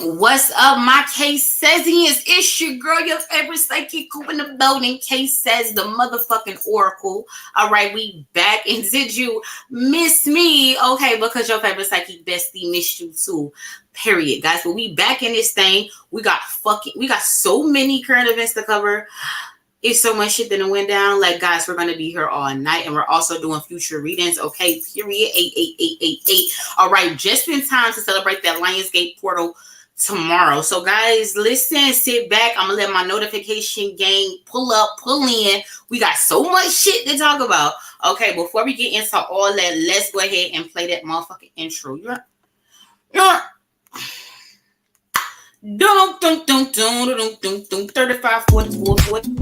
What's up, my case says it's your girl, your favorite psychic in the building. Case says the motherfucking oracle. All right, we back. And did you miss me? Okay, because your favorite psychic bestie missed you too. Period, guys. But we back in this thing. We got so many current events to cover. It's so much shit that went down. Like, guys, we're gonna be here all night, and we're also doing future readings. Okay, period. 88888. All right, just in time to celebrate that Lionsgate portal tomorrow. So guys, listen, sit back. I'm gonna let my notification gang pull in. We got so much shit to talk about. Okay, before we get into all that, let's go ahead and play that motherfucking intro. You're 35, 44, 40.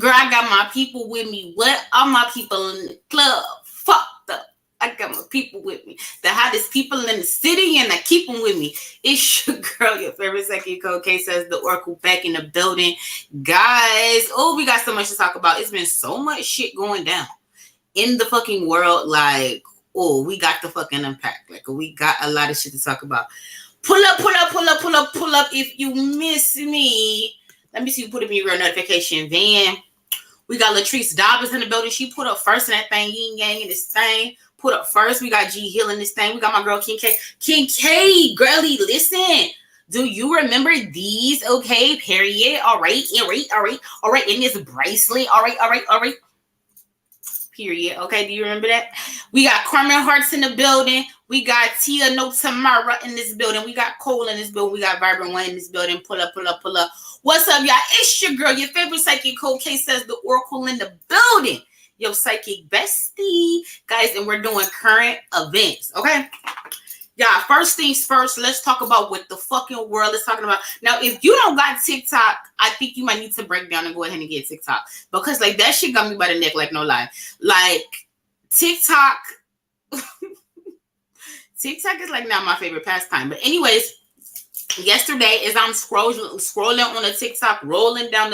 Girl, I got my people with me. What? All my people in the club fucked up. I got my people with me. The hottest people in the city, and I keep them with me. It's your girl, your favorite psychic code case says the oracle back in the building. Guys, we got so much to talk about. It's been so much shit going down in the fucking world. Like, we got to fucking unpack. Like, we got a lot of shit to talk about. Pull up if you miss me. Let me see who put in your notification. Van. We got Latrice Dobbins in the building. She put up first in that thing. Yin Yang in this thing. Put up first. We got G Hill in this thing. We got my girl Kincaid. Girlie, listen. Do you remember these? Okay, period. All right. In this bracelet. All right. Period. Okay, do you remember that? We got Carmen Hearts in the building. We got Tia No Tamara in this building. We got Cole in this building. We got Vibrant One in this building. Pull up. What's up, y'all? It's your girl, your favorite psychic code case says the oracle in the building. Your psychic bestie. Guys, and we're doing current events, okay? Yeah, first things first, let's talk about what the fucking world is talking about. Now, if you don't got TikTok, I think you might need to break down and go ahead and get TikTok. Because, like, that shit got me by the neck, like, no lie. Like, TikTok is, like, not my favorite pastime. But anyways, yesterday, as I'm scrolling on the TikTok, rolling down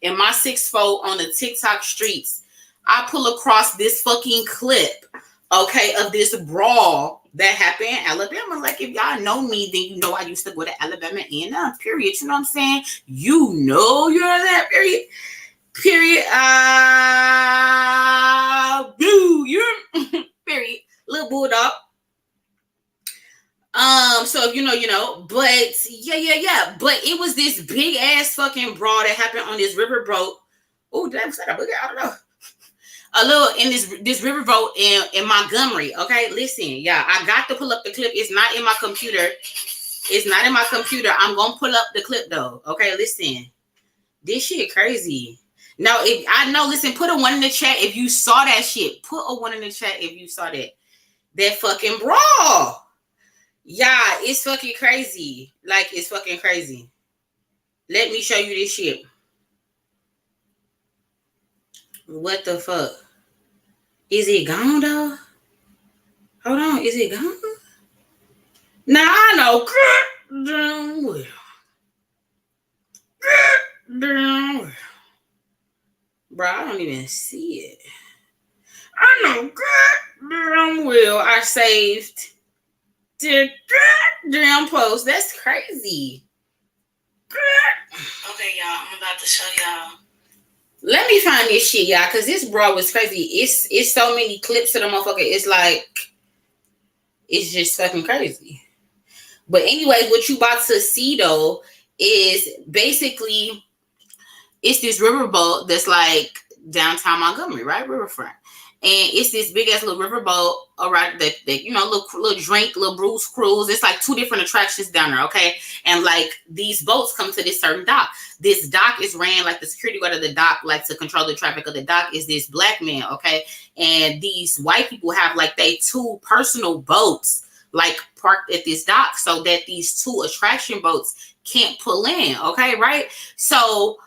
in my 6'4" on the TikTok streets, I pull across this fucking clip, okay, of this brawl that happened in Alabama. Like, if y'all know me, then you know I used to go to Alabama and period. You know what I'm saying? You know you're that period. You're period. Little bulldog. So if you know, but yeah. But it was this big ass fucking brawl that happened on this riverboat. Oh, did I say that? I don't know. A little in this riverboat in Montgomery. Okay, listen, yeah, I got to pull up the clip. It's not in my computer. I'm gonna pull up the clip though. Okay, listen, this shit crazy. Now, if I know, listen, put a 1 in the chat if you saw that shit. Put a 1 in the chat if you saw that fucking brawl. Yeah, it's fucking crazy. Like, it's fucking crazy. Let me show you this shit. What the fuck? Is it gone though? Hold on, is it gone? Now I know. Damn well. Bro, I don't even see it. I know damn well I saved the damn post. That's crazy. Okay, y'all, I'm about to show y'all. Let me find this shit, y'all, because this bro was crazy. It's so many clips of the motherfucker. It's like, it's just fucking crazy. But anyway, what you about to see, though, is basically, it's this riverboat that's like downtown Montgomery, right? Riverfront. And it's this big ass little riverboat, all right, that little drink, little Bruce cruise. It's like 2 different attractions down there, okay? And like these boats come to this certain dock. This dock is ran, like the security guard of the dock, like to control the traffic of the dock, is this black man, okay? And these white people have like they 2 personal boats like parked at this dock so that these 2 attraction boats can't pull in, okay, right? So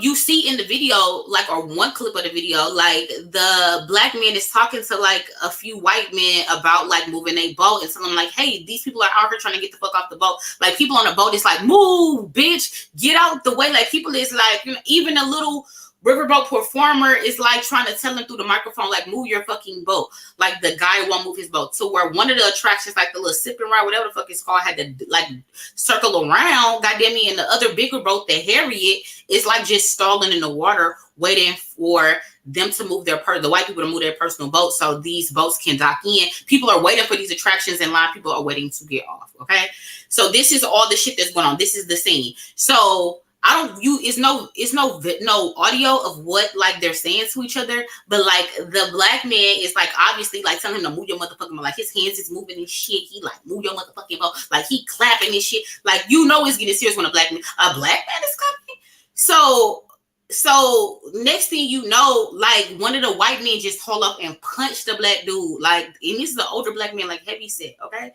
you see in the video, like, or one clip of the video, like the black man is talking to like a few white men about like moving a boat and telling them like, hey, these people are out here trying to get the fuck off the boat. Like people on the boat, it's like, move, bitch, get out the way. Like people is like, you know, even a little riverboat performer is like trying to tell him through the microphone, like, move your fucking boat. Like the guy won't move his boat. So where one of the attractions, like the little sipping ride, whatever the fuck it's called, had to like circle around, goddamn me, and the other bigger boat, the Harriet, is like just stalling in the water, waiting for them to move the white people to move their personal boat so these boats can dock in. People are waiting for these attractions and a lot of people are waiting to get off. Okay. So this is all the shit that's going on. This is the scene. So it's no audio of what like they're saying to each other, but like the black man is like obviously like telling him to move your motherfucking boat. Like his hands is moving and shit. He like, move your motherfucking boat. Like he clapping and shit. Like, you know, it's getting serious when a black man is clapping. So next thing you know, like one of the white men just haul up and punch the black dude. Like, and this is an older black man, like heavy set, okay?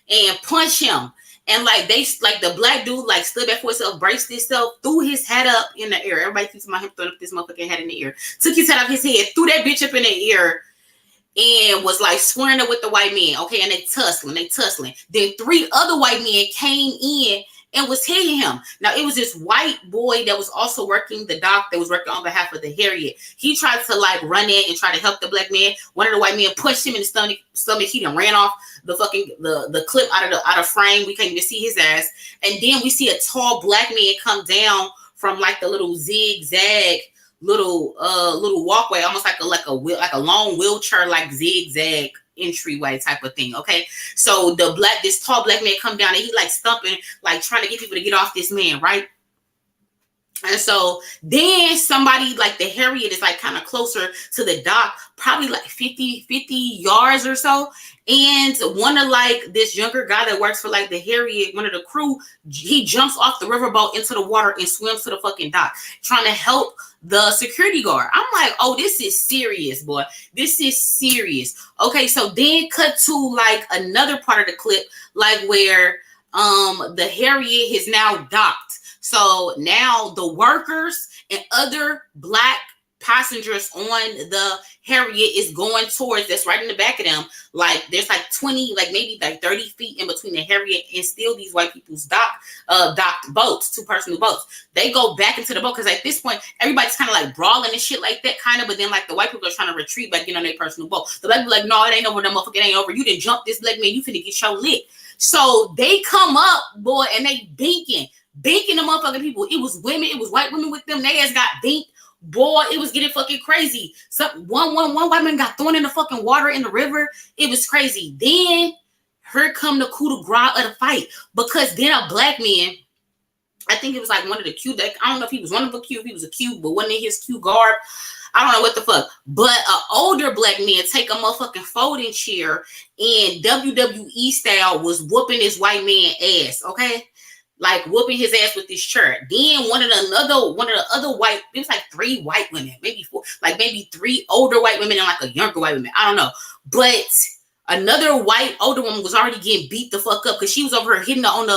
And punch him. And like the black dude like stood back for himself, braced himself, threw his hat up in the air. Everybody keeps my him throwing up this motherfucking hat in the air. Took his hat off his head, threw that bitch up in the air, and was like squaring up with the white man. Okay, and they tussling. Then 3 other white men came in and was hitting him. Now it was this white boy that was also working the dock, that was working on behalf of the Harriet. He tried to like run in and try to help the black man. One of the white men pushed him in the stomach. He done ran off the clip out of frame. We can't even see his ass. And then we see a tall black man come down from like the little zigzag little walkway, almost like a long wheelchair like zigzag entryway type of thing. Okay, so this tall black man come down and he like stumping, like trying to get people to get off this man, right? And so then somebody like the Harriet is like kind of closer to the dock, probably like 50 yards or so. And one of like this younger guy that works for like the Harriet, one of the crew, he jumps off the riverboat into the water and swims to the fucking dock, trying to help the security guard. I'm like, oh, this is serious, boy. This is serious. Okay, so then cut to like another part of the clip, like where the Harriet is now docked. So now the workers and other black passengers on the Harriet is going towards, that's right in the back of them. Like there's like 20, like maybe like 30 feet in between the Harriet and still these white people's docked boats, 2-person boats. They go back into the boat because at this point everybody's kind of like brawling and shit like that, kind of. But then like the white people are trying to retreat back in on their personal boat. The black people like, no, it ain't over. That motherfucker ain't over. You didn't jump this black man. You finna get your lick. So they come up, boy, and they binking the motherfucking people. It was women, it was white women with them. They ass got binked. Boy, it was getting fucking crazy. One white man got thrown in the fucking water in the river. It was crazy. Then here come the coup de grace of the fight, because then a black man, I think it was like one of the Q, I don't know if he was one of the Q, if he was a Q, but wasn't in his Q garb. I don't know what the fuck. But an older black man take a motherfucking folding chair and WWE style was whooping this white man ass, okay? Like whooping his ass with this chair. Then one of the other white, it was like 3 white women, maybe 4, like maybe 3 older white women and like a younger white woman. I don't know. But another white older woman was already getting beat the fuck up because she was over here hitting her on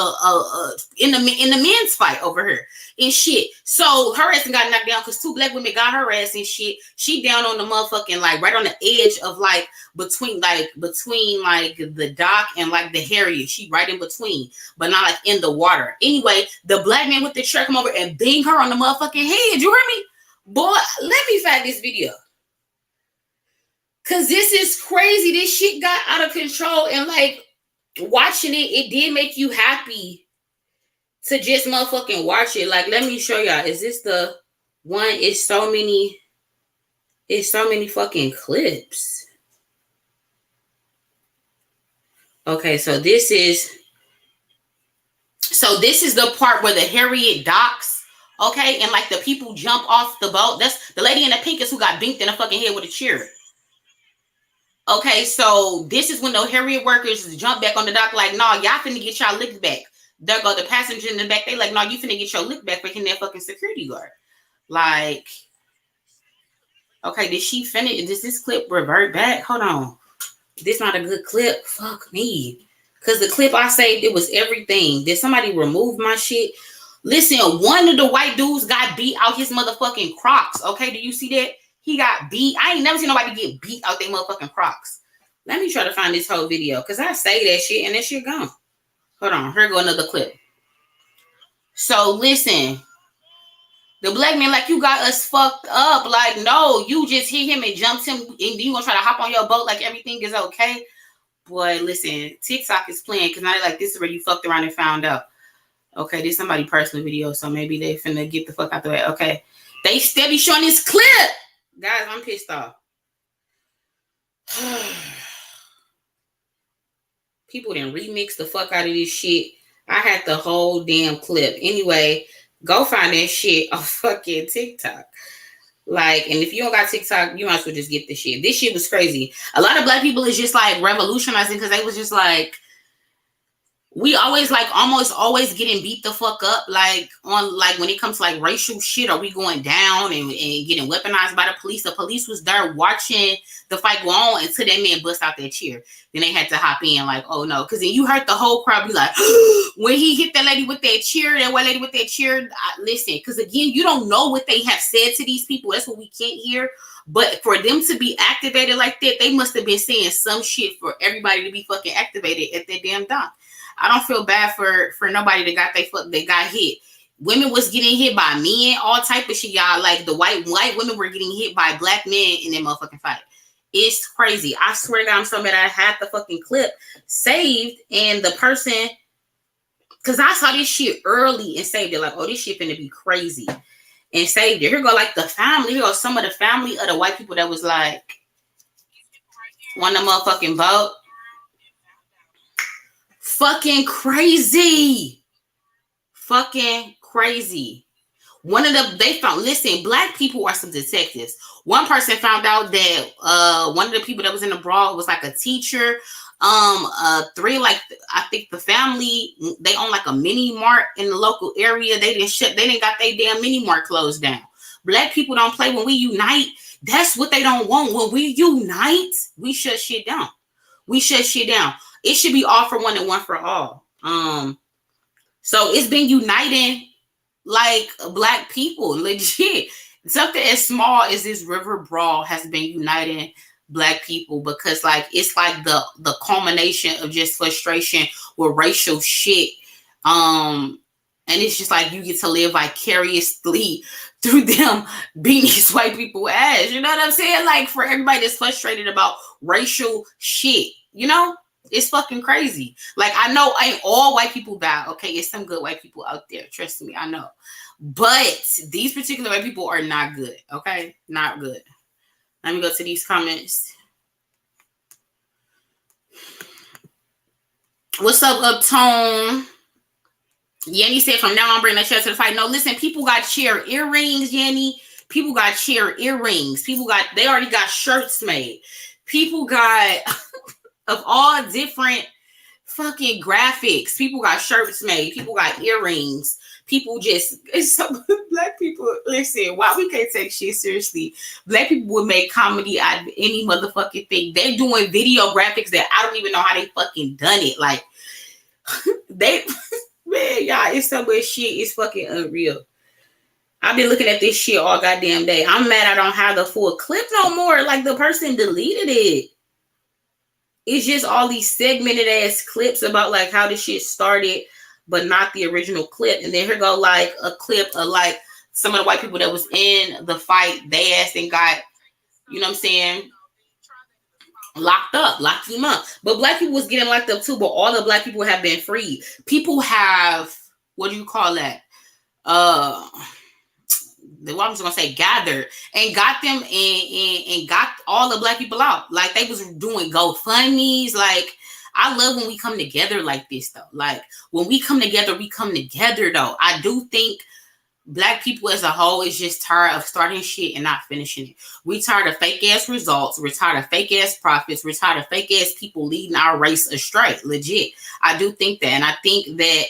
in the men's fight over her and shit. So her ass got knocked down because 2 black women got her ass and shit. She down on the motherfucking like right on the edge of like between like the dock and like the Harriet. She right in between, but not like in the water. Anyway, the black man with the chair come over and bang her on the motherfucking head. You hear me? Boy, let me find this video. Cause this is crazy. This shit got out of control, and like watching it did make you happy to just motherfucking watch it. Like, let me show y'all. Is this the one? It's so many fucking clips. Okay, so this is the part where the Harriet docks. Okay, and like the people jump off the boat. That's the lady in the pink is who got binked in the fucking head with a chair. Okay, so this is when the Harriet workers jump back on the dock like, nah, y'all finna get y'all lick back. There go the passenger in the back. They like, nah, you finna get your lick back for hitting that fucking security guard. Like, okay, does this clip revert back? Hold on. This not a good clip. Fuck me. Because the clip I saved, it was everything. Did somebody remove my shit? Listen, one of the white dudes got beat out his motherfucking Crocs. Okay, do you see that? He got beat. I ain't never seen nobody get beat out their motherfucking Crocs. Let me try to find this whole video because I say that shit and that shit gone. Hold on, here go another clip. So listen, the black man like, you got us fucked up. Like, no, you just hit him and jumped him and you gonna try to hop on your boat like everything is okay. Boy, listen, TikTok is playing because now they're like, this is where you fucked around and found out. Okay, this is somebody's personal video, so maybe they finna get the fuck out the way. Okay, they still be showing this clip. Guys, I'm pissed off. People didn't remix the fuck out of this shit. I had the whole damn clip. Anyway, go find that shit on fucking TikTok. Like, and if you don't got TikTok, you might as well just get this shit. This shit was crazy. A lot of black people is just like revolutionizing because they was just like, we always like almost always getting beat the fuck up, like on like when it comes to like racial shit, are we going down and getting weaponized by the police? The police was there watching the fight go on until that man bust out that chair. Then they had to hop in like, oh no, because then you heard the whole crowd be like, when he hit that lady with that chair, that white lady with that chair. Listen, because again, you don't know what they have said to these people. That's what we can't hear. But for them to be activated like that, they must have been saying some shit for everybody to be fucking activated at that damn dump. I don't feel bad for nobody that got hit. Women was getting hit by men, all type of shit, y'all. Like the white women were getting hit by black men in that motherfucking fight. It's crazy. I swear to God, I'm so mad I had the fucking clip saved and the person, because I saw this shit early and saved it. Like, oh, this shit finna be crazy. And saved it. Here go like the family. Here go some of the family of the white people that was like, want the motherfucking vote. Fucking crazy. Fucking crazy. One of the, they found, listen, black people are some detectives. One person found out that one of the people that was in the brawl was like a teacher. Three, like, I think the family, they own like a mini mart in the local area. They didn't got their damn mini mart closed down. Black people don't play. When we unite, that's what they don't want. When we unite, we shut shit down. We shut shit down. It should be all for one and one for all. So it's been uniting like black people, legit. Something as small as this river brawl has been uniting black people because like it's like the culmination of just frustration with racial shit. And it's just like you get to live vicariously through them beating these white people ass. You know what I'm saying? Like for everybody that's frustrated about racial shit, you know? It's fucking crazy. Like, I know ain't all white people bad. Okay, it's some good white people out there. Trust me, I know. But these particular white people are not good. Okay, not good. Let me go to these comments. What's up, Uptone? Yanni said, from now on, bring that chair to the fight. No, listen, people got chair earrings, Yanni. People got chair earrings. They already got shirts made. People got... of all different fucking graphics. People got shirts made. People got earrings. People just, it's so, black people, listen, why we can't take shit seriously? Black people would make comedy out of any motherfucking thing. They're doing video graphics that I don't even know how they fucking done it. Like, they, man, y'all, it's so much shit. It's fucking unreal. I've been looking at this shit all goddamn day. I'm mad I don't have the full clip no more. Like, the person deleted it. It's just all these segmented ass clips about like how this shit started, but not the original clip. And then here go like a clip of like some of the white people that was in the fight. They asked and got, you know what I'm saying, locked him up. But black people was getting locked up too, but all the black people have been freed. People have, what do you call that? I'm just gonna say gathered and got them and got all the black people out. Like they was doing GoFundMes. Like I love when we come together like this though. Like when we come together though. I do think black people as a whole is just tired of starting shit and not finishing it. We tired of fake ass results. We're tired of fake ass profits. We're tired of fake ass people leading our race astray. Legit. I do think that. And I think that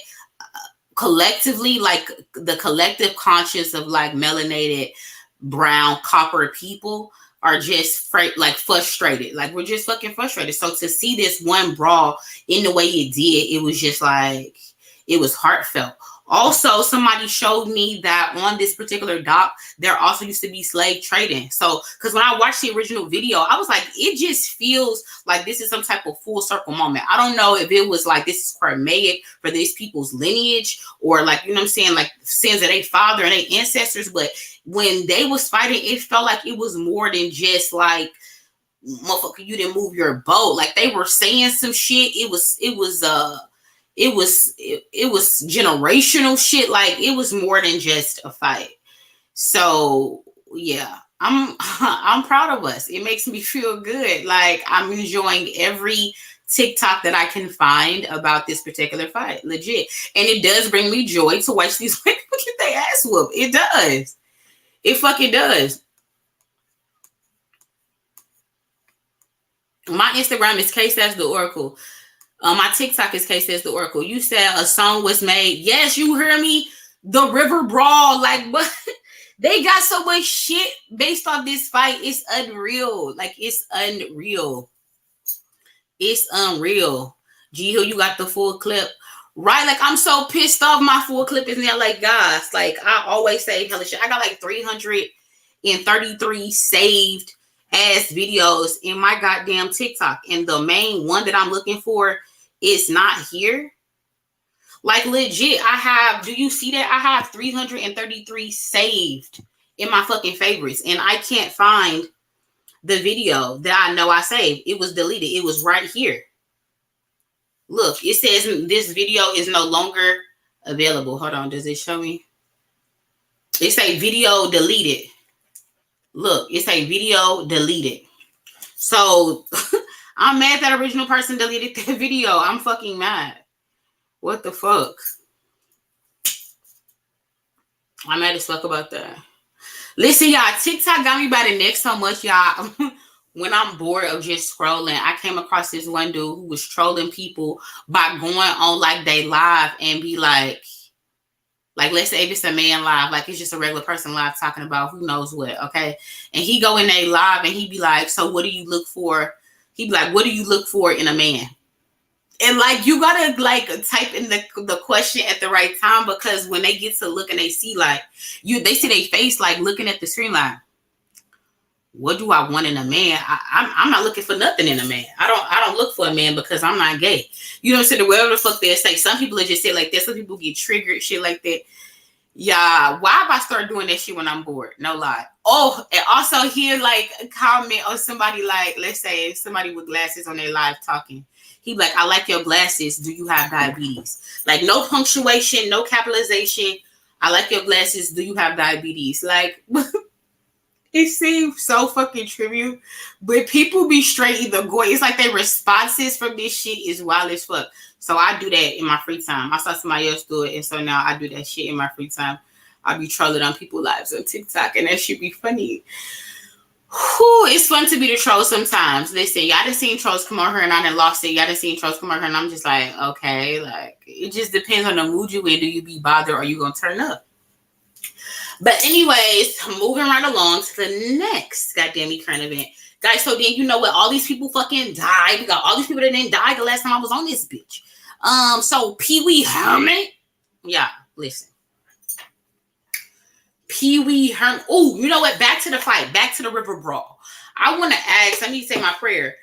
collectively, like the collective conscience of like melanated, brown, copper people are just like frustrated. Like we're just fucking frustrated. So to see this one brawl in the way it did, it was just like, it was heartfelt. Also, somebody showed me that on this particular dock, there also used to be slave trading. So, because when I watched the original video, I was like, it just feels like this is some type of full circle moment. I don't know if it was like this is Cramaic for these people's lineage, or like, you know what I'm saying, like sins of their father and their ancestors. But when they was fighting, it felt like it was more than just like, motherfucker, you didn't move your boat. Like they were saying some shit. It was generational shit. Like it was more than just a fight. So yeah, I'm proud of us. It makes me feel good. Like I'm enjoying every TikTok that I can find about this particular fight. Legit. And it does bring me joy to watch these women get their ass whooped. It does. It fucking does. My Instagram is K Says the Oracle. My TikTok is K Says the Oracle. You said a song was made. Yes, you hear me? The River Brawl. Like, but they got so much shit based off this fight. It's unreal. Like, it's unreal. It's unreal. G Hill, you got the full clip. Right? Like, I'm so pissed off. My full clip is now like, guys, like, I always say hella shit. I got like 333 saved ass videos in my goddamn TikTok. And the main one that I'm looking for is not here. Like legit, I have, do you see that? I have 333 saved in my fucking favorites. And I can't find the video that I know I saved. It was deleted. It was right here. Look, it says this video is no longer available. Hold on. Does it show me? It say video deleted. Look, it's a video deleted. So I'm mad that original person deleted that video. I'm fucking mad. What the fuck? I'm mad as fuck about that. Listen, y'all, TikTok got me by the neck so much, y'all. When I'm bored of just scrolling, I came across this one dude who was trolling people by going on like they live and be like, let's say if it's a man live, like it's just a regular person live talking about who knows what, okay? And he go in there live and he be like, so what do you look for? He be like, what do you look for in a man? And like, you gotta like type in the question at the right time, because when they get to look and they see like, they see their face like looking at the screen like, what do I want in a man? I'm not looking for nothing in a man. I don't look for a man because I'm not gay. You know what I'm saying? Whatever the fuck they say. Some people are just say like that. Some people get triggered, shit like that. Yeah, why if I start doing that shit when I'm bored? No lie. Oh, and also here like a comment or somebody like, let's say somebody with glasses on their live talking. He like, I like your glasses. Do you have diabetes? Like no punctuation, no capitalization. I like your glasses. Do you have diabetes? Like. It seems so fucking trivial, but people be straight either going. It's like their responses from this shit is wild as fuck. So I do that in my free time. I saw somebody else do it, and so now I do that shit in my free time. I be trolling on people's lives on TikTok, and that should be funny. Whew, it's fun to be the troll sometimes. Listen, y'all done seen trolls come on here, and I done lost it. Y'all done seen trolls come on here, and I'm just like, okay, like it just depends on the mood you in. Do you be bothered, or are you gonna turn up? But anyways, moving right along to the next goddamn current event. Guys, so then you know what? All these people fucking died. We got all these people that didn't die the last time I was on this bitch. So Pee Wee Herman. Yeah, listen. Pee Wee Herman. Oh, you know what? Back to the fight. Back to the river brawl. I want to ask, I need to say my prayer.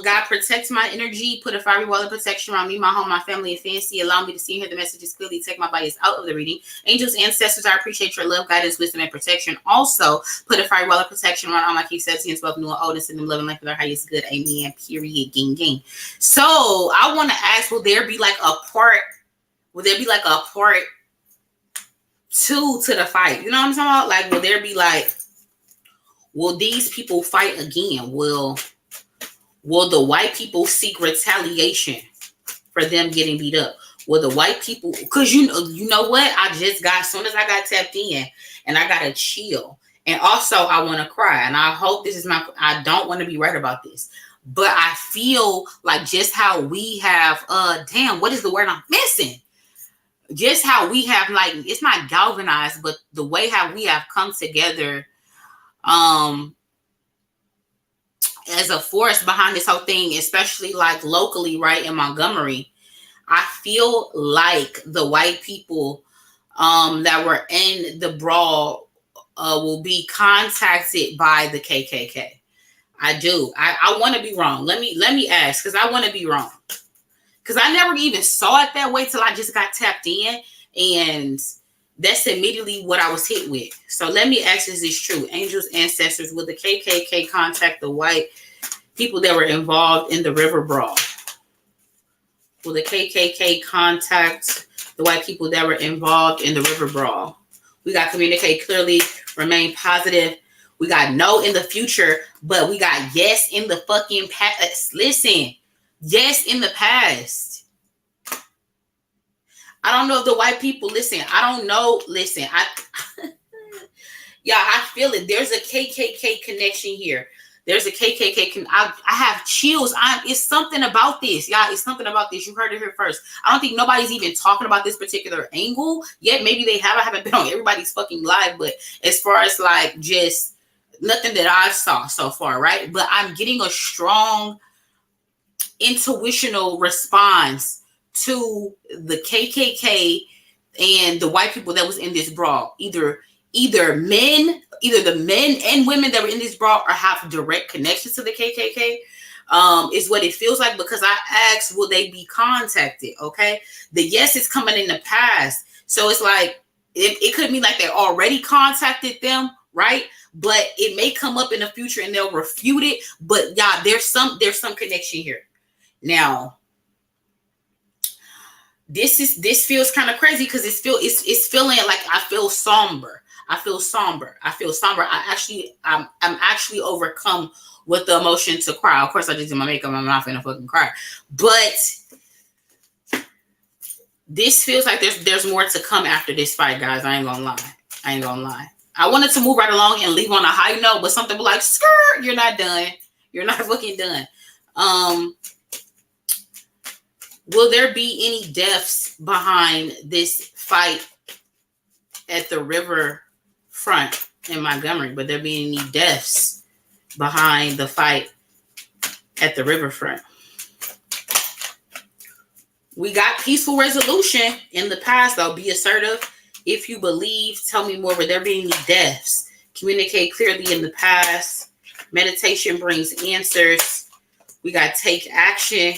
God, protect my energy, put a fiery wall of protection around me, my home, my family, and fancy. Allow me to see and hear the messages clearly. Take my bias out of the reading. Angels, ancestors, I appreciate your love, guidance, wisdom, and protection. Also, put a fiery wall of protection around all my key sentients, both new and old, and send them love and life for their highest good. Amen. Period. Gang, gang. So, I want to ask, will there be like a part 2 to the fight? You know what I'm talking about? Like, will there be like, will these people fight again? Will the white people seek retaliation for them getting beat up? Will the white people, because you know what? As soon as I got tapped in, and I got to chill. And also I want to cry. And I hope I don't want to be right about this. But I feel like just how we have, what is the word I'm missing? Just how we have like, it's not galvanized, but the way how we have come together, as a force behind this whole thing, especially like locally, right in Montgomery, I feel like the white people that were in the brawl will be contacted by the KKK. I do. I want to be wrong. Let me ask, because I want to be wrong. Because I never even saw it that way till I just got tapped in, and that's immediately what I was hit with. So let me ask, is this true? Angels, ancestors, will the KKK contact the white people that were involved in the river brawl? Will the KKK contact the white people that were involved in the river brawl? We got communicate clearly, remain positive. We got no in the future, but we got yes in the fucking past. Listen, yes in the past. I don't know if the white people, listen, I don't know. Listen, yeah, I feel it. There's a KKK connection here. There's a KKK. I have chills. It's something about this. Yeah, it's something about this. You heard it here first. I don't think nobody's even talking about this particular angle yet. Maybe they have. I haven't been on everybody's fucking live, but as far as like just nothing that I saw so far, right? But I'm getting a strong intuitional response to the KKK and the white people that was in this brawl. Either the men and women that were in this brawl or have direct connections to the KKK. Is what it feels like, because I asked, will they be contacted? Okay. The yes is coming in the past. So it's like, it could mean like they already contacted them, right? But it may come up in the future and they'll refute it. But yeah, there's some connection here. Now, this feels kind of crazy because it's feeling like I feel somber. I'm actually overcome with the emotion to cry. Of course, I just did my makeup. I'm not finna fucking cry. But this feels like there's more to come after this fight, guys. I ain't gonna lie. I wanted to move right along and leave on a high note, but something like, skirt, you're not done. You're not fucking done. Will there be any deaths behind this fight at the riverfront in Montgomery? Will there be any deaths behind the fight at the riverfront? We got peaceful resolution in the past, though. Be assertive. If you believe, tell me more. Will there be any deaths? Communicate clearly in the past. Meditation brings answers. We got take action.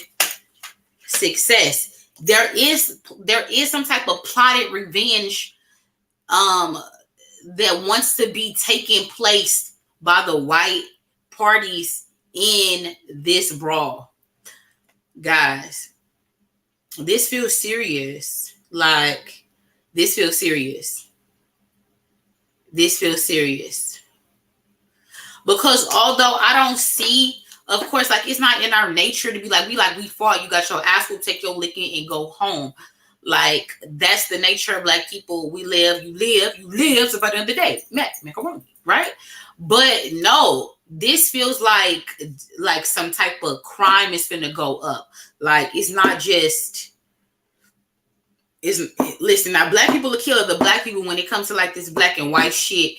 Success. There is some type of plotted revenge that wants to be taking place by the white parties in this brawl. Guys, this feels serious. Like, this feels serious. Because although I don't see, of course, like, it's not in our nature to be like, we fought, you got your ass whooped, take your licking and go home. Like, that's the nature of black people. We live, you live. So by the end of the day, macaroni, right? But no, this feels like some type of crime is finna go up. Like, it's not just, listen, now black people are killer. The black people, when it comes to like this black and white shit,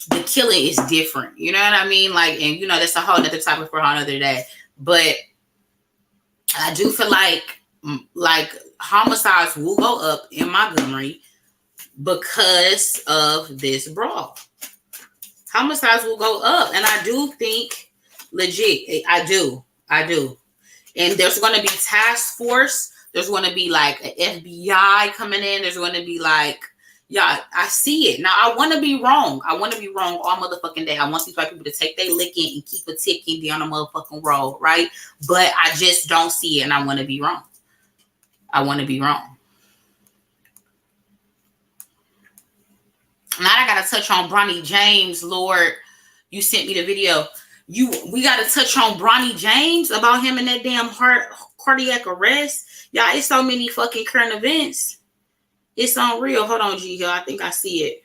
the killing is different. You know what I mean? Like, and you know, that's a whole nother topic for a whole nother day. But I do feel like homicides will go up in Montgomery because of this brawl. Homicides will go up. And I do think legit, I do. And there's going to be task force. There's going to be like an FBI coming in. There's going to be like, yeah, I see it. Now, I want to be wrong. all motherfucking day. I want these white people to take their licking and keep a ticking down the motherfucking road, right? But I just don't see it, and I want to be wrong. Now I got to touch on Bronny James. Lord, you sent me the video. We got to touch on Bronny James about him and that damn cardiac arrest. Y'all, it's so many fucking current events. It's unreal. Hold on, G. I think I see it.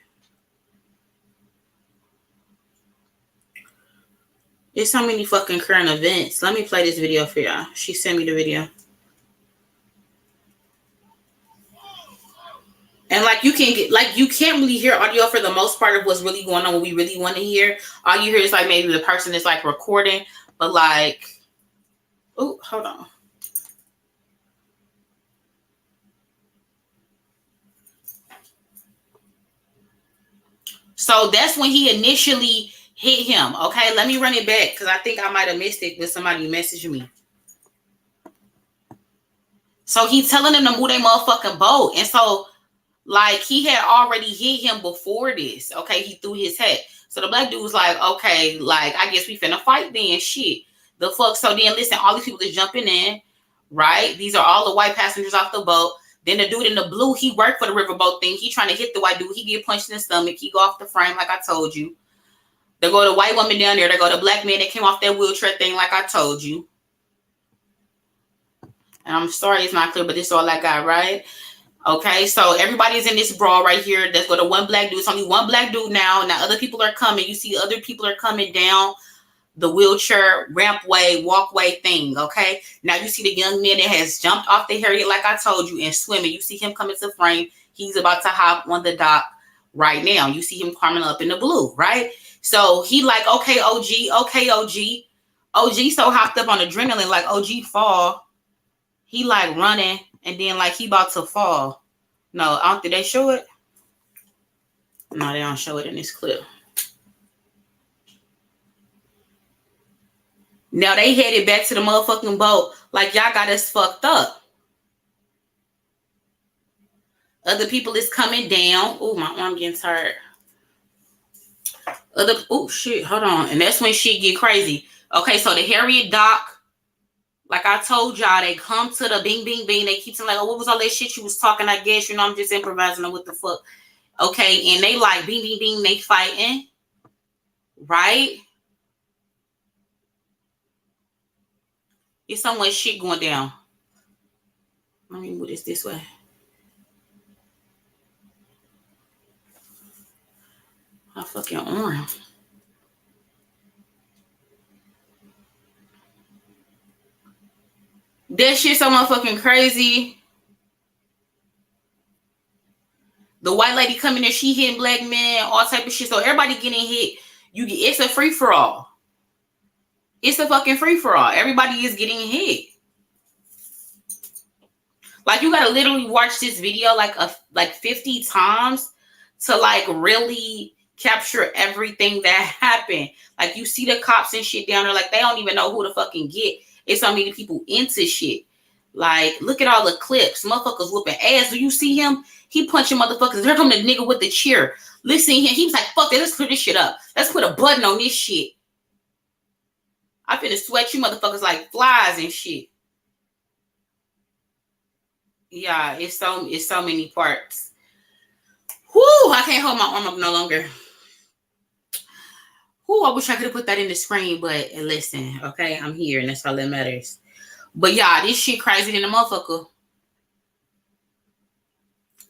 It's so many fucking current events. Let me play this video for y'all. She sent me the video. And like, you can't really hear audio for the most part of what's really going on, what we really want to hear. All you hear is like maybe the person is like recording, but like, oh, hold on. So that's when he initially hit him. Okay, let me run it back because I think I might have missed it with somebody messaging me. So he's telling them to move their motherfucking boat. And so, like, he had already hit him before this. Okay, he threw his hat. So the black dude was like, okay, like, I guess we finna fight then. Shit. The fuck? So then, listen, all these people is jumping in, right? These are all the white passengers off the boat. Then the dude in the blue, he worked for the riverboat thing. He trying to hit the white dude. He get punched in the stomach. He go off the frame, like I told you. There go the white woman down there. There go the black man that came off that wheelchair thing, like I told you. And I'm sorry it's not clear, but this is all I got, right? Okay, so everybody's in this brawl right here. There's got the one black dude. It's only one black dude now. Now other people are coming. You see other people are coming down the wheelchair rampway, walkway thing, okay? Now you see the young man that has jumped off the Harriet, like I told you, and swimming. You see him coming to frame. He's about to hop on the dock right now. You see him climbing up in the blue, right? So he like, okay, OG, okay, OG. OG so hopped up on adrenaline, like OG fall. He like running, and then like he about to fall. No, I don't think they show it. No, they don't show it in this clip. Now they headed back to the motherfucking boat. Like, y'all got us fucked up. Other people is coming down. Oh, my arm getting tired. Oh shit, hold on. And that's when shit get crazy. Okay, so the Harriet dock. Like I told y'all, they come to the bing, bing, bing. They keep saying like, oh, what was all that shit you was talking? I guess, you know, I'm just improvising on what the fuck. Okay, and they like, bing, bing, bing, they fighting. Right? It's so much shit going down. Let me move this way. My fucking arm. That shit so motherfucking crazy. The white lady coming there, she hitting black men, all type of shit. So everybody getting hit. It's a free for all. It's a fucking free for all. Everybody is getting hit. Like you gotta literally watch this video like 50 times to like really capture everything that happened. Like you see the cops and shit down there, like they don't even know who to fucking get. It's so many people into shit. Like, look at all the clips. Motherfuckers whooping ass. Do you see him? He punching motherfuckers. Here come the nigga with the chair. Listen to him. He was like, fuck that. Let's clear this shit up. Let's put a button on this shit. I finna sweat you motherfuckers like flies and shit. Yeah, it's so many parts. Whoo, I can't hold my arm up no longer. Whoo, I wish I could have put that in the screen, but listen, okay, I'm here and that's all that matters. But yeah, this shit crazy than a motherfucker.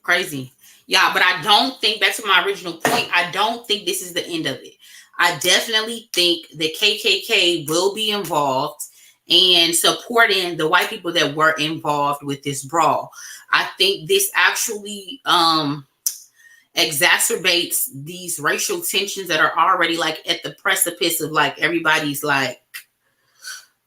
Crazy. Yeah, but I don't think, back to my original point, I don't think this is the end of it. I definitely think the KKK will be involved and supporting the white people that were involved with this brawl. I think this actually exacerbates these racial tensions that are already like at the precipice of like everybody's like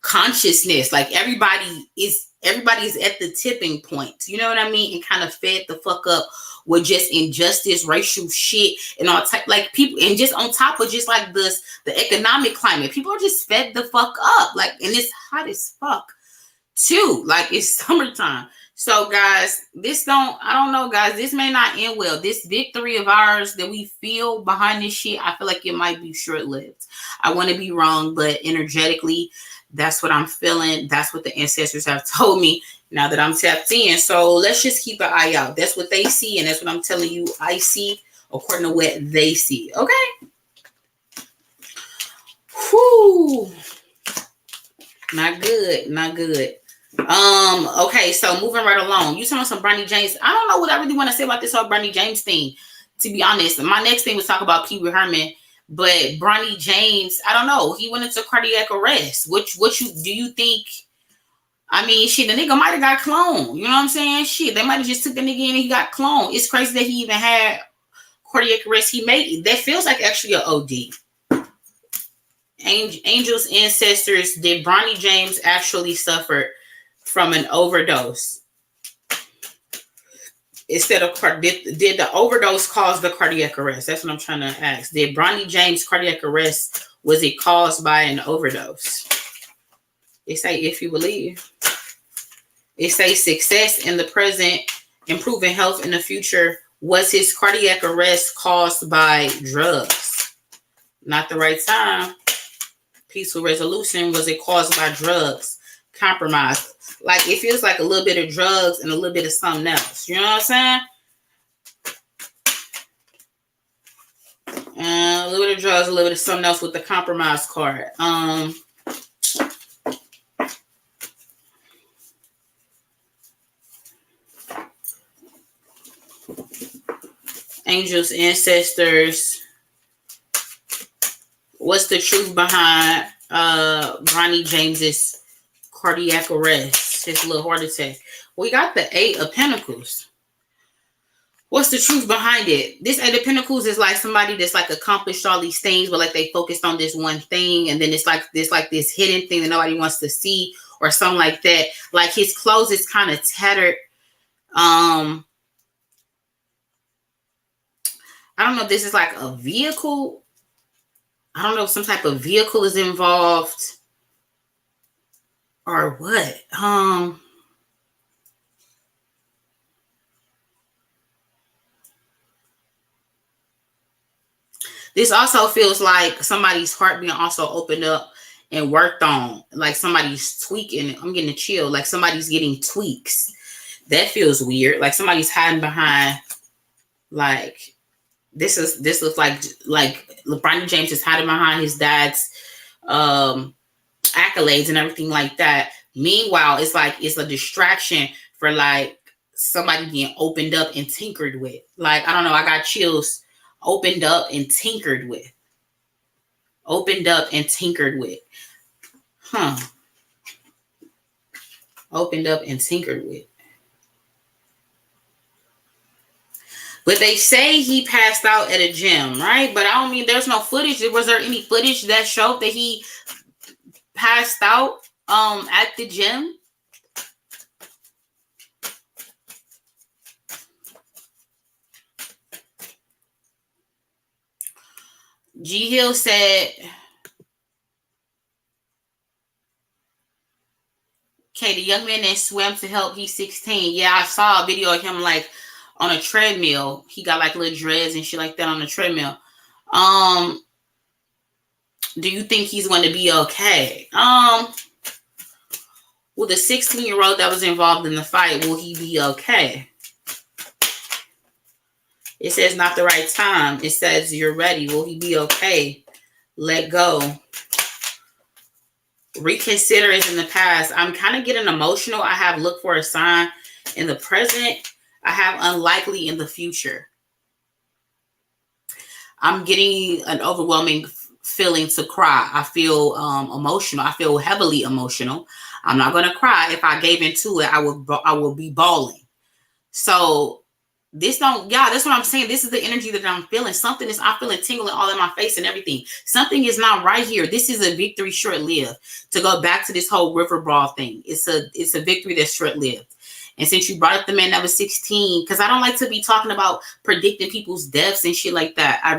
consciousness. Like everybody's at the tipping point. You know what I mean? And kind of fed the fuck up with just injustice, racial shit, and all type like people, and just on top of just like the economic climate, people are just fed the fuck up. Like, and it's hot as fuck too. Like it's summertime. So guys, I don't know, guys. This may not end well. This victory of ours that we feel behind this shit, I feel like it might be short-lived. I want to be wrong, but energetically, that's what I'm feeling. That's what the ancestors have told me now that I'm tapped in. So let's just keep an eye out. That's what they see, and that's what I'm telling you I see according to what they see. Okay? Whew. Not good. Not good. Okay, so moving right along. You talking about some Bronny James. I don't know what I really want to say about this whole Bronny James thing, to be honest. My next thing was talk about Pee Wee Herman, but Bronny James, I don't know. He went into cardiac arrest. Do you think? I mean, shit, the nigga might have got cloned. You know what I'm saying? Shit, they might have just took the nigga in and he got cloned. It's crazy that he even had cardiac arrest. He made that feels like actually an OD. Angel's ancestors, did Bronny James actually suffer from an overdose? Instead of did the overdose cause the cardiac arrest? That's what I'm trying to ask. Did Bronny James cardiac arrest, was it caused by an overdose? It say if you believe. It say success in the present, improving health in the future. Was his cardiac arrest caused by drugs? Not the right time. Peaceful resolution. Was it caused by drugs? Compromise. Like it feels like a little bit of drugs and a little bit of something else. You know what I'm saying? A little bit of drugs, a little bit of something else with the compromise card. Angels, ancestors. What's the truth behind Bronny James's cardiac arrest, his little heart attack? We got the 8 of Pentacles. What's the truth behind it? This 8 of Pentacles is like somebody that's like accomplished all these things, but like they focused on this one thing, and then it's like this hidden thing that nobody wants to see, or something like that. Like his clothes is kind of tattered. I don't know if this is like a vehicle. I don't know if some type of vehicle is involved or what. This also feels like somebody's heart being also opened up and worked on. Like somebody's tweaking. I'm getting a chill. Like somebody's getting tweaks. That feels weird. Like somebody's hiding behind, like, this looks like Bronny James is hiding behind his dad's accolades and everything like that. Meanwhile, it's like it's a distraction for like somebody being opened up and tinkered with. Like, I don't know, I got chills. Opened up and tinkered with. Opened up and tinkered with. Opened up and tinkered with. But they say he passed out at a gym, right? But I don't mean there's no footage. Was there any footage that showed that he passed out at the gym? G Hill said, okay, the young man that swam to help, he's 16. Yeah, I saw a video of him like on a treadmill. He got like little dreads and shit like that on the treadmill. Do you think he's going to be okay? Well, the 16-year-old that was involved in the fight, will he be okay? It says not the right time. It says you're ready. Will he be okay? Let go. Reconsider is in the past. I'm kind of getting emotional. I have look for a sign in the present. I have unlikely in the future. I'm getting an overwhelming feeling to cry. I feel emotional. I feel heavily emotional. I'm not going to cry. If I gave into it, I will be bawling. So this don't, yeah, that's what I'm saying. This is the energy that I'm feeling. Something is, I'm feeling tingling all in my face and everything. Something is not right here. This is a victory short-lived. To go back to this whole river brawl thing, it's a victory that's short-lived. And since you brought up the man that was 16, because I don't like to be talking about predicting people's deaths and shit like that. I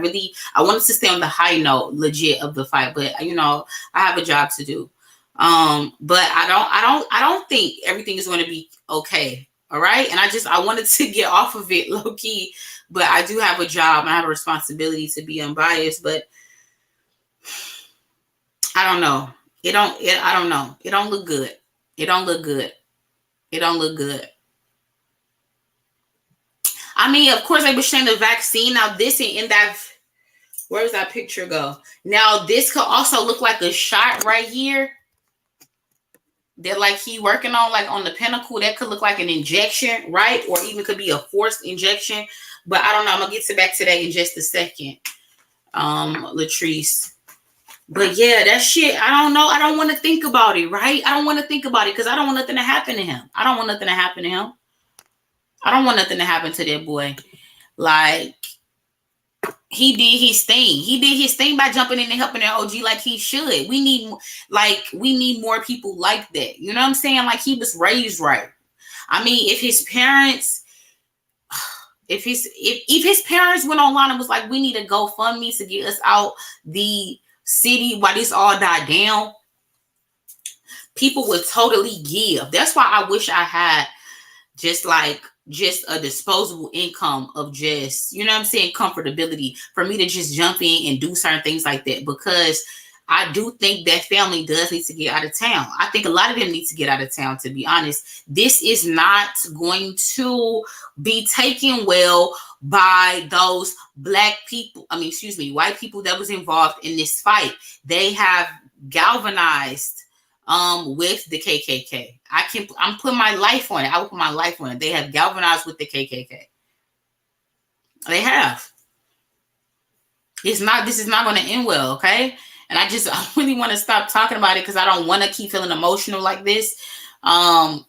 wanted to stay on the high note, legit, of the fight, but you know, I have a job to do. But I don't think everything is going to be okay. All right. And I wanted to get off of it low key, but I do have a job and I have a responsibility to be unbiased, but I don't know. I don't know. It don't look good. It don't look good. It don't look good. I mean, of course, they were showing the vaccine. Now, this in that, where does that picture go? Now, this could also look like a shot right here. That like he working on, like on the pinnacle. That could look like an injection, right? Or even could be a forced injection. But I don't know. I'm going to get back to that in just a second, Latrice. But yeah, that shit, I don't know. I don't want to think about it, right? I don't want to think about it because I don't want nothing to happen to him. I don't want nothing to happen to him. I don't want nothing to happen to that boy. Like, he did his thing. He did his thing by jumping in and helping their OG like he should. We need more people like that. You know what I'm saying? Like, he was raised right. I mean, if his parents, If his parents went online and was like, we need a GoFundMe to get us out the city while this all died down, people would totally give. That's why I wish I had just a disposable income of just, you know what I'm saying, comfortability for me to just jump in and do certain things like that, because I do think that family does need to get out of town. I think a lot of them need to get out of town, to be honest. This is not going to be taken well by those black people. I mean, excuse me, white people that was involved in this fight. They have galvanized with the KKK. I'm putting my life on it. I will put my life on it. They have galvanized with the KKK. They have. This is not going to end well, okay? And I really want to stop talking about it because I don't want to keep feeling emotional like this. But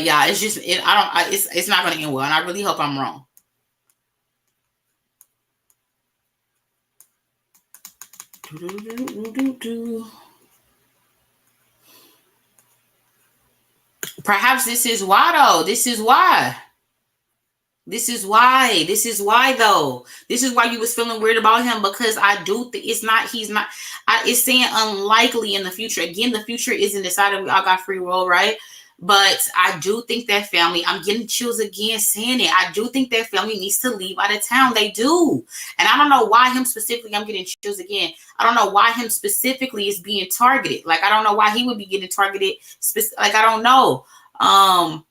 yeah, it's not going to end well, and I really hope I'm wrong. Perhaps this is why, though. This is why, though. This is why you was feeling weird about him, because I do think it's saying unlikely in the future. Again, the future isn't decided. We all got free will, right? But I do think that family, I'm getting chills again saying it. I do think that family needs to leave out of town. They do. And I don't know why him specifically, I'm getting chills again. I don't know why him specifically is being targeted. Like, I don't know why he would be getting targeted. Like, I don't know. I'm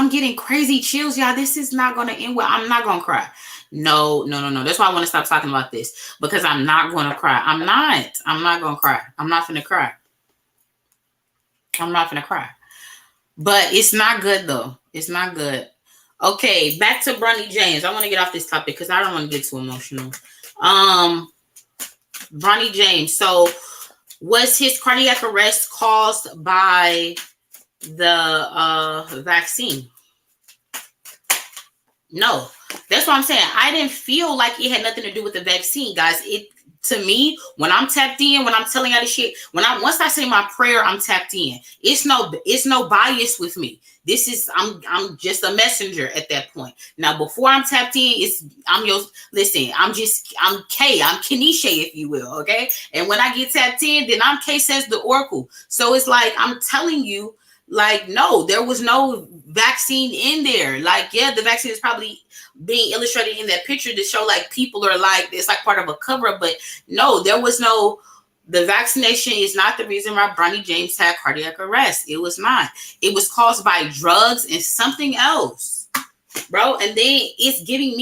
getting crazy chills, y'all. This is not going to end well. I'm not going to cry. No. That's why I want to stop talking about this, because I'm not going to cry. I'm not going to cry. I'm not going to cry. I'm not going to cry. But it's not good, though. It's not good. Okay, back to Bronny James. I want to get off this topic because I don't want to get too emotional. Bronny James. So, was his cardiac arrest caused by the vaccine? No. That's what I'm saying. I didn't feel like it had nothing to do with the vaccine, guys. To me, when I'm tapped in, when I'm telling y'all this shit, once I say my prayer, I'm tapped in. It's no bias with me. I'm just a messenger at that point. Now, before I'm tapped in, I'm Kenisha, if you will, okay? And when I get tapped in, then I'm K says the Oracle. So it's like I'm telling you, like, no, there was no vaccine in there. Like, yeah, the vaccine is probably being illustrated in that picture to show like people are like, it's like part of a cover up, but no, the vaccination is not the reason why Bronny James had cardiac arrest. It was not. It was caused by drugs and something else, bro. And then I'm getting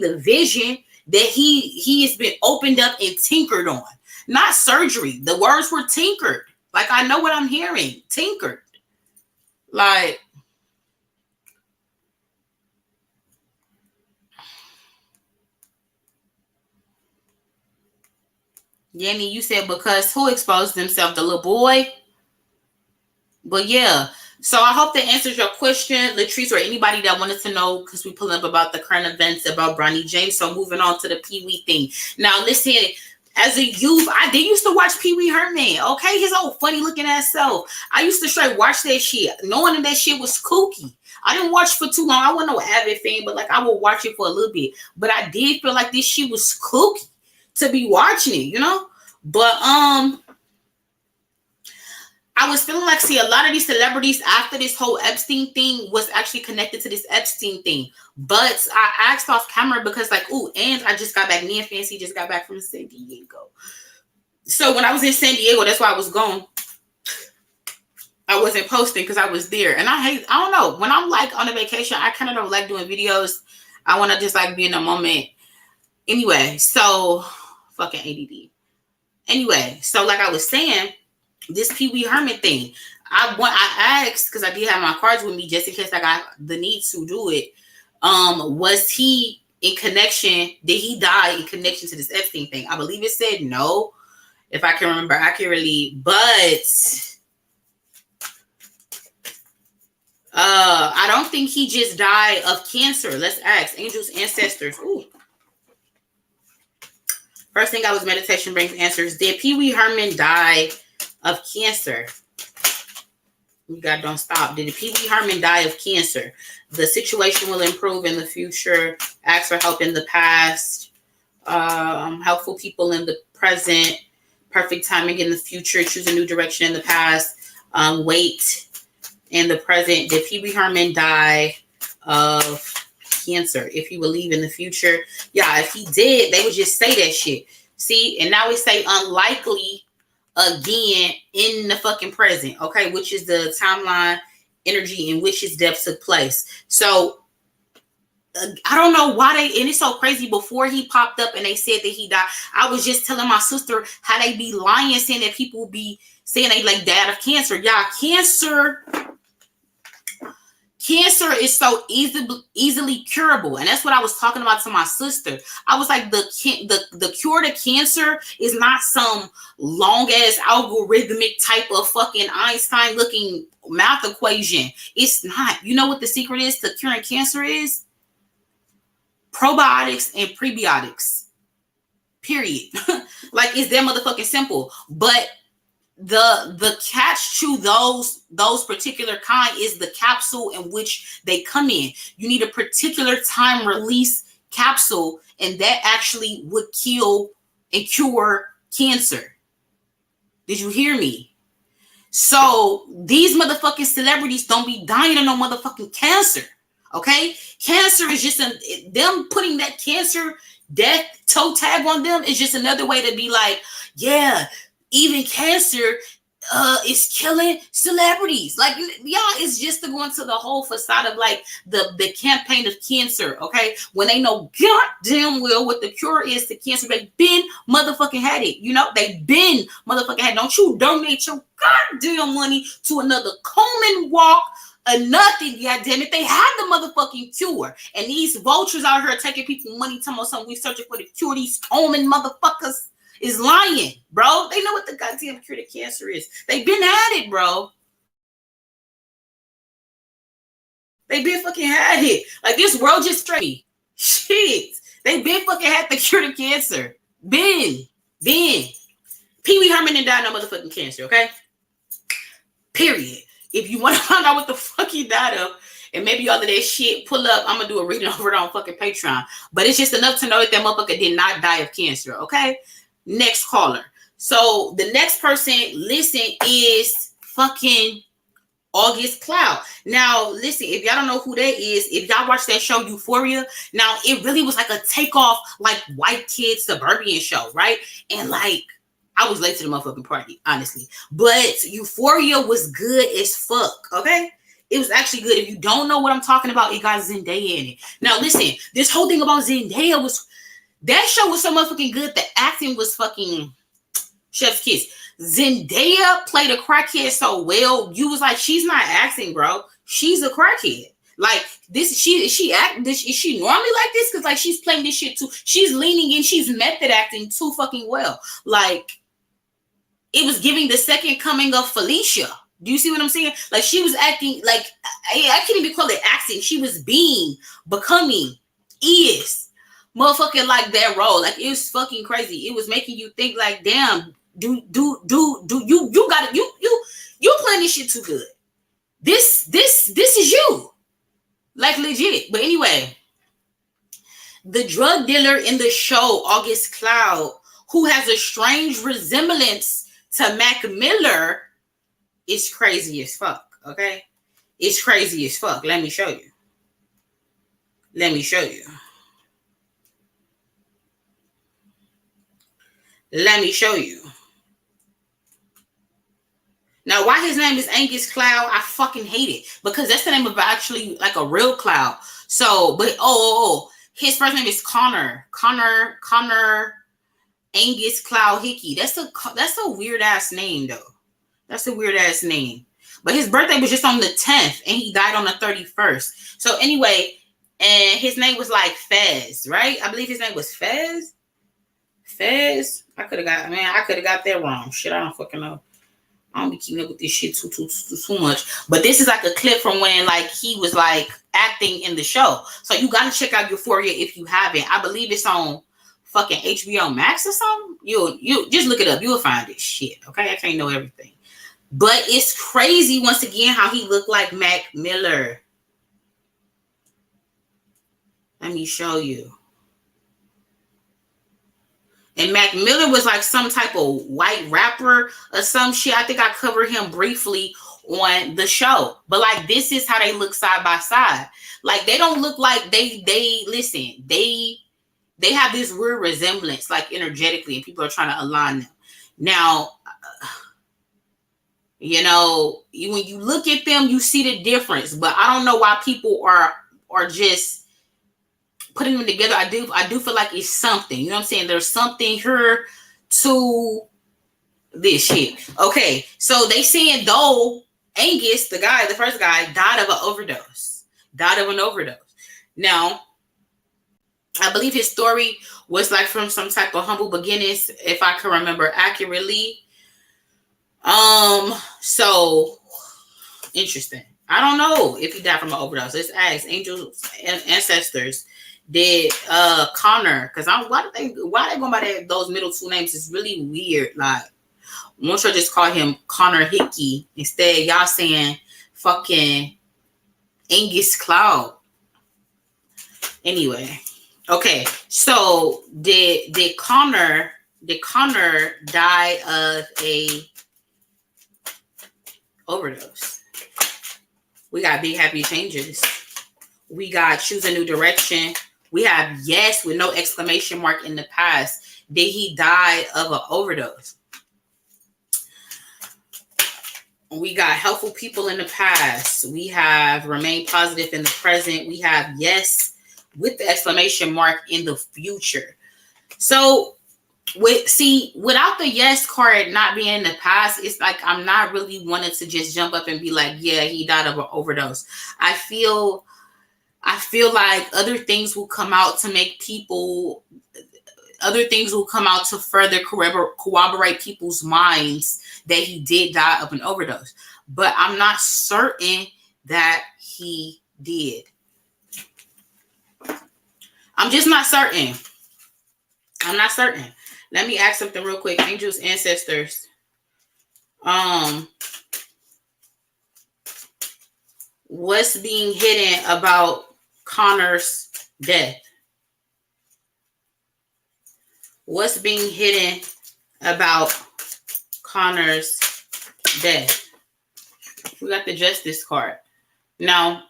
the vision that he has been opened up and tinkered on. Not surgery. The words were tinkered. Like, I know what I'm hearing. Tinkered. Like, Yanni, you said because who exposed himself? The little boy? But yeah. So I hope that answers your question, Latrice, or anybody that wanted to know, because we pulled up about the current events about Bronny James. So moving on to the Pee Wee thing. Now, listen, as a youth, I did used to watch Pee Wee Herman, okay? His old funny looking ass self. I used to straight watch that shit, knowing that shit was kooky. I didn't watch for too long. I wasn't no avid fan, but like I would watch it for a little bit. But I did feel like this shit was kooky to be watching it, you know? But I was feeling like, see, a lot of these celebrities after this whole Epstein thing was actually connected to this Epstein thing. But I asked off camera because like, ooh, and I just got back. Me and Fancy just got back from San Diego. So when I was in San Diego, that's why I was gone. I wasn't posting because I was there. And I don't know. When I'm like on a vacation, I kind of don't like doing videos. I want to just like be in a moment. Anyway, so fucking ADD. Anyway, so like I was saying, this Pee Wee Herman thing, I asked because I did have my cards with me just in case I got the need to do it. Was he in connection? Did he die in connection to this Epstein thing? I believe it said no, if I can remember accurately. But I don't think he just died of cancer. Let's ask angels, ancestors. Ooh. First thing I was meditation brings answers. Did Pee Wee Herman die of cancer? We got Don't Stop. Did Pee Wee Herman die of cancer? The situation will improve in the future. Ask for help in the past. Helpful people in the present. Perfect timing in the future. Choose a new direction in the past. Wait in the present. Did Pee Wee Herman die of cancer? If he will leave in the future. Yeah, if he did, they would just say that shit. See, and now we say unlikely again in the fucking present, okay, which is the timeline energy in which his death took place. So I don't know why they, and it's so crazy, before he popped up and they said that he died, I was just telling my sister how they be lying, saying that people be saying they like died of cancer. Yeah, cancer is so easily curable, and that's what I was talking about to my sister. I was like, the cure to cancer is not some long ass algorithmic type of fucking Einstein looking math equation. It's not. You know what the secret is to curing cancer is? Probiotics and prebiotics. Period. Like, it's that motherfucking simple. But the catch to those particular kind is the capsule in which they come in. You need a particular time release capsule, and that actually would kill and cure cancer. Did you hear me? So these motherfucking celebrities don't be dying of no motherfucking cancer. Okay? Cancer is just them putting that cancer death toe tag on them is just another way to be like, yeah, even cancer is killing celebrities. Like, yeah, it's just to go into the whole facade of like the campaign of cancer, okay? When they know goddamn well what the cure is to cancer, they've been motherfucking had it. You know, they've been motherfucking had it. Don't you donate your goddamn money to another Coleman walk or nothing, goddamn it. They have the motherfucking cure. And these vultures out here taking people money, telling us something we searching for the cure. These Coleman motherfuckers is lying, bro. They know what the goddamn cure to cancer is. They've been at it, bro. They've been fucking had it. Like, this world just straight. Shit. They've been fucking had the cure to cancer. Been. Pee Wee Herman didn't die of no motherfucking cancer, okay? Period. If you want to find out what the fuck he died of, and maybe all of that shit, pull up. I'm going to do a reading over it on fucking Patreon. But it's just enough to know that motherfucker did not die of cancer, okay? Next caller. So the next person, listen, is fucking August Cloud. Now, listen, if y'all don't know who that is, if y'all watch that show Euphoria, now it really was like a takeoff, like white kid suburban show, right? And like, I was late to the motherfucking party, honestly. But Euphoria was good as fuck, okay? It was actually good. If you don't know what I'm talking about, it got Zendaya in it. Now, listen, this whole thing about Zendaya was, that show was so motherfucking good. The acting was fucking chef's kiss. Zendaya played a crackhead so well. You was like, she's not acting, bro. She's a crackhead. Like, this, is she normally like this? Because like, she's playing this shit too. She's leaning in. She's method acting too fucking well. Like, it was giving the second coming of Felicia. Do you see what I'm saying? Like, she was acting like, I can't even call it acting. She was becoming, motherfucking like that role. Like, it was fucking crazy. It was making you think like, damn, you got it. You playing this shit too good. This is you. Like, legit. But anyway, the drug dealer in the show, August Cloud, who has a strange resemblance to Mac Miller, is crazy as fuck, okay? It's crazy as fuck. Let me show you. Let me show you. Let me show you. Now, why his name is Angus Cloud, I fucking hate it. Because that's the name of actually like a real cloud. So, but, his first name is Connor Angus Cloud Hickey. That's a weird ass name though. That's a weird ass name. But his birthday was just on the 10th and he died on the 31st. So anyway, and his name was like Fez, right? I believe his name was Fez. I could have got that wrong. Shit, I don't fucking know. I don't be keeping up with this shit too much. But this is like a clip from when like he was like acting in the show. So you gotta check out Euphoria if you haven't. I believe it's on fucking HBO Max or something. You just look it up. You'll find this shit. Okay, I can't know everything. But it's crazy once again how he looked like Mac Miller. Let me show you. And Mac Miller was like some type of white rapper or some shit. I think I covered him briefly on the show. But like, this is how they look side by side. Like, they don't look like they listen, they have this weird resemblance, like energetically, and people are trying to align them. Now, you know, when you look at them, you see the difference. But I don't know why people are just putting them together. I do feel like it's something. You know what I'm saying? There's something here to this shit. Okay, so they saying though Angus, the first guy, died of an overdose. Now, I believe his story was like from some type of humble beginnings, if I can remember accurately. So interesting. I don't know if he died from an overdose. Let's ask Angel's ancestors. Did Connor? Because why they going by those middle two names? It's really weird. Like, won't you just call him Connor Hickey instead? Y'all saying fucking Angus Cloud. Anyway, okay. So did Connor die of a overdose? We got big happy changes. We got choose a new direction. We have yes with no exclamation mark in the past. Did he die of an overdose? We got helpful people in the past. We have remain positive in the present. We have yes with the exclamation mark in the future. So without the yes card not being in the past, it's like I'm not really wanting to just jump up and be like, yeah, he died of an overdose. I feel like other things will come out to make people, other things will come out to further corroborate people's minds that he did die of an overdose. But I'm not certain that he did. I'm just not certain. I'm not certain. Let me ask something real quick. Angel's ancestors. What's being hidden about Connor's death? What's being hidden about Connor's death? We got the justice card. Now,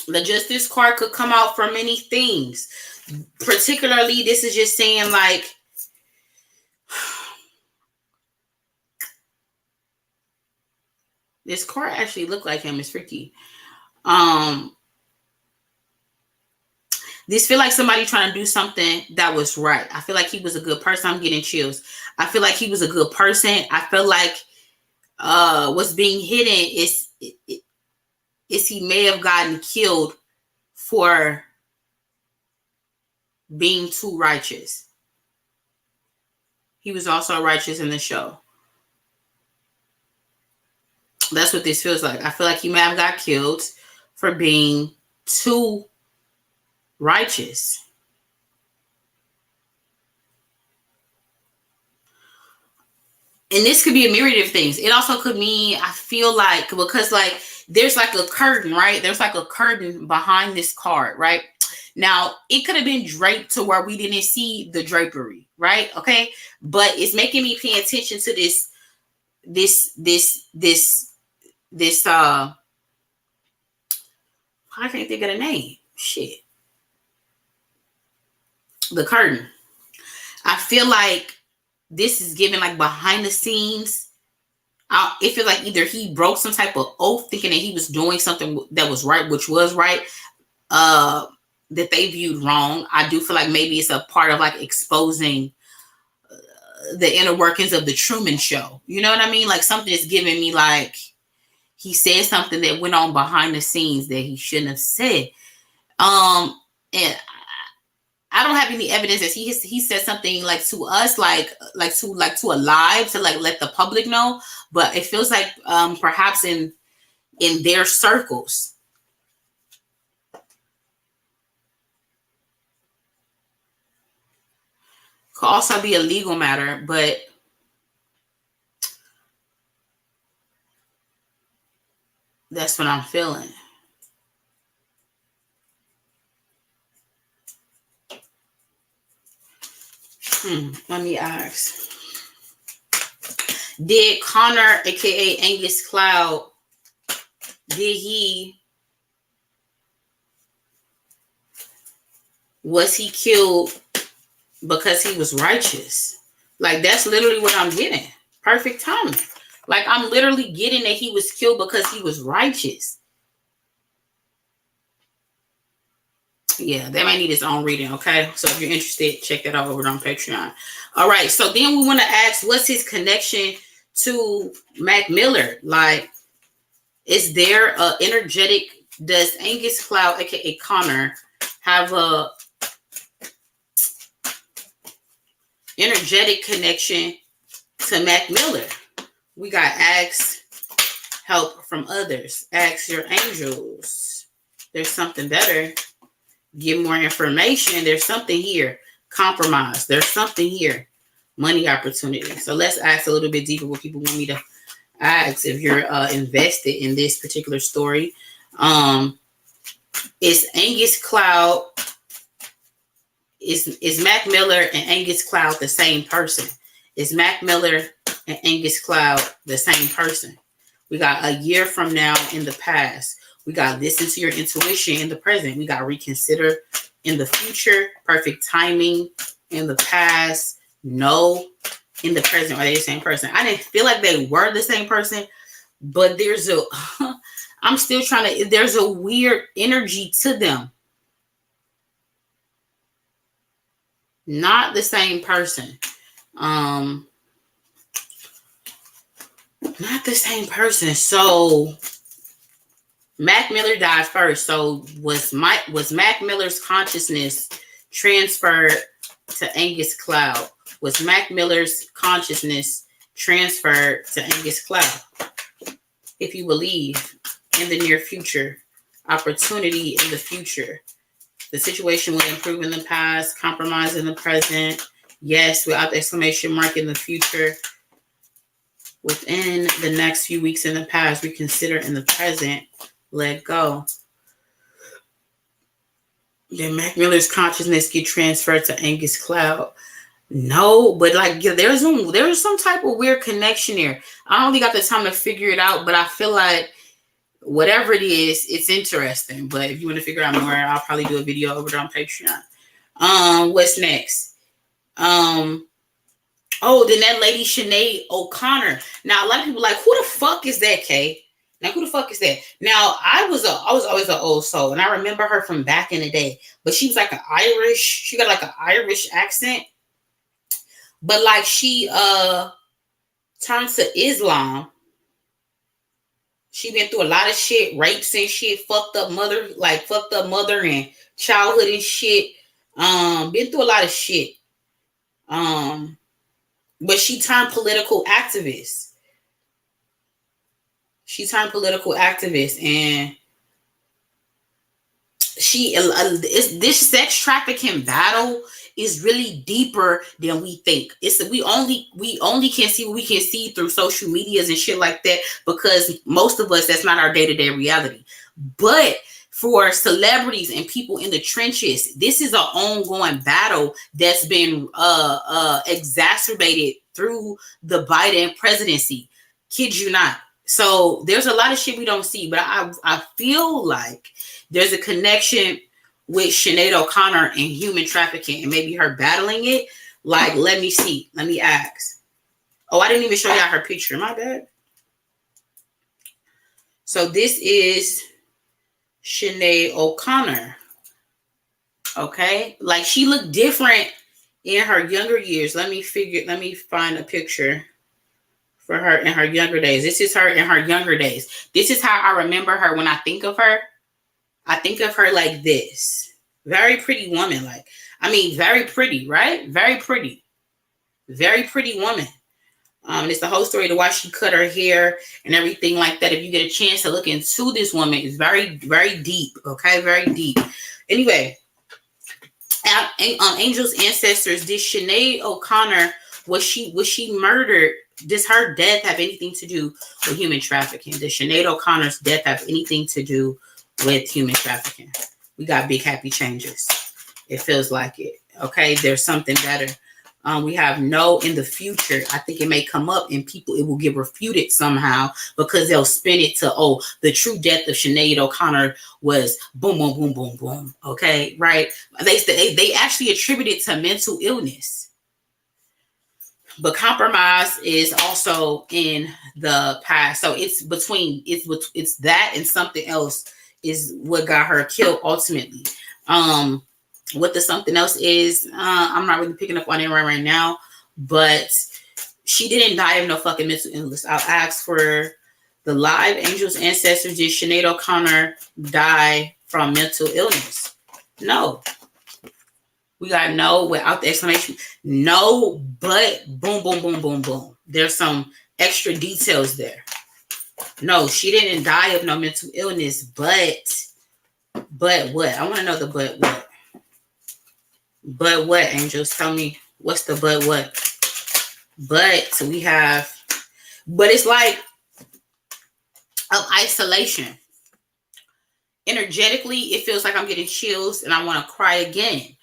the justice card could come out for many things. Particularly, this is just saying like, this card actually looked like him. It's freaky. This feel like somebody trying to do something that was right. I feel like he was a good person. I'm getting chills. I feel like he was a good person. I feel like what's being hidden is he may have gotten killed for being too righteous. He was also righteous in the show. That's what this feels like. I feel like he may have got killed for being too righteous. And this could be a myriad of things. It also could mean, I feel like, because like there's like a curtain, right? There's like a curtain behind this card, right? Now, it could have been draped to where we didn't see the drapery, right? Okay. But it's making me pay attention to this, I can't think of the name. Shit. The curtain. I feel like this is given like behind the scenes. It feels like either he broke some type of oath thinking that he was doing something that was right, which was right, that they viewed wrong. I do feel like maybe it's a part of like exposing the inner workings of the Truman Show. You know what I mean? Like something is giving me like he said something that went on behind the scenes that he shouldn't have said. And I don't have any evidence that he said something like to us, like to a live to like let the public know. But it feels like perhaps in their circles. Could also be a legal matter, but That's what I'm feeling. Let me ask. Did Connor, aka Angus Cloud, was he killed because he was righteous? Like, that's literally what I'm getting. Perfect timing. Like, I'm literally getting that he was killed because he was righteous. Yeah, that might need its own reading, okay? So if you're interested, check that out over on Patreon. All right, so then we want to ask, what's his connection to Mac Miller? Like, is there a energetic, does Angus Cloud, aka Connor, have a energetic connection to Mac Miller? We got ask help from others. Ask your angels. There's something better. Get more information. There's something here. Compromise. There's something here. Money opportunity. So let's ask a little bit deeper what people want me to ask if you're invested in this particular story. Is Angus Cloud, is Mac Miller and Angus Cloud the same person? Is Mac Miller and Angus Cloud the same person? We got a year from now in the past. We got listen to your intuition in the present. We got reconsider in the future. Perfect timing in the past. No in the present. Are they the same person? I didn't feel like they were the same person, but there's a, I'm still trying to, there's a weird energy to them. Not the same person. Not the same person. So Mac Miller died first. So was Mac Miller's consciousness transferred to Angus Cloud? Was Mac Miller's consciousness transferred to Angus Cloud? If you believe in the near future, opportunity in the future, the situation will improve in the past, compromise in the present. Yes, without the exclamation mark in the future. Within the next few weeks in the past, reconsider in the present, let go. Did Mac Miller's consciousness get transferred to Angus Cloud? No, but like there's some type of weird connection there. I don't really got the time to figure it out, but I feel like whatever it is, it's interesting. But if you want to figure out more, I'll probably do a video over there on Patreon. What's next? Oh, then that lady Sinead O'Connor. Now a lot of people are like, who the fuck is that, Kay? Now who the fuck is that? Now I was always an old soul, and I remember her from back in the day. But she was like an Irish. She got like an Irish accent. But like she turned to Islam. She been through a lot of shit, rapes and shit, fucked up mother and childhood and shit. Been through a lot of shit. But she turned political activist. And this sex trafficking battle is really deeper than we think. We only can see what we can see through social medias and shit like that, because most of us, that's not our day-to-day reality. But for celebrities and people in the trenches, this is an ongoing battle that's been exacerbated through the Biden presidency. Kid you not. So there's a lot of shit we don't see, but I feel like there's a connection with Sinead O'Connor and human trafficking and maybe her battling it. Like, let me see. Let me ask. Oh, I didn't even show y'all her picture. My bad. So this is Sinead O'Connor. Okay. Like, she looked different in her younger years. Let me find a picture for her in her younger days. This is her in her younger days. This is how I remember her when I think of her. I think of her like this. Very pretty woman. Like, I mean, very pretty, right? Very pretty. Very pretty woman. It's the whole story to why she cut her hair and everything like that. If you get a chance to look into this woman, it's very, very deep. Okay, very deep. Anyway, Angel's ancestors, this Sinead O'Connor Was she murdered? Does her death have anything to do with human trafficking? Does Sinead O'Connor's death have anything to do with human trafficking? We got big happy changes. It feels like it. Okay, there's something better. We have no in the future. I think it may come up and people, it will get refuted somehow because they'll spin it to, oh, the true death of Sinead O'Connor was boom, boom, boom, boom, boom. Okay, right? They actually attribute it to mental illness. But compromise is also in the past. So it's between, it's that and something else is what got her killed ultimately. What the something else is, I'm not really picking up on it right now, but she didn't die of no fucking mental illness. I'll ask for the live angels ancestors. Did Sinead O'Connor die from mental illness? No. We got no without the exclamation. No, but boom, boom, boom, boom, boom. There's some extra details there. No, she didn't die of no mental illness, but what? I want to know the but what. But what, angels? Tell me, what's the but what? But we have, but it's like of isolation. Energetically, it feels like I'm getting chills and I want to cry again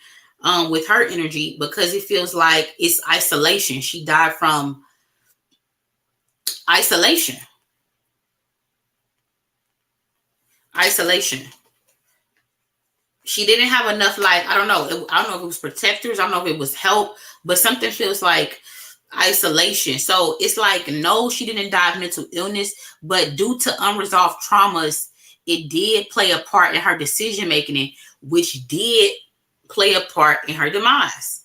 with her energy because it feels like it's isolation. She died from isolation. Isolation. She didn't have enough, like, I don't know if it was protectors, I don't know if it was help, but something feels like isolation. So it's like, no, she didn't die of mental illness, but due to unresolved traumas, it did play a part in her decision making, which did play a part in her demise.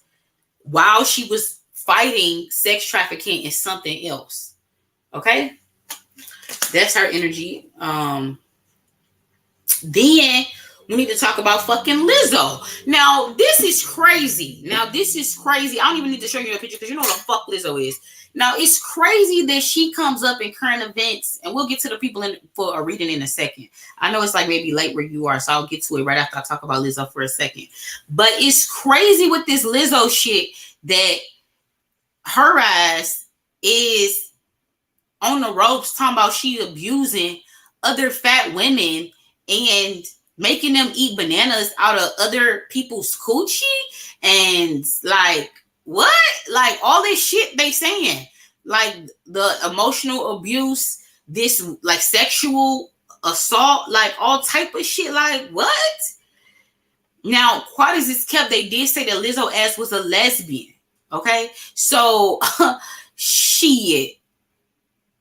While she was fighting sex trafficking and something else. Okay? That's her energy. Then we need to talk about fucking Lizzo. Now, this is crazy. I don't even need to show you a picture because you know what the fuck Lizzo is. Now, it's crazy that she comes up in current events, and we'll get to the people for a reading in a second. I know it's like maybe late where you are, so I'll get to it right after I talk about Lizzo for a second. But it's crazy with this Lizzo shit that her ass is on the ropes talking about she abusing other fat women and making them eat bananas out of other people's coochie and like what? Like all this shit they saying, like the emotional abuse, this like sexual assault, like all type of shit. Like what? Now, quite as it's kept, they did say that Lizzo ass was a lesbian. Okay, so shit.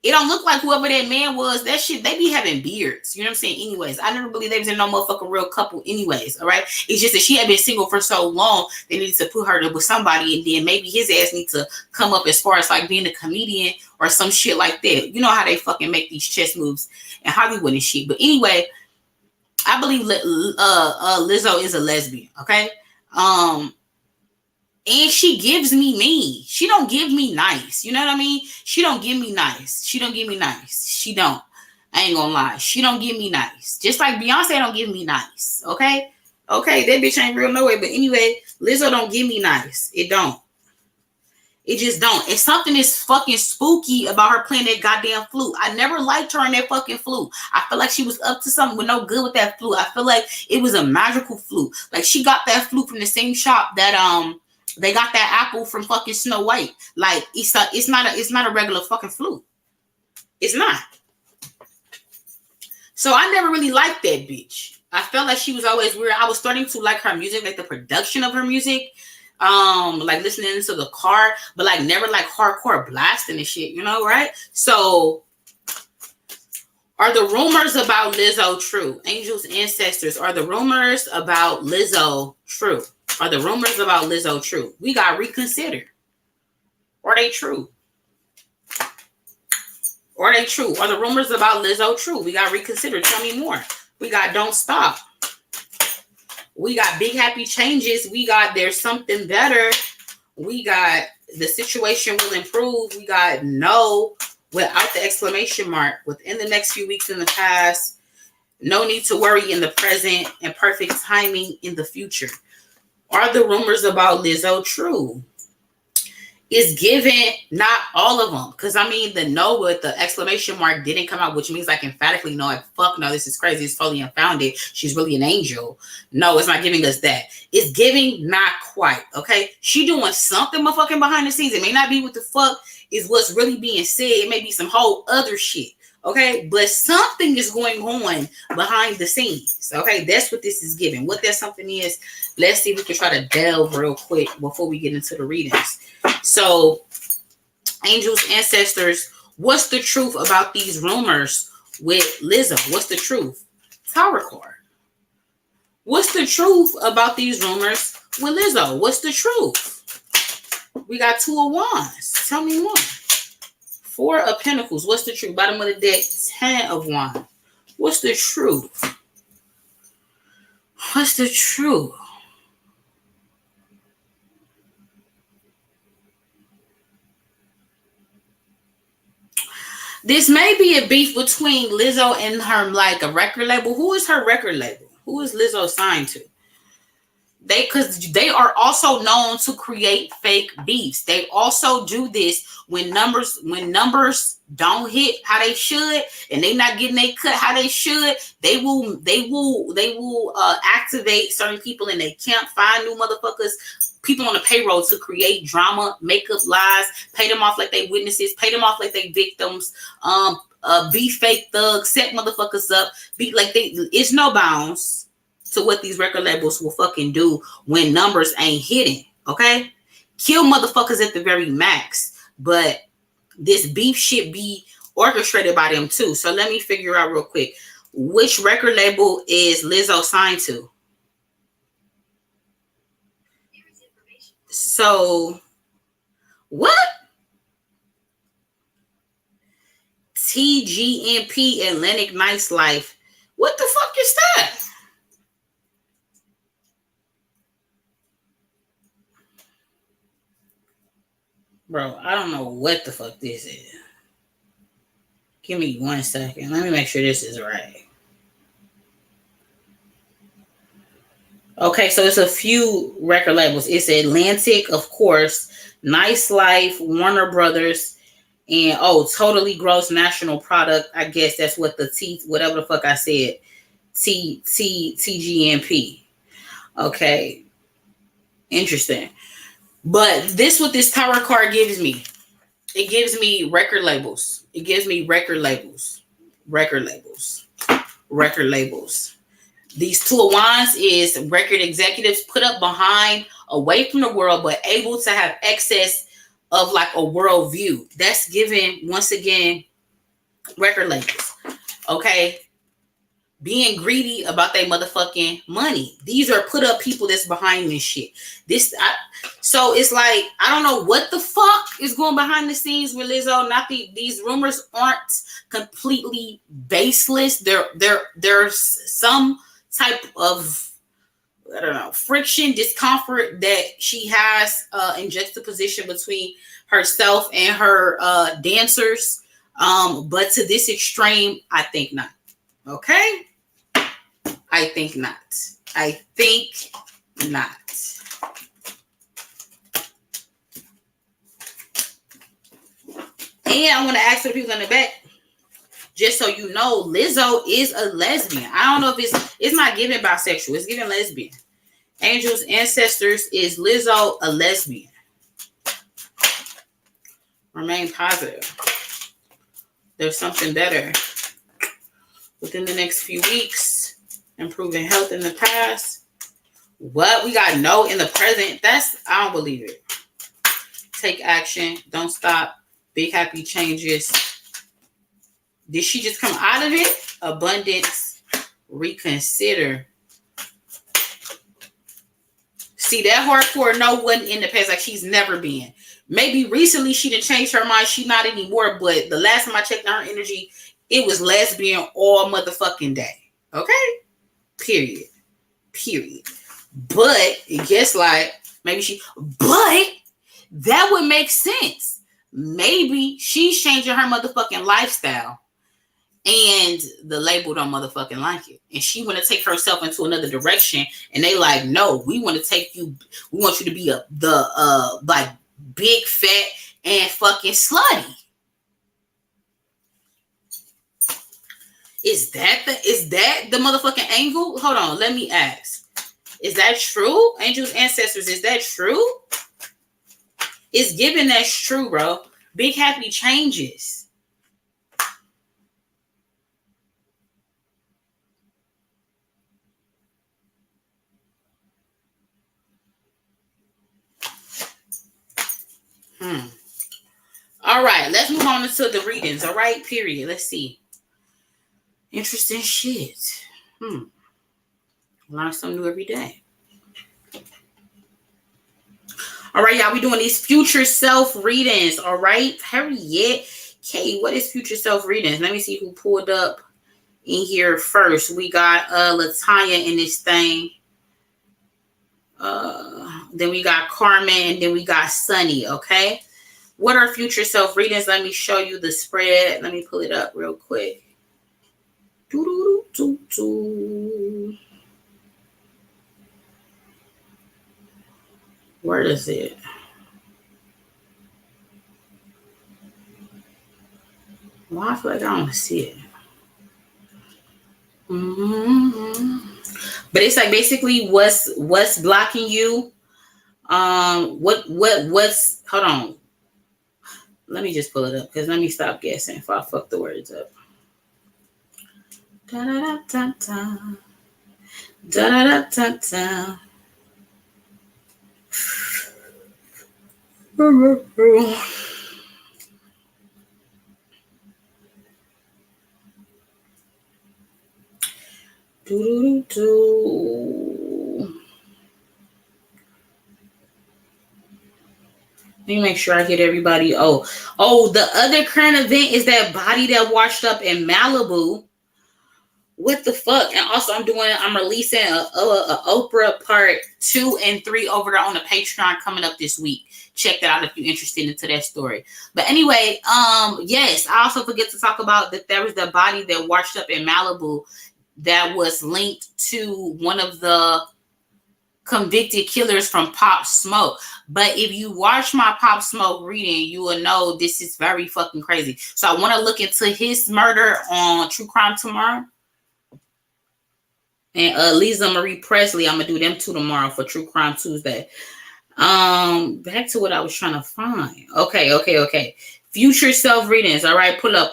It don't look like whoever that man was, that shit, they be having beards. You know what I'm saying? Anyways, I never believed they was in no motherfucking real couple anyways, all right? It's just that she had been single for so long, they needed to put her with somebody, and then maybe his ass need to come up as far as like being a comedian or some shit like that. You know how they fucking make these chess moves in Hollywood and shit. But anyway, I believe Lizzo is a lesbian, okay? And she gives me mean. She don't give me nice. You know what I mean? She don't give me nice. She don't. I ain't gonna lie. She don't give me nice. Just like Beyonce don't give me nice. Okay? Okay, that bitch ain't real no way. But anyway, Lizzo don't give me nice. It don't. It just don't. And something is fucking spooky about her playing that goddamn flute. I never liked her in that fucking flute. I feel like she was up to something with no good with that flute. I feel like it was a magical flute. Like she got that flute from the same shop that they got that apple from fucking Snow White. Like it's not a regular fucking flute. It's not. So I never really liked that bitch. I felt like she was always weird. I was starting to like her music, like the production of her music. Like listening to the car, but like never like hardcore blasting and shit, you know, right? So are the rumors about Lizzo true? Angels, ancestors, are the rumors about Lizzo true? Are the rumors about Lizzo true? We got reconsider. Are they true? Are they true? Are the rumors about Lizzo true? We got reconsider. Tell me more. We got don't stop. We got big happy changes. We got there's something better. We got the situation will improve. We got no without the exclamation mark. Within the next few weeks in the past. No need to worry in the present and perfect timing in the future. Are the rumors about Lizzo true? It's given, not all of them. Because, I mean, the no with the exclamation mark didn't come out, which means like emphatically no, like, fuck no, this is crazy. It's totally unfounded. She's really an angel. No, it's not giving us that. It's giving not quite, okay? She doing something motherfucking behind the scenes. It may not be what the fuck is what's really being said. It may be some whole other shit, okay? But something is going on behind the scenes, okay? That's what this is giving. What that something is, let's see if we can try to delve real quick before we get into the readings. So, angels, ancestors, what's the truth about these rumors with Lizzo? What's the truth? Tower card. What's the truth about these rumors with Lizzo? What's the truth? We got 2 of Wands. Tell me more. 4 of Pentacles. What's the truth? Bottom of the deck, 10 of Wands. What's the truth? What's the truth? This may be a beef between Lizzo and her, like, a record label. Who is her record label? Who is Lizzo signed to? Because they are also known to create fake beefs. They also do this when numbers don't hit how they should, and they not getting their cut how they should. They will activate certain people, and they can't find new motherfuckers. People on the payroll to create drama, make up lies, pay them off like they witnesses, pay them off like they victims, be fake thugs, set motherfuckers up, be like it's no bounds to what these record labels will fucking do when numbers ain't hitting, okay? Kill motherfuckers at the very max, but this beef shit be orchestrated by them too. So let me figure out real quick, which record label is Lizzo signed to? So, what? TGNP, Atlantic Nice Life. What the fuck is that? Bro, I don't know what the fuck this is. Give me 1 second. Let me make sure this is right. Okay, so it's a few record labels. It's Atlantic, of course, Nice Life, Warner Brothers, and Totally Gross National Product. I guess that's what the whatever the fuck I said. TGNP. Okay. Interesting. But this what this Tower card gives me. It gives me record labels. It gives me record labels. Record labels. Record labels. These 2 of Wands is record executives put up behind, away from the world, but able to have excess of like a world view. That's given, once again, record labels. Okay? Being greedy about their motherfucking money. These are put up people that's behind this shit. So it's like, I don't know what the fuck is going behind the scenes with Lizzo. These rumors aren't completely baseless. There's some type of, I don't know, friction, discomfort that she has in juxtaposition between herself and her dancers. But to this extreme, I think not. Okay? I think not. I think not. And I want to ask for the people in the back, just so you know, Lizzo is a lesbian. I don't know if it's not giving bisexual. It's giving lesbian. Angels, ancestors, is Lizzo a lesbian? Remain positive. There's something better within the next few weeks. Improving health in the past. What? We got no in the present. I don't believe it. Take action. Don't stop. Big happy changes. Did she just come out of it? Abundance. Reconsider. See, that hardcore no wasn't in the past. Like she's never been. Maybe recently she didn't change her mind. She's not anymore. But the last time I checked on her energy, it was lesbian all motherfucking day. Okay? Period. But it gets like, but that would make sense. Maybe she's changing her motherfucking lifestyle and the label don't motherfucking like it. And she want to take herself into another direction. And they like, no, we want to take you. We want you to be big, fat, and fucking slutty. Is that the motherfucking angle? Hold on, let me ask. Is that true? Angels, ancestors, is that true? It's given that's true, bro. Big happy changes. All right, let's move on to the readings. All right, period. Let's see. Interesting shit. Learn something new every day. All right, y'all. We doing these future self readings. All right, period. Okay, what is future self readings? Let me see who pulled up in here first. We got LaTonya in this thing. Then we got Carmen, and then we got Sunny. Okay. What are future self readings? Let me show you the spread. Let me pull it up real quick. Where is it? Well, I feel like I don't see it. But it's like basically what's blocking you. What's hold on. Let me just pull it up because let me stop guessing if I fuck the words up. Da da da da da da da da. Let me make sure I get everybody. Oh, the other current event is that body that washed up in Malibu. What the fuck? And also I'm releasing a Oprah part 2 and 3 over there on the Patreon coming up this week. Check that out if you're interested into that story. But anyway, yes, I also forget to talk about that there was the body that washed up in Malibu that was linked to one of the convicted killers from Pop Smoke. But if you watch my Pop Smoke reading, you will know this is very fucking crazy. So I want to look into his murder on True Crime tomorrow. And Lisa Marie Presley, I'm gonna do them 2 tomorrow for True Crime Tuesday. Back to what I was trying to find. Okay. Future self readings. All right, pull up.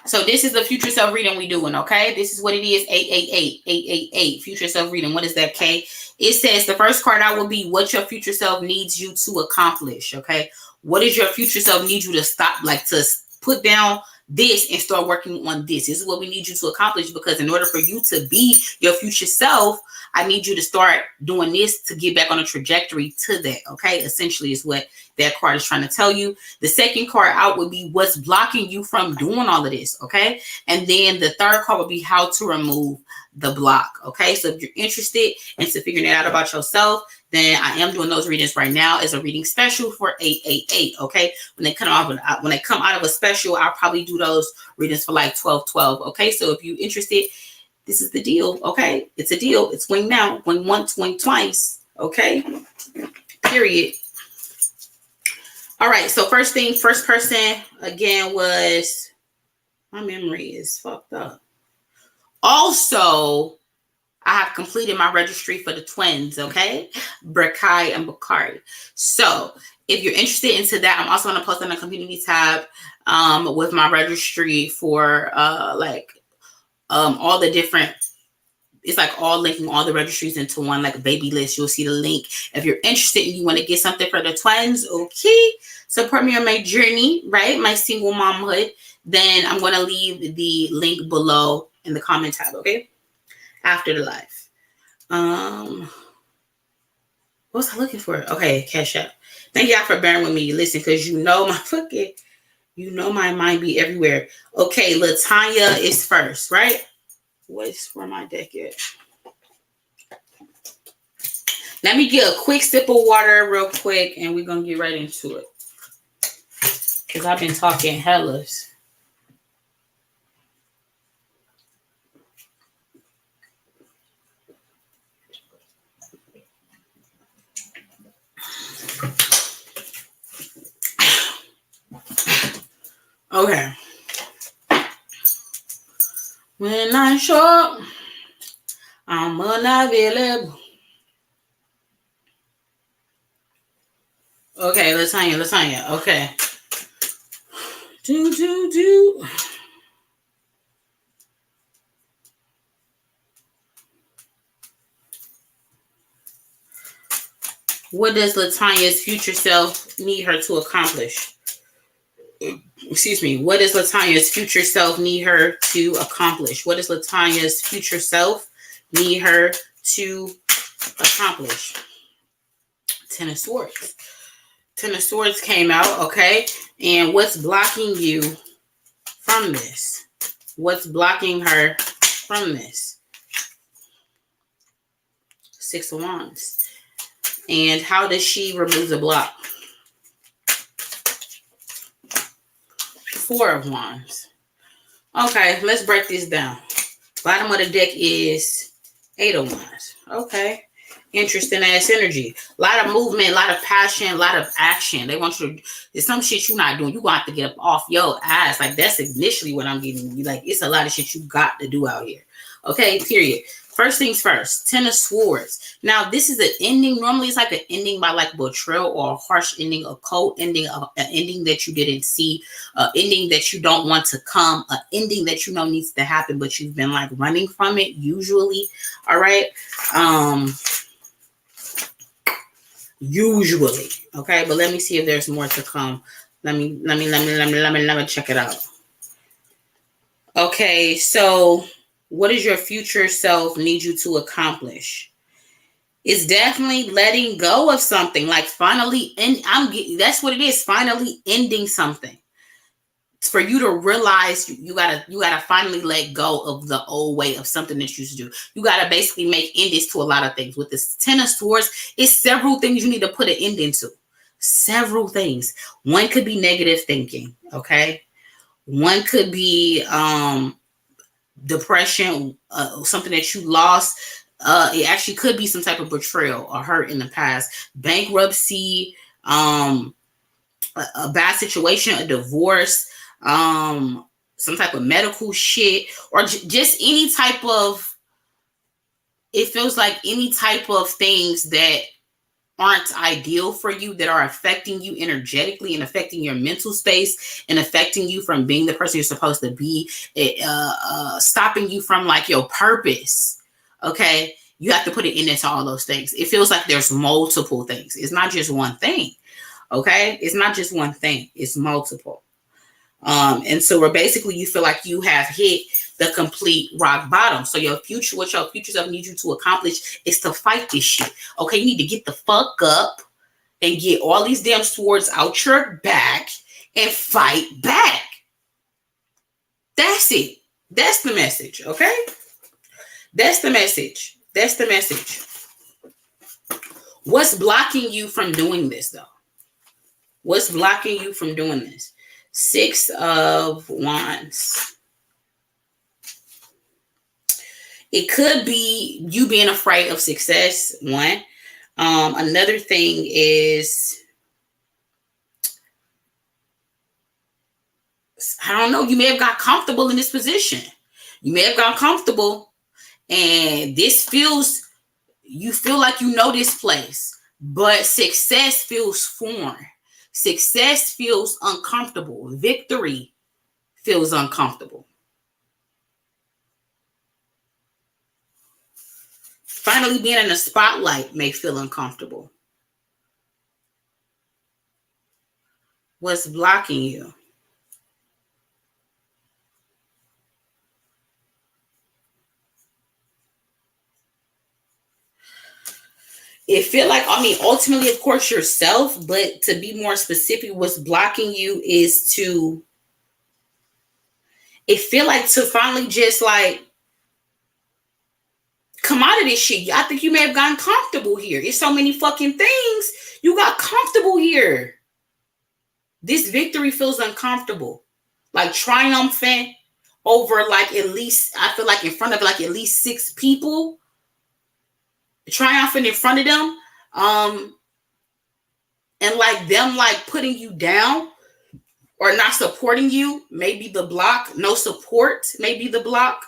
So this is the future self reading we doing, okay? This is what it is, 888, future self reading. What is that, K? It says the first card out will be what your future self needs you to accomplish, okay? What does your future self need you to stop, like to put down this and start working on this? This is what we need you to accomplish, because in order for you to be your future self, I need you to start doing this to get back on a trajectory to that, okay? Essentially is what that card is trying to tell you. The second card out would be what's blocking you from doing all of this, okay? And then the third card would be how to remove the block, okay? So if you're interested into figuring it out about yourself, then I am doing those readings right now as a reading special for 888, okay? When they come out of a special, I'll probably do those readings for like 1212, okay? So if you're interested, this is the deal, okay? It's a deal. It's wing now. Wing once, wing twice, okay? Period. All right, so first person, again, was, my memory is fucked up. Also, I have completed my registry for the twins, okay? Brakai and Bakari. So if you're interested into that, I'm also going to post on the community tab with my registry for all the different, it's like all linking all the registries into one like baby list. You'll see the link. If you're interested and you want to get something for the twins, okay, support me on my journey, right? My single momhood. Then I'm going to leave the link below in the comment tab, okay? After the live. What was I looking for? Okay, Cash App. Thank y'all for bearing with me. Listen, because you know my mind be everywhere. Okay, LaTonya is first, right? What's where my deck at? Let me get a quick sip of water real quick and we're gonna get right into it. Because I've been talking hellas. Okay. When I show up, I'm unavailable. Okay, LaTonya. Okay. Do. What does LaTonya's future self need her to accomplish? Excuse me. What does LaTonya's future self need her to accomplish? What does LaTonya's future self need her to accomplish? Ten of Swords. Ten of Swords came out, okay? And what's blocking you from this? What's blocking her from this? Six of Wands. And how does she remove the block? Four of Wands. Okay, let's break this down. Bottom of the deck is Eight of Wands. Okay. Interesting ass energy. A lot of movement, a lot of passion, a lot of action. They want you to, there's some shit you're not doing. You're going to have to get up off your ass. Like, that's initially what I'm getting. Like, it's a lot of shit you got to do out here. Okay, period. First things first, Ten of Swords. Now, this is an ending. Normally, it's like an ending by like betrayal or a harsh ending, a cold ending, an ending that you didn't see, an ending that you don't want to come, an ending that you know needs to happen, but you've been like running from it usually. All right. Usually. Okay, but let me see if there's more to come. Let me check it out. Okay, so what does your future self need you to accomplish? It's definitely letting go of something, like finally, and that's what it is, finally ending something. It's for you to realize you gotta finally let go of the old way of something that you used to do. You gotta basically make endings to a lot of things. With this Ten of Swords, it's several things you need to put an end into. Several things. One could be negative thinking, okay? One could be depression, something that you lost. It actually could be some type of betrayal or hurt in the past. Bankruptcy, a bad situation, a divorce, some type of medical shit, or just any type of, it feels like any type of things that aren't ideal for you, that are affecting you energetically and affecting your mental space and affecting you from being the person you're supposed to be, stopping you from like your purpose. Okay, you have to put it into all those things. It feels like there's multiple things. It's not just one thing. Okay, it's not just one thing, it's multiple. And so we're basically, you feel like you have hit the complete rock bottom. So what your future self needs you to accomplish is to fight this shit. Okay, you need to get the fuck up and get all these damn swords out your back and fight back. That's it. That's the message. Okay, that's the message. That's the message. What's blocking you from doing this though? What's blocking you from doing this? Six of Wands. It could be you being afraid of success, one. Another thing is, I don't know, you may have got comfortable in this position. You may have got comfortable, and you feel like you know this place, but success feels foreign. Success feels uncomfortable. Victory feels uncomfortable. Finally being in the spotlight may feel uncomfortable. What's blocking you? It feel like, ultimately, of course, yourself, but to be more specific, what's blocking you is it feel like to finally just like come out of this shit. I think you may have gotten comfortable here. It's so many fucking things. You got comfortable here. This victory feels uncomfortable. Like triumphant over like at least, I feel like in front of like at least 6 people. Triumphant in front of them. And like them like putting you down. or not supporting you may be the block. No support may be the block.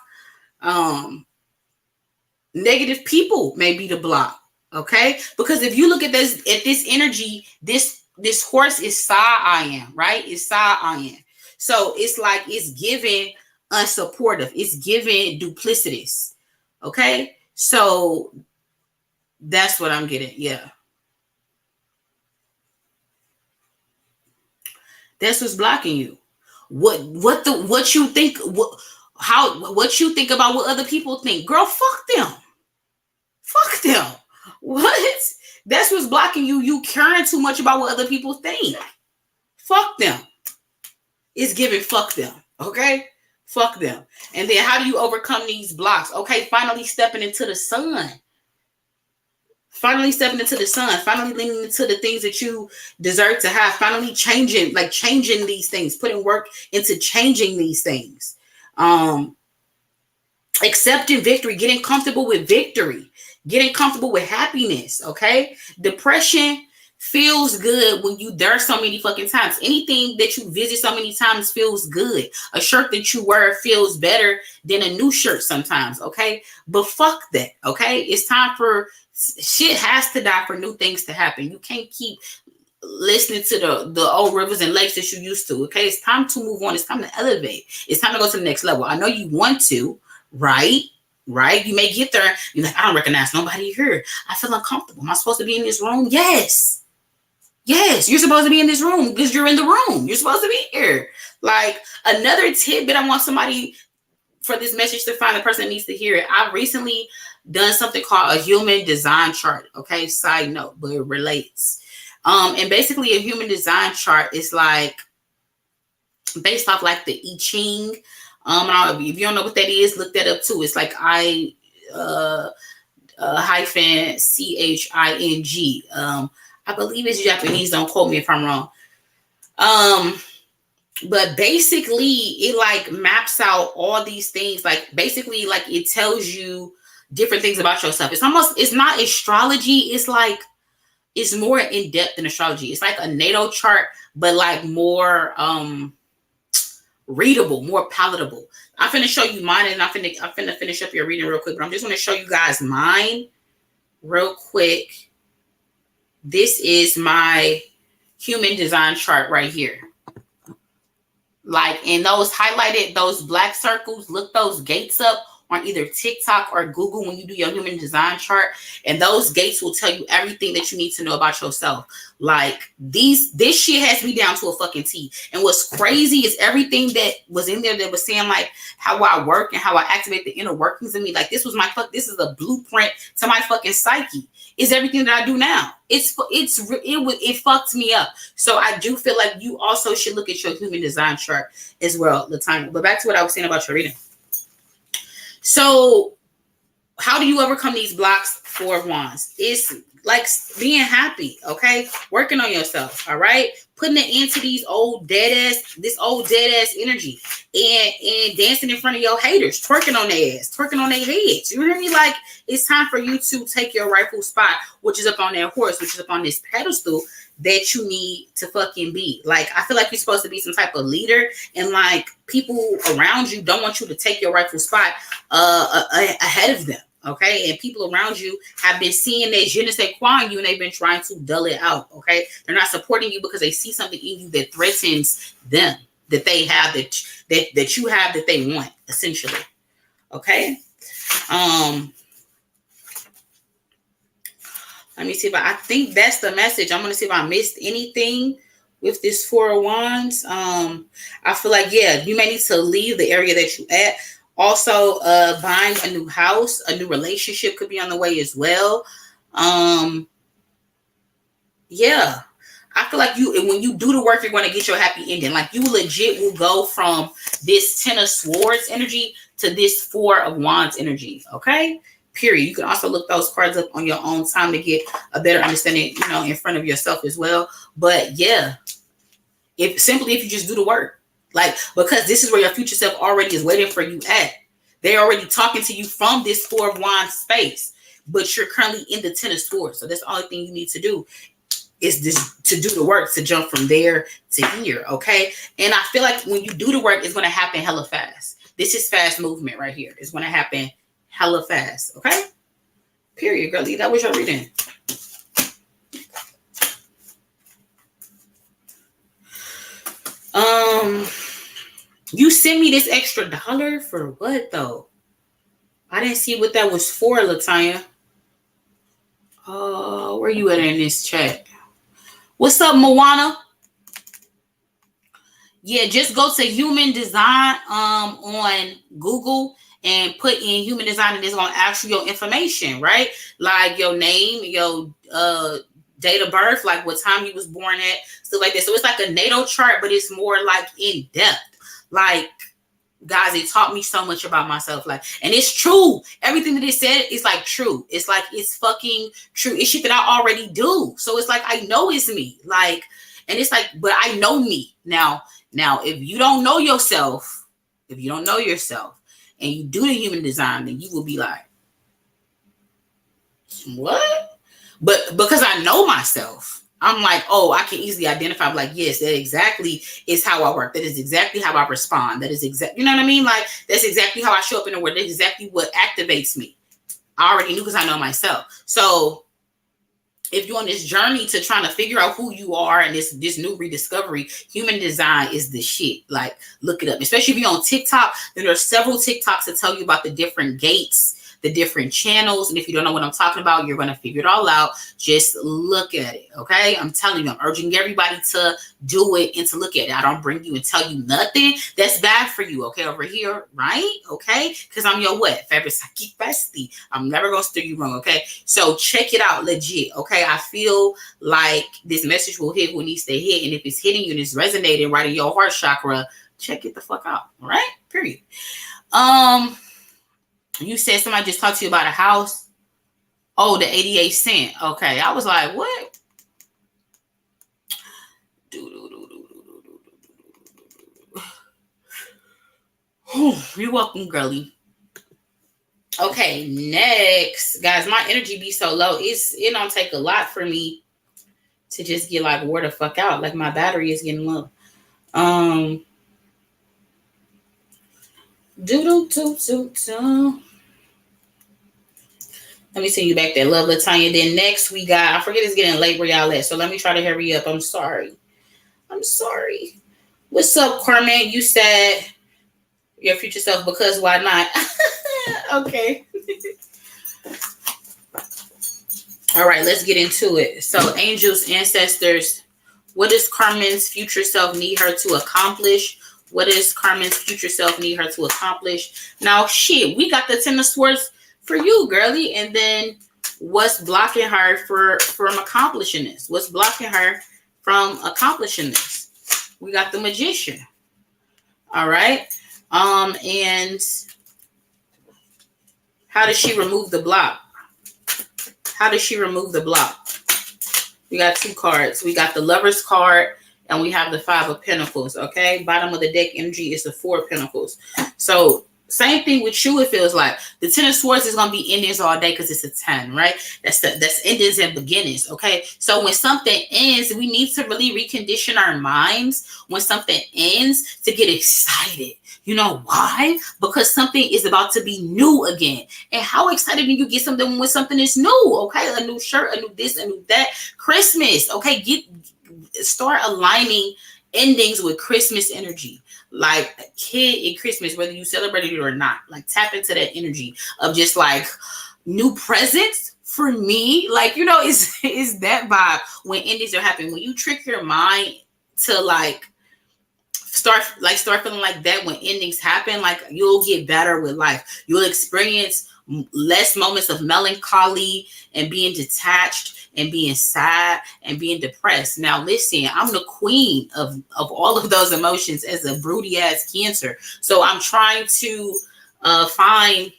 Negative people may be the block. Okay, because if you look at this energy, this horse is Sa-I-Am, right? It's Sa-I-Am. So it's like it's giving unsupportive. It's giving duplicitous. Okay, so that's what I'm getting. Yeah, that's what's blocking you. What you think? What you think about what other people think? Girl, fuck them. Fuck them. What? That's what's blocking you. You caring too much about what other people think. Fuck them. It's giving fuck them. Okay? Fuck them. And then how do you overcome these blocks? Okay, finally stepping into the sun. Finally stepping into the sun. Finally leaning into the things that you deserve to have. Finally changing these things. Putting work into changing these things. Accepting victory. Getting comfortable with victory. Getting comfortable with happiness. Okay? Depression feels good when you there so many fucking times. Anything that you visit so many times feels good. A shirt that you wear feels better than a new shirt sometimes, okay? But fuck that, okay? It's time for shit has to die for new things to happen. You can't keep listening to the old rivers and lakes that you used to, okay? It's time to move on. It's time to elevate. It's time to go to the next level. I know you want to, right? Right? You may get there. You're like, I don't recognize nobody here. I feel uncomfortable. Am I supposed to be in this room? Yes. Yes, you're supposed to be in this room because you're in the room. You're supposed to be here. Like another tidbit, I want somebody for this message to find the person that needs to hear it. I've recently done something called a human design chart. Okay, side note, but it relates. And basically a human design chart is like based off like the I Ching. If you don't know what that is, look that up too. It's like hyphen CHING. I believe it's Japanese. Don't quote me if I'm wrong. But basically it like maps out all these things. Like basically like it tells you different things about yourself. It's not astrology. It's like, it's more in depth than astrology. It's like a natal chart, but like more readable, more palatable. I'm finna show you mine and I'm finna finish up your reading real quick, but I'm just gonna show you guys mine real quick. This is my human design chart right here. Like in those highlighted, those black circles, look those gates up on either TikTok or Google when you do your human design chart. And those gates will tell you everything that you need to know about yourself. Like this shit has me down to a fucking T. And what's crazy is everything that was in there that was saying like how I work and how I activate the inner workings of me. Like this is a blueprint to my fucking psyche. Is everything that I do now. It fucked me up. So I do feel like you also should look at your human design chart as well, LaTonya. But back to what I was saying about your reading. So how do you overcome these blocks? Four of Wands. It's like being happy, okay? Working on yourself, all right? Putting it into this old dead ass energy and dancing in front of your haters, twerking on their ass, twerking on their heads. You hear me? Like it's time for you to take your rightful spot, which is up on that horse, which is up on this pedestal that you need to fucking be. Like I feel like you're supposed to be some type of leader, and like people around you don't want you to take your rightful spot ahead of them. Okay, and people around you have been seeing that je ne sais quoi in you, and they've been trying to dull it out. Okay, they're not supporting you because they see something in you that threatens them, that they have, that you have, that they want, essentially. Okay. Let me see if I think that's the message. I'm gonna see if I missed anything with this Four of Wands. I feel like you may need to leave the area that you at. Also, buying a new house, a new relationship could be on the way as well. I feel like when you do the work, you're going to get your happy ending. Like you legit will go from this Ten of Swords energy to this Four of Wands energy. Okay, period. You can also look those cards up on your own time to get a better understanding, in front of yourself as well. But if you just do the work. Like, because this is where your future self already is waiting for you at. They're already talking to you from this Four of Wands space, but you're currently in the Ten of Swords. So that's the only thing you need to do. It's this to do the work to jump from there to here, okay? And I feel like when you do the work, it's going to happen hella fast. This is fast movement right here. It's going to happen hella fast, okay? Period, girlie. That was your reading. You sent me this extra $1 for what though? I didn't see what that was for, LaTonya. Where you at in this chat? What's up, Moana? Yeah, just go to human design on Google and put in human design, and it's gonna ask you your information, right? Like your name, your date of birth, like what time you was born at, stuff like that. So it's like a natal chart, but it's more like in depth. Like, guys, it taught me so much about myself. Like, and it's true. Everything that it said is like true. It's like it's fucking true. It's shit that I already do. So it's like I know it's me. Like, and it's like, but I know me now. Now, if you don't know yourself, and you do the human design, then you will be like, what? But because I know myself, I'm like, oh, I can easily identify. I'm like, yes, that exactly is how I work. That is exactly how I respond. That is exactly, you know what I mean? Like, that's exactly how I show up in the world. That's exactly what activates me. I already knew because I know myself. So if you're on this journey to trying to figure out who you are and this new rediscovery, human design is the shit. Like, look it up. Especially if you're on TikTok, then there are several TikToks that tell you about the different gates, the different channels. And if you don't know what I'm talking about, you're going to figure it all out. Just look at it, okay? I'm telling you, I'm urging everybody to do it and to look at it. I don't bring you and tell you nothing that's bad for you, okay, over here, right? Okay? Because I'm your what? Favorite psychic bestie. I'm never going to steer you wrong, okay? So check it out legit, okay? I feel like this message will hit who needs to hit. And if it's hitting you and it's resonating right in your heart chakra, check it the fuck out, all right? Period. You said somebody just talked to you about a house. Oh, the 88 cent. Okay. I was like, what? You're welcome, girlie. Okay, next. Guys, my energy be so low. It don't take a lot for me to just get like wore the fuck out. Like my battery is getting low. Let me send you back that love, LaTonya. Then next we got, I forget it's getting late where y'all at, so let me try to hurry up. I'm sorry. What's up, Carmen? You said your future self, because why not? Okay. All right, let's get into it. So angels, ancestors, what does Carmen's future self need her to accomplish? What does Carmen's future self need her to accomplish? Now, shit, we got the Ten of Swords for you, girlie. And then what's blocking her from accomplishing this? What's blocking her from accomplishing this? We got the Magician. All right. And how does she remove the block? We got two cards. We got the Lover's card and we have the Five of Pentacles. Okay. Bottom of the deck energy is the Four of Pentacles. So same thing with you, it feels like. The Ten of Swords is going to be endings all day because it's a 10, right? That's endings and beginnings, okay? So when something ends, we need to really recondition our minds when something ends to get excited. You know why? Because something is about to be new again. And how excited do you get something when something is new, okay? A new shirt, a new this, a new that. Christmas, okay? Start aligning endings with Christmas energy. Like a kid in Christmas, whether you celebrate it or not, like tap into that energy of just like new presents for me. Like, you know, it's that vibe when endings are happening. When you trick your mind to like start feeling like that when endings happen, like you'll get better with life. You'll experience less moments of melancholy and being detached and being sad and being depressed. Now, listen, I'm the queen of all of those emotions as a broody ass Cancer. So I'm trying to find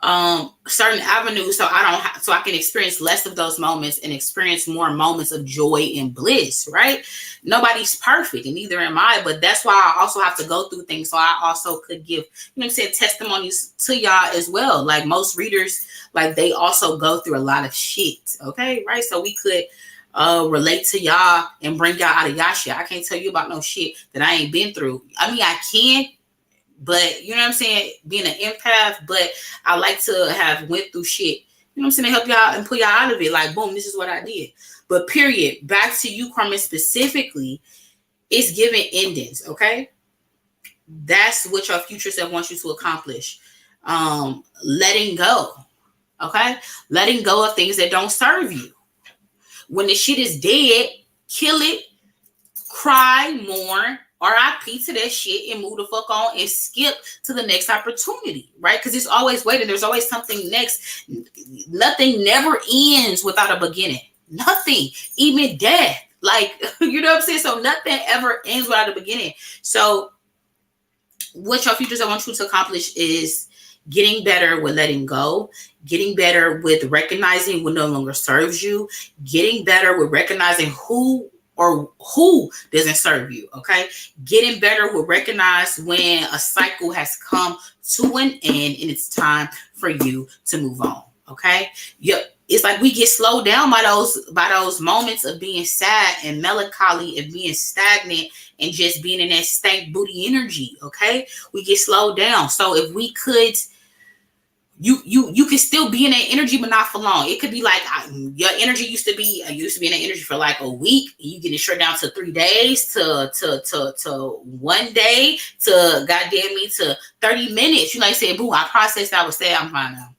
certain avenues, so I can experience less of those moments and experience more moments of joy and bliss, right? Nobody's perfect, and neither am I, but that's why I also have to go through things, so I also could give, testimonies to y'all as well. Like most readers, like they also go through a lot of shit, okay, right? So we could relate to y'all and bring y'all out of y'all shit. I can't tell you about no shit that I ain't been through. I mean, I can, but you know what I'm saying, being an empath, but I like to have went through shit, you know what I'm saying, to help y'all and pull y'all out of it. Like, boom, this is what I did. But period, back to you, Carmen, specifically, it's giving endings, okay? That's what your future self wants you to accomplish. Letting go, okay? Letting go of things that don't serve you. When the shit is dead, kill it, cry, mourn, RIP to that shit, and move the fuck on and skip to the next opportunity, right? Because it's always waiting. There's always something next. Nothing never ends without a beginning. Nothing, even death. Like, you know what I'm saying? So nothing ever ends without a beginning. So what your futures I want you to accomplish is getting better with letting go, getting better with recognizing what no longer serves you, getting better with recognizing who doesn't serve you, okay? Getting better will recognize when a cycle has come to an end and it's time for you to move on, okay? Yep. It's like we get slowed down by those moments of being sad and melancholy and being stagnant and just being in that stank booty energy, okay? We get slowed down. So if we could, you can still be in that energy, but not for long. It could be like your energy used to be in that energy for like a week. You get it short down to 3 days, to 1 day, to goddamn me, to 30 minutes. You like say, boom, I processed. I would say I'm fine now.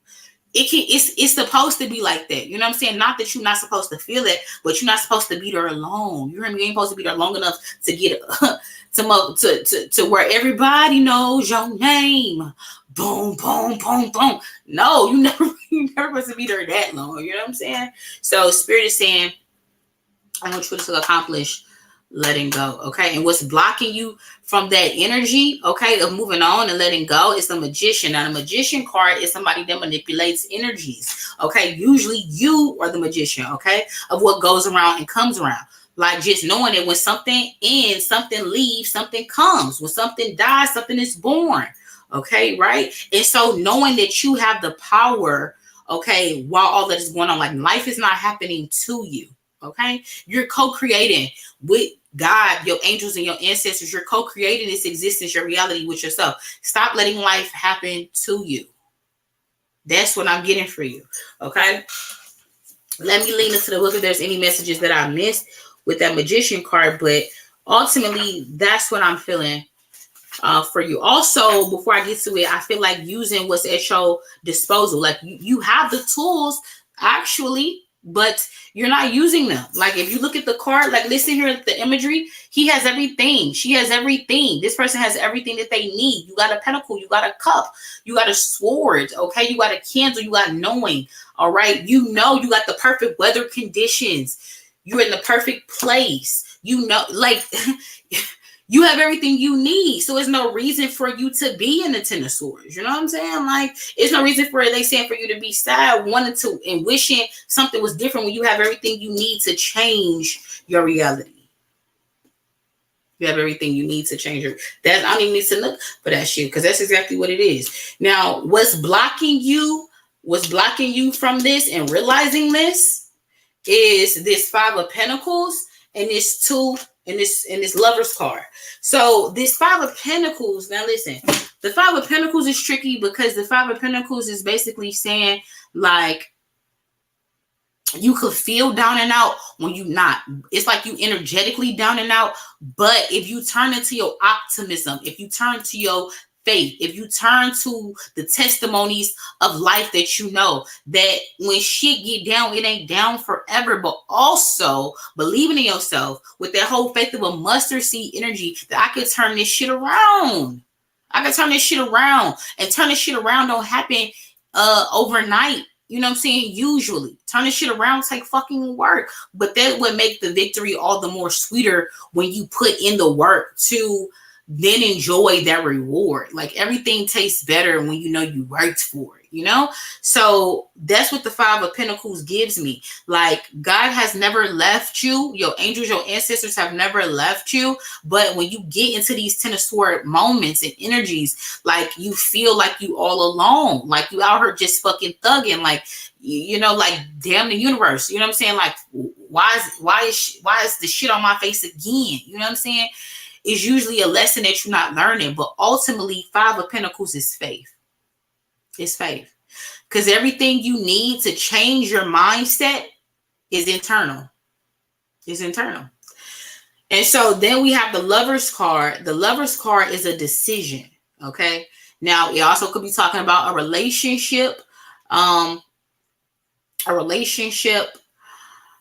It's supposed to be like that. You know what I'm saying? Not that you're not supposed to feel it, but you're not supposed to be there alone. You hear me? You ain't supposed to be there long enough to get to where everybody knows your name. Boom, boom, boom, boom. No, you never supposed to be there that long. You know what I'm saying? So Spirit is saying, I want you to accomplish letting go, okay? And what's blocking you from that energy, okay, of moving on and letting go is the Magician. Now, the Magician card is somebody that manipulates energies, okay? Usually you are the magician, okay, of what goes around and comes around. Like just knowing that when something ends, something leaves, something comes. When something dies, something is born, okay, right? And so knowing that you have the power, okay, while all that is going on, like life is not happening to you, okay? You're co-creating with God, your angels, and your ancestors. You're co-creating this existence, your reality with yourself. Stop letting life happen to you. That's what I'm getting for you, okay? Let me lean into the book if there's any messages that I missed with that Magician card, but ultimately, that's what I'm feeling for you. Also, before I get to it, I feel like using what's at your disposal. Like you have the tools, actually, but you're not using them. Like if you look at the card, like listen here at the imagery, he has everything. She has everything. This person has everything that they need. You got a pentacle, you got a cup, you got a sword, okay? You got a candle, you got knowing, all right? You know you got the perfect weather conditions. You're in the perfect place. You know, like you have everything you need. So there's no reason for you to be in the Ten of Swords. You know what I'm saying? Like, it's no reason for they saying for you to be sad, wanting to, and wishing something was different when you have everything you need to change your reality. You have everything you need to change your, that I don't even need to look for that shit, because that's exactly what it is. Now, what's blocking you from this and realizing this is this Five of Pentacles and this two and this Lover's card. So this Five of Pentacles, now listen, the Five of Pentacles is tricky because the Five of Pentacles is basically saying like you could feel down and out when you not. It's like you energetically down and out, but if you turn into your optimism, if you turn to your faith, if you turn to the testimonies of life that you know, that when shit get down, it ain't down forever, but also believing in yourself with that whole faith of a mustard seed energy that I could turn this shit around. I can turn this shit around, and turn this shit around don't happen overnight. You know what I'm saying? Usually turn this shit around take fucking work, but that would make the victory all the more sweeter when you put in the work to then enjoy that reward. Like everything tastes better when you know you worked for it, you know? So that's what the Five of Pentacles gives me. Like God has never left you. Your angels, your ancestors have never left you. But when you get into these Ten of Swords moments and energies, like you feel like you all alone, like you out here just fucking thugging, like, you know, like damn the universe. You know what I'm saying? Like, why is the shit on my face again? You know what I'm saying? Is usually a lesson that you're not learning, but ultimately Five of Pentacles is faith. It's faith. Because everything you need to change your mindset is internal. It's internal. And so then we have the Lover's card. The Lover's card is a decision. Okay. Now it also could be talking about a relationship.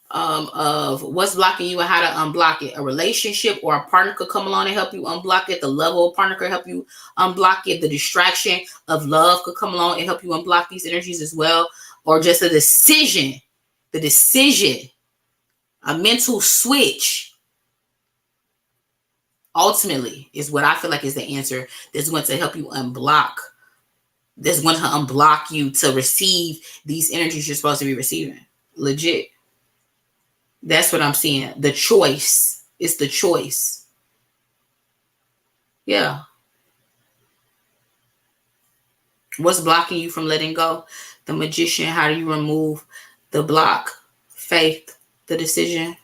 Of what's blocking you and how to unblock it. A relationship or a partner could come along and help you unblock it. The level of partner could help you unblock it. The distraction of love could come along and help you unblock these energies as well. Or just a decision. The decision. A mental switch. Ultimately is what I feel like is the answer that's going to help you unblock. That's going to unblock you to receive these energies you're supposed to be receiving. Legit. That's what I'm seeing. The choice. It's the choice. Yeah. What's blocking you from letting go? The Magician. How do you remove the block? Faith. The decision.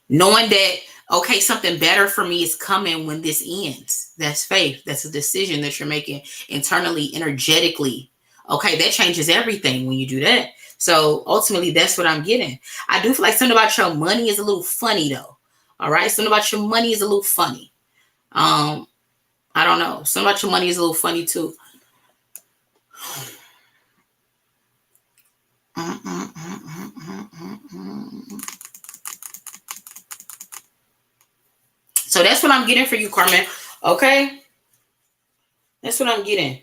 Knowing that, okay, something better for me is coming when this ends. That's faith. That's a decision that you're making internally, energetically. Okay, that changes everything when you do that. So ultimately, that's what I'm getting. I do feel like something about your money is a little funny, though. All right, something about your money is a little funny. I don't know. Something about your money is a little funny too. So that's what I'm getting for you, Carmen. Okay, that's what I'm getting.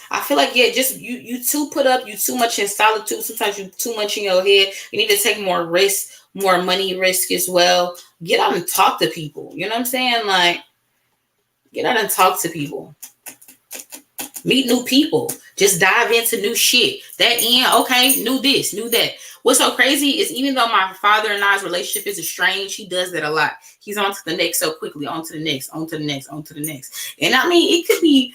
I feel like, yeah, just you too put up, you too much in solitude. Sometimes you too much in your head. You need to take more risk, more money risk as well. Get out and talk to people. You know what I'm saying? Like, get out and talk to people. Meet new people. Just dive into new shit. That end, okay, new this, new that. What's so crazy is even though my father and I's relationship is estranged, he does that a lot. He's on to the next so quickly, on to the next, on to the next, on to the next. And I mean, it could be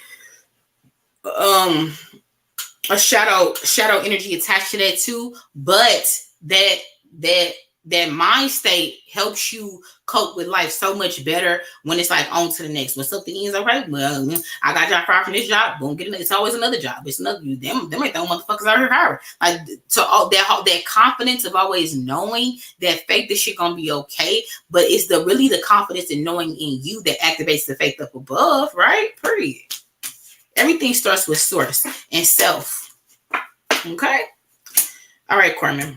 a shadow energy attached to that too, but that mind state helps you cope with life so much better when it's like on to the next. When something ends, okay, well, I got job fired from this job, boom, get it. It's always another job. It's another you. Them ain't throwing motherfuckers out here hiring. Like, so all that confidence of always knowing that faith, this shit gonna be okay. But it's really the confidence in knowing in you that activates the faith up above, right? Period. Everything starts with source and self. Okay. All right, Carmen.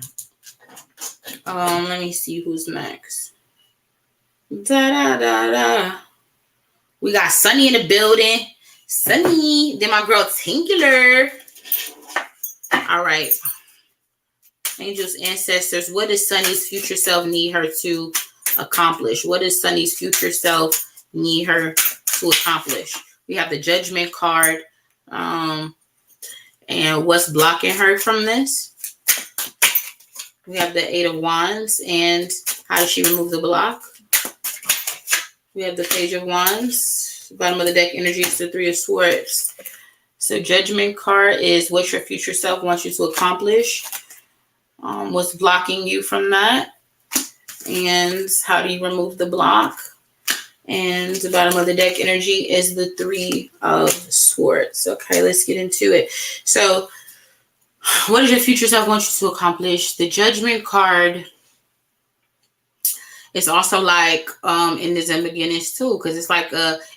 Let me see who's next. Da. We got Sunny in the building. Sunny. Then my girl Tangular. All right. Angels, ancestors. What does Sunny's future self need her to accomplish? What does Sunny's future self need her to accomplish? We have the Judgment card. And what's blocking her from this? We have the Eight of Wands. And how does she remove the block? We have the Page of Wands. Bottom of the deck energy is the Three of Swords. So Judgment card is what your future self wants you to accomplish. What's blocking you from that? And how do you remove the block? And the bottom of the deck energy is the Three of Swords. Okay, let's get into it. So what does your future self want you to accomplish? The Judgment card is also like in the Zen beginnings too, because it's like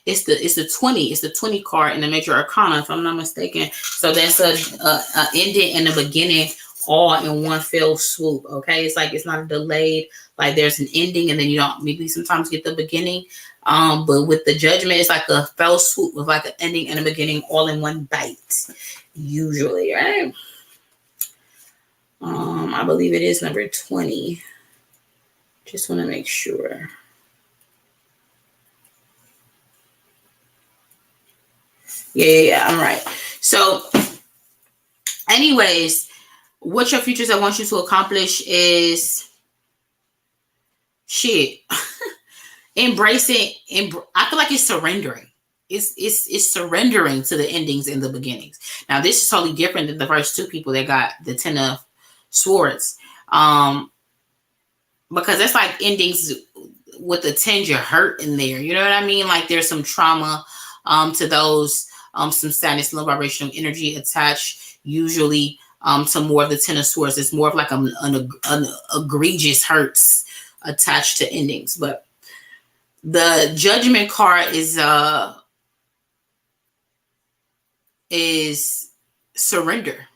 it's the 20 card in the major arcana, if I'm not mistaken. So that's a ending and a beginning all in one fell swoop. Okay, it's like it's not a delayed, like there's an ending and then you don't maybe sometimes get the beginning. But with the Judgment, it's like a fell swoop with like an ending and a beginning all in one bite, usually, right? I believe it is number 20. Just want to make sure. Yeah. I'm right. So, anyways, what your future self wants you to accomplish is shit. Embracing. I feel like it's surrendering. It's surrendering to the endings and the beginnings. Now, this is totally different than the first two people that got the Ten of Swords. Because that's like endings with a tinge of hurt in there. You know what I mean? Like there's some trauma to those, some sadness, low vibrational energy attached usually to more of the Ten of Swords. It's more of like an egregious hurts attached to endings. But the Judgment card is surrender.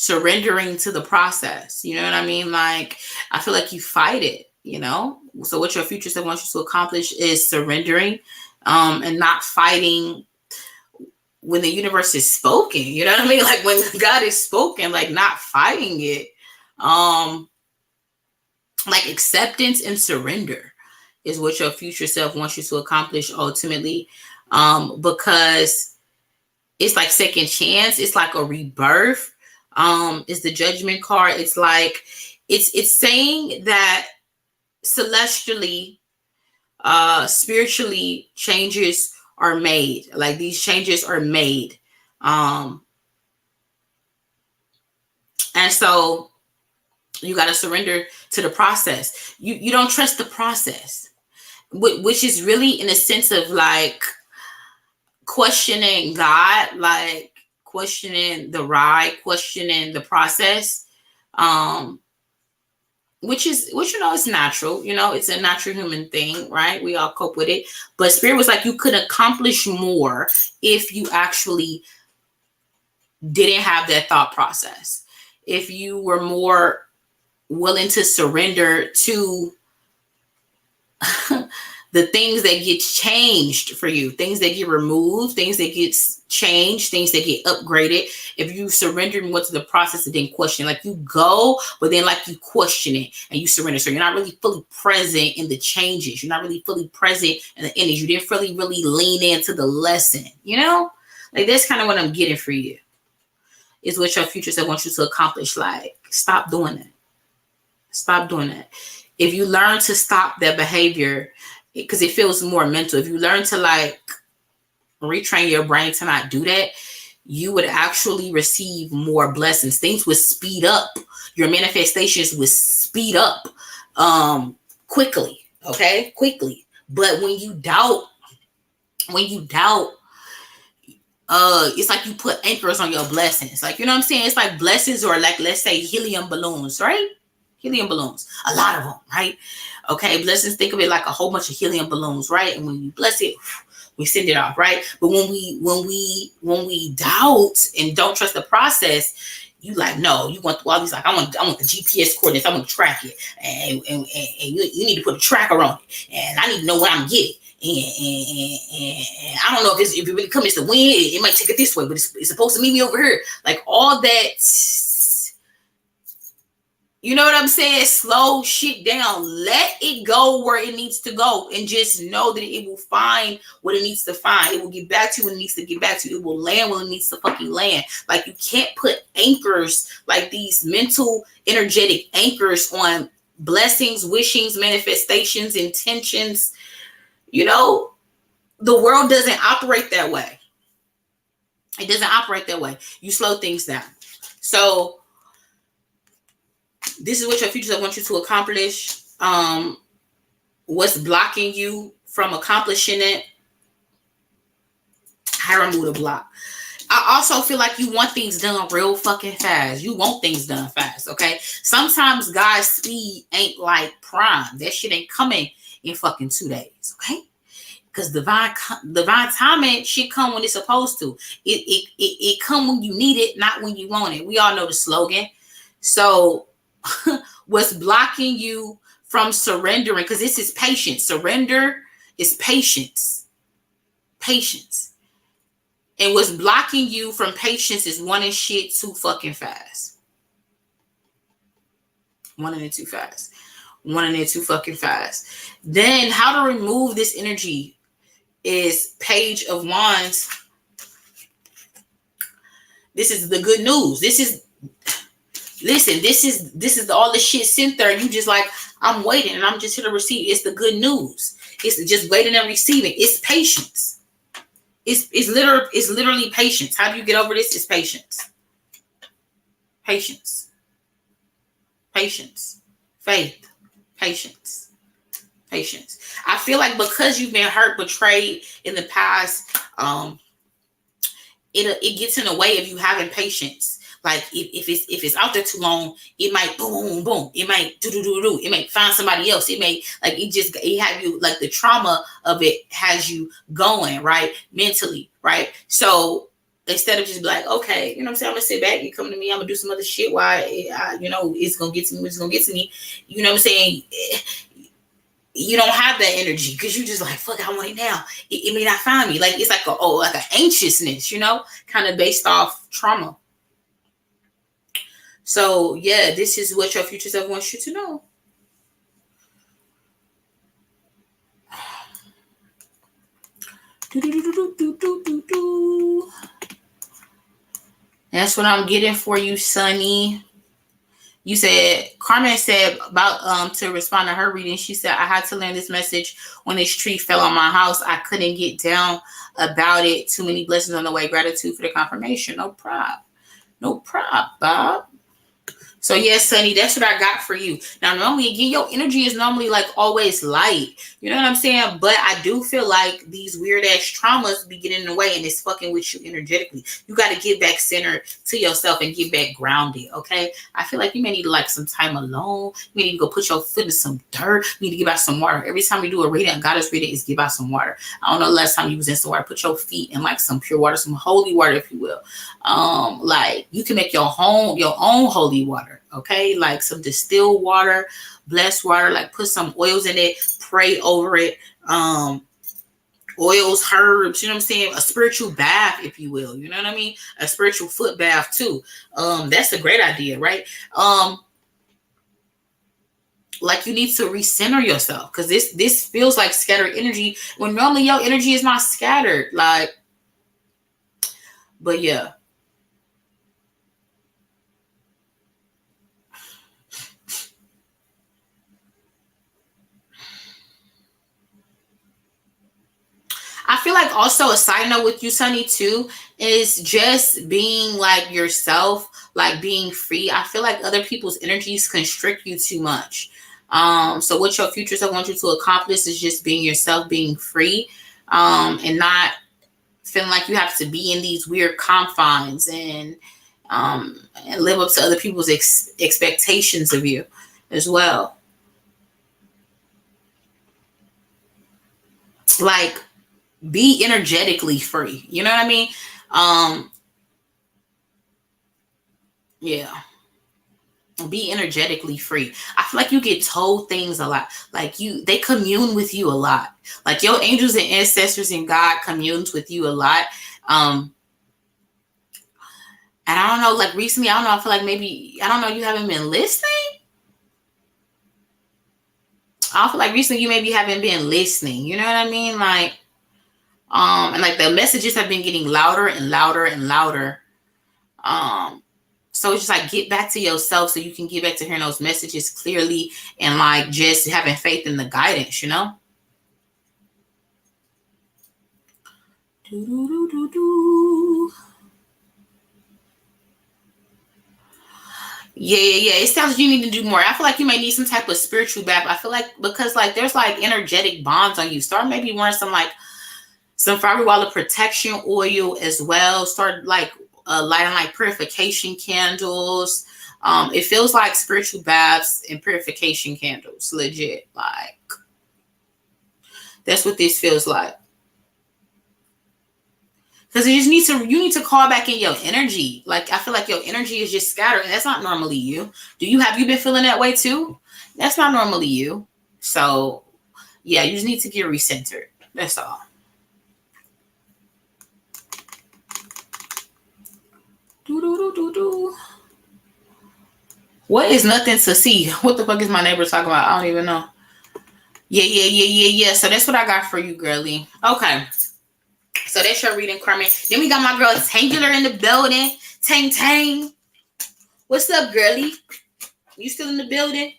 Surrendering to the process. You know what I mean? Like, I feel like you fight it, you know? So what your future self wants you to accomplish is surrendering and not fighting when the universe is spoken. You know what I mean? Like when God is spoken, like not fighting it. Like acceptance and surrender is what your future self wants you to accomplish ultimately. Because it's like second chance. It's like a rebirth. Is the Judgment card. It's like it's saying that celestially, spiritually, changes are made. Like these changes are made. And so you got to surrender to the process. You don't trust the process, which is really in a sense of like questioning God, like questioning the ride, questioning the process, which you know is natural. You know, it's a natural human thing, right? We all cope with it. But Spirit was like, you could accomplish more if you actually didn't have that thought process. If you were more willing to surrender to the things that get changed for you, things that get removed, things that get changed, things that get upgraded. If you surrender more to the process and then question, like you go, but then like you question it and you surrender. So you're not really fully present in the changes. You're not really fully present in the endings. You didn't really lean into the lesson, you know? Like that's kind of what I'm getting for you. Is what your future self wants you to accomplish. Like, stop doing that. Stop doing that. If you learn to stop that behavior, because it feels more mental. If you learn to like retrain your brain to not do that, you would actually receive more blessings. Things would speed up. Your manifestations would speed up quickly. Okay? Quickly. But when you doubt, it's like you put anchors on your blessings. Like, you know what I'm saying? It's like blessings or like, let's say helium balloons, right? Helium balloons, a lot of them, right? Okay, blessings, think of it like a whole bunch of helium balloons, right? And when you bless it, we send it off, right? But when we doubt and don't trust the process, you like, no, you want all these, like, I want the GPS coordinates, I want to track it, and you need to put a tracker on it, and I need to know what I'm getting. And I don't know if it really comes to win. It might take it this way, but it's supposed to meet me over here. Like all that, you know what I'm saying? Slow shit down. Let it go where it needs to go, and just know that it will find what it needs to find. It will get back to you when it needs to get back to you. It will land when it needs to fucking land. Like you can't put anchors, like these mental, energetic anchors on blessings, wishings, manifestations, intentions. You know, the world doesn't operate that way. It doesn't operate that way. You slow things down. So this is what your future self wants you to accomplish. What's blocking you from accomplishing it? How to remove the block. I also feel like you want things done real fucking fast. You want things done fast, okay? Sometimes God's speed ain't like prime. That shit ain't coming in fucking 2 days, okay? Because divine timing should come when it's supposed to. It come when you need it, not when you want it. We all know the slogan. So what's blocking you from surrendering? Because this is patience. Surrender is patience. Patience. And what's blocking you from patience is wanting shit too fucking fast. Wanting it too fast. Wanting it too fucking fast. Then how to remove this energy is Page of Wands. This is the good news. This is all the shit sent there. You just like, I'm waiting and I'm just here to receive. It's the good news. It's just waiting and receiving. It's patience. It's literally patience. How do you get over this? It's patience. Patience. Patience. Faith. Patience. Patience. I feel like because you've been hurt, betrayed in the past, it gets in the way of you having patience. Like if it's out there too long, it might boom, boom. It might do. It might find somebody else. It may it have you, like the trauma of it has you going, right? Mentally, right? So instead of just be like, okay, you know what I'm saying, I'm gonna sit back, you come to me, I'm gonna do some other shit while it's gonna get to me, it's gonna get to me. You know what I'm saying? You don't have that energy because you just like, fuck, I want it now. It may not find me. Like it's like an anxiousness, kind of based off trauma. So yeah, this is what your future self wants you to know. That's what I'm getting for you, Sunny. You said, Carmen said about to respond to her reading. She said, I had to learn this message when this tree fell on my house. I couldn't get down about it. Too many blessings on the way. Gratitude for the confirmation. No problem. No problem, Bob. So yes, Sunny, that's what I got for you. Now, normally, again, your energy is normally like always light. You know what I'm saying? But I do feel like these weird ass traumas be getting in the way and it's fucking with you energetically. You got to get back centered to yourself and get back grounded, okay? I feel like you may need like some time alone. You may need to go put your foot in some dirt. You need to give out some water. Every time you do a reading, goddess reading, is give out some water. I don't know the last time you was in some water. Put your feet in like some pure water, some holy water, if you will. Like you can make your own holy water. Okay, like some distilled water, blessed water, like put some oils in it, pray over it. Oils, herbs, you know what I'm saying? A spiritual bath, if you will, you know what I mean? A spiritual foot bath too. That's a great idea, right? Like you need to recenter yourself because this feels like scattered energy when normally your energy is not scattered. Like, but yeah. I feel like also a side note with you, Sunny, too, is just being like yourself, like being free. I feel like other people's energies constrict you too much. So what your future self wants you to accomplish is just being yourself, being free, and not feeling like you have to be in these weird confines and live up to other people's expectations of you as well. Like, be energetically free. You know what I mean? Yeah. Be energetically free. I feel like you get told things a lot. Like they commune with you a lot. Like your angels and ancestors and God communes with you a lot. And I don't know, like recently, I don't know, I feel like maybe, I don't know, you haven't been listening. I feel like recently you maybe haven't been listening. You know what I mean? Like, and like the messages have been getting louder and louder and louder. So it's just like get back to yourself so you can get back to hearing those messages clearly and like just having faith in the guidance, you know? Yeah. It sounds like you need to do more. I feel like you may need some type of spiritual bath. I feel like because like there's like energetic bonds on you. Start maybe wearing some fiery wall of protection oil as well. Start like lighting like purification candles. It feels like spiritual baths and purification candles. Legit, like that's what this feels like. Because you need to call back in your energy. Like I feel like your energy is just scattered, and that's not normally you. Have you been feeling that way too? That's not normally you. So yeah, you just need to get recentered. That's all. What is nothing to see? What the fuck is my neighbor talking about? I don't even know. Yeah. So that's what I got for you, girly. Okay. So that's your reading, Carmen. Then we got my girl Tangular in the building. Tang. What's up, girly? You still in the building?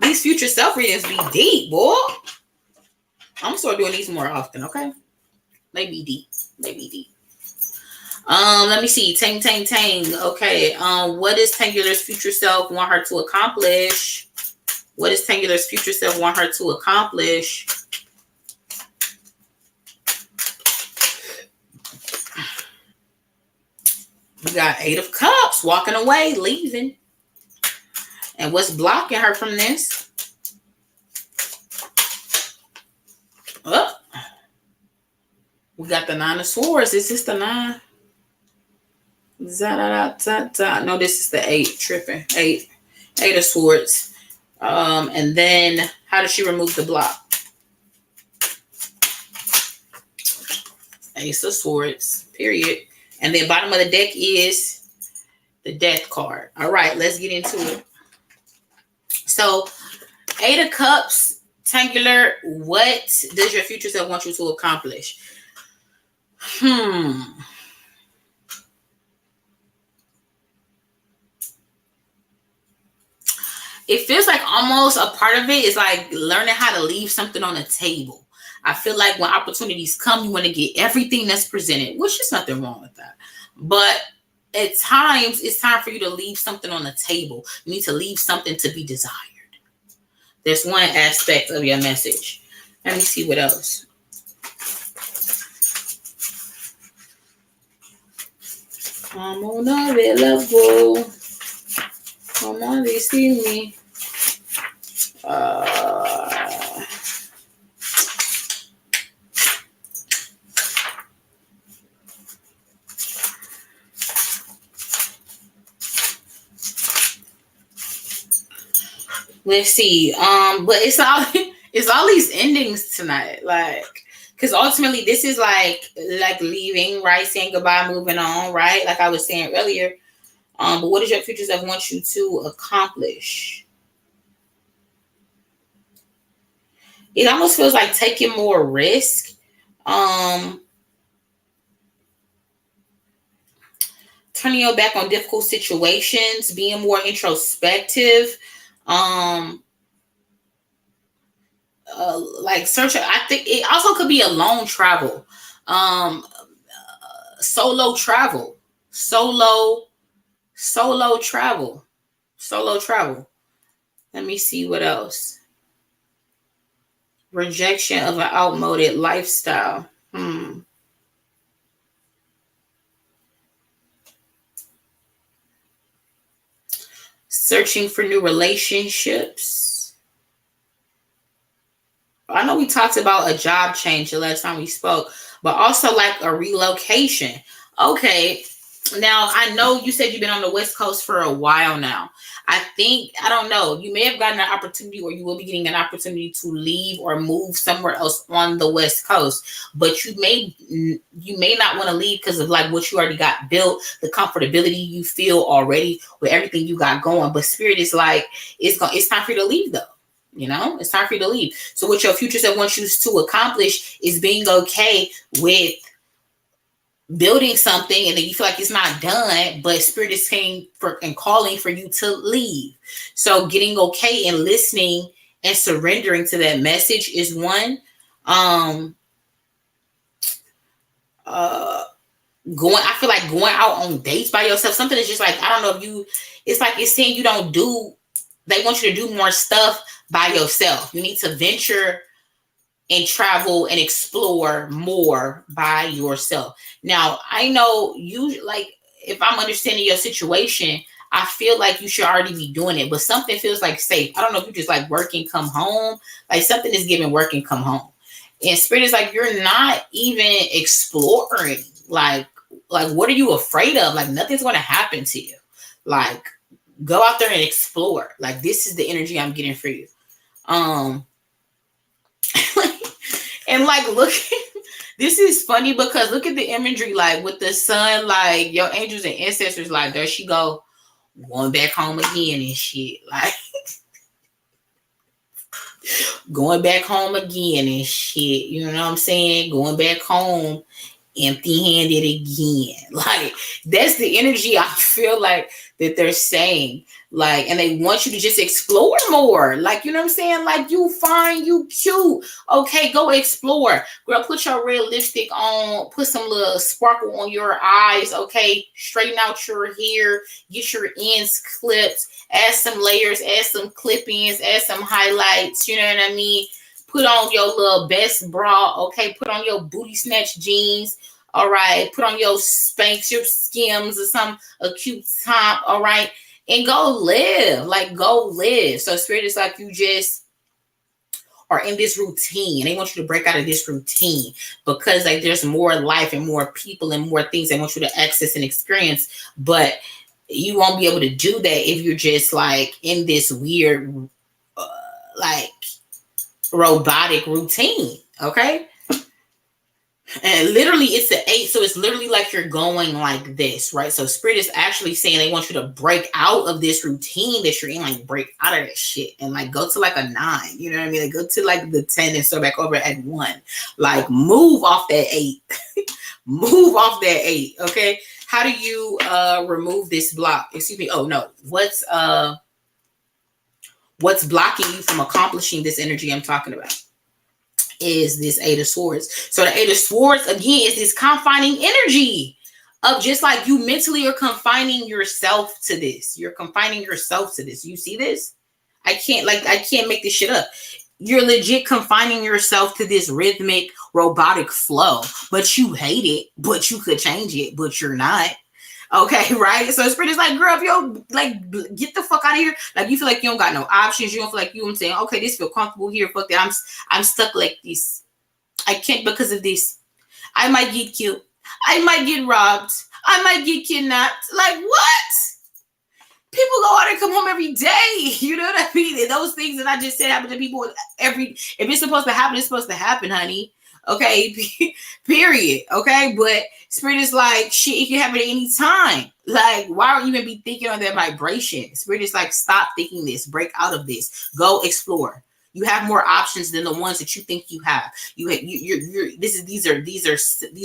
These future self readings be deep, boy. I'm gonna start doing these more often, okay? They be deep. Let me see. Tang. Okay. What does Tangular's future self want her to accomplish? What does Tangular's future self want her to accomplish? We got 8 of Cups, walking away, leaving. And what's blocking her from this? Oh, we got the 9 of Swords. Is this the 9? No, this is the 8. Tripping. 8 of Swords. And then how does she remove the block? Ace of Swords. Period. And then bottom of the deck is the Death card. All right, let's get into it. So, 8 of Cups, Tangular, what does your future self want you to accomplish? It feels like almost a part of it is like learning how to leave something on the table. I feel like when opportunities come, you want to get everything that's presented, which is nothing wrong with that. But at times, it's time for you to leave something on the table. You need to leave something to be desired. There's one aspect of your message. Let me see what else. I'm on available. Come on, they see me. Let's see. But it's all these endings tonight, like, because ultimately this is like leaving, right? Saying goodbye, moving on, right? Like I was saying earlier. But what does your future self want you to accomplish? It almost feels like taking more risk. Turning your back on difficult situations, being more introspective. Like search. I think it also could be a lone travel, solo travel, solo travel. Let me see what else. Rejection of an outmoded lifestyle. Searching for new relationships. I know we talked about a job change the last time we spoke, but also like a relocation. Okay. Now, I know you said you've been on the West Coast for a while now. I don't know, you may have gotten an opportunity or you will be getting an opportunity to leave or move somewhere else on the West Coast, but you may not want to leave because of like what you already got built, the comfortability you feel already with everything you got going. But Spirit is like, it's time for you to leave though. You know, it's time for you to leave. So what your future self wants you to accomplish is being okay with building something and then you feel like it's not done, but Spirit is saying and calling for you to leave. So getting okay and listening and surrendering to that message is one. I feel like going out on dates by yourself, something is just like, I don't know if it's like it's saying they want you to do more stuff by yourself. You need to venture and travel and explore more by yourself. Now, I know you, like, if I'm understanding your situation, I feel like you should already be doing it, but something feels like safe. I don't know if you just like work and come home. Like something is giving work and come home. And Spirit is like, you're not even exploring. Like what are you afraid of? Like nothing's going to happen to you. Like go out there and explore. Like this is the energy I'm getting for you. And like, look, this is funny because look at the imagery, like with the sun, like your angels and ancestors, like there she go, going back home again and shit. Like, Going back home again and shit. You know what I'm saying? Going back home empty-handed again. Like, that's the energy I feel like that they're saying. Like, and they want you to just explore more. Like, you know what I'm saying? Like, you fine, you cute. Okay, go explore. Girl, put your red lipstick on. Put some little sparkle on your eyes. Okay, straighten out your hair. Get your ends clipped. Add some layers. Add some clip-ins. Add some highlights. You know what I mean? Put on your little best bra. Okay, put on your booty snatch jeans. All right, put on your Spanx, your Skims, or a cute top. All right, and go live. Like, go live. So Spirit is like, you just are in this routine. They want you to break out of this routine because, like, there's more life and more people and more things they want you to access and experience. But you won't be able to do that if you're just like in this weird, like, robotic routine. Okay. And literally it's an 8, so it's literally like you're going like this, right? So Spirit is actually saying they want you to break out of this routine that you're in, like break out of that shit and like go to like a 9, you know what I mean? Like go to like the 10 and start back over at 1. Like move off that 8. Move off that 8, okay? How do you remove this block? Excuse me. Oh no. What's blocking you from accomplishing this energy I'm talking about? Is this 8 of Swords. So the 8 of Swords, again, is this confining energy of just like you mentally are confining yourself to this. You're confining yourself to this. You see this? I can't make this shit up. You're legit confining yourself to this rhythmic, robotic flow, but you hate it, but you could change it, but you're not. Okay, right? So Spirit is like, girl, if you like, get the fuck out of here. Like, you feel like you don't got no options. You don't feel like I'm saying, okay, this feel comfortable here. Fuck that. I'm stuck like this. I can't because of this. I might get killed. I might get robbed. I might get kidnapped. Like, what? People go out and come home every day. You know what I mean? And those things that I just said happen to people if it's supposed to happen, it's supposed to happen, honey. Okay, period. Okay, but Spirit is like, shit, it can happen at any time. Like, why don't you even be thinking on that vibration? Spirit is like, stop thinking this. Break out of this. Go explore. You have more options than the ones that you think you have. These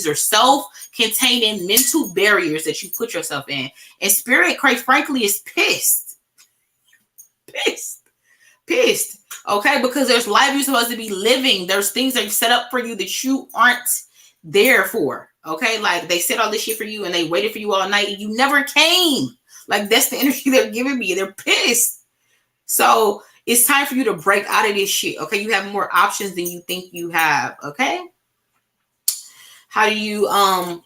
are self-containing mental barriers that you put yourself in. And Spirit, quite frankly, is pissed. Pissed. Okay, because there's life you're supposed to be living. There's things that are set up for you that you aren't there for. Okay, like they said all this shit for you and they waited for you all night and you never came. Like, that's the energy they're giving me. They're pissed. So it's time for you to break out of this shit. Okay, you have more options than you think you have. Okay, how do you so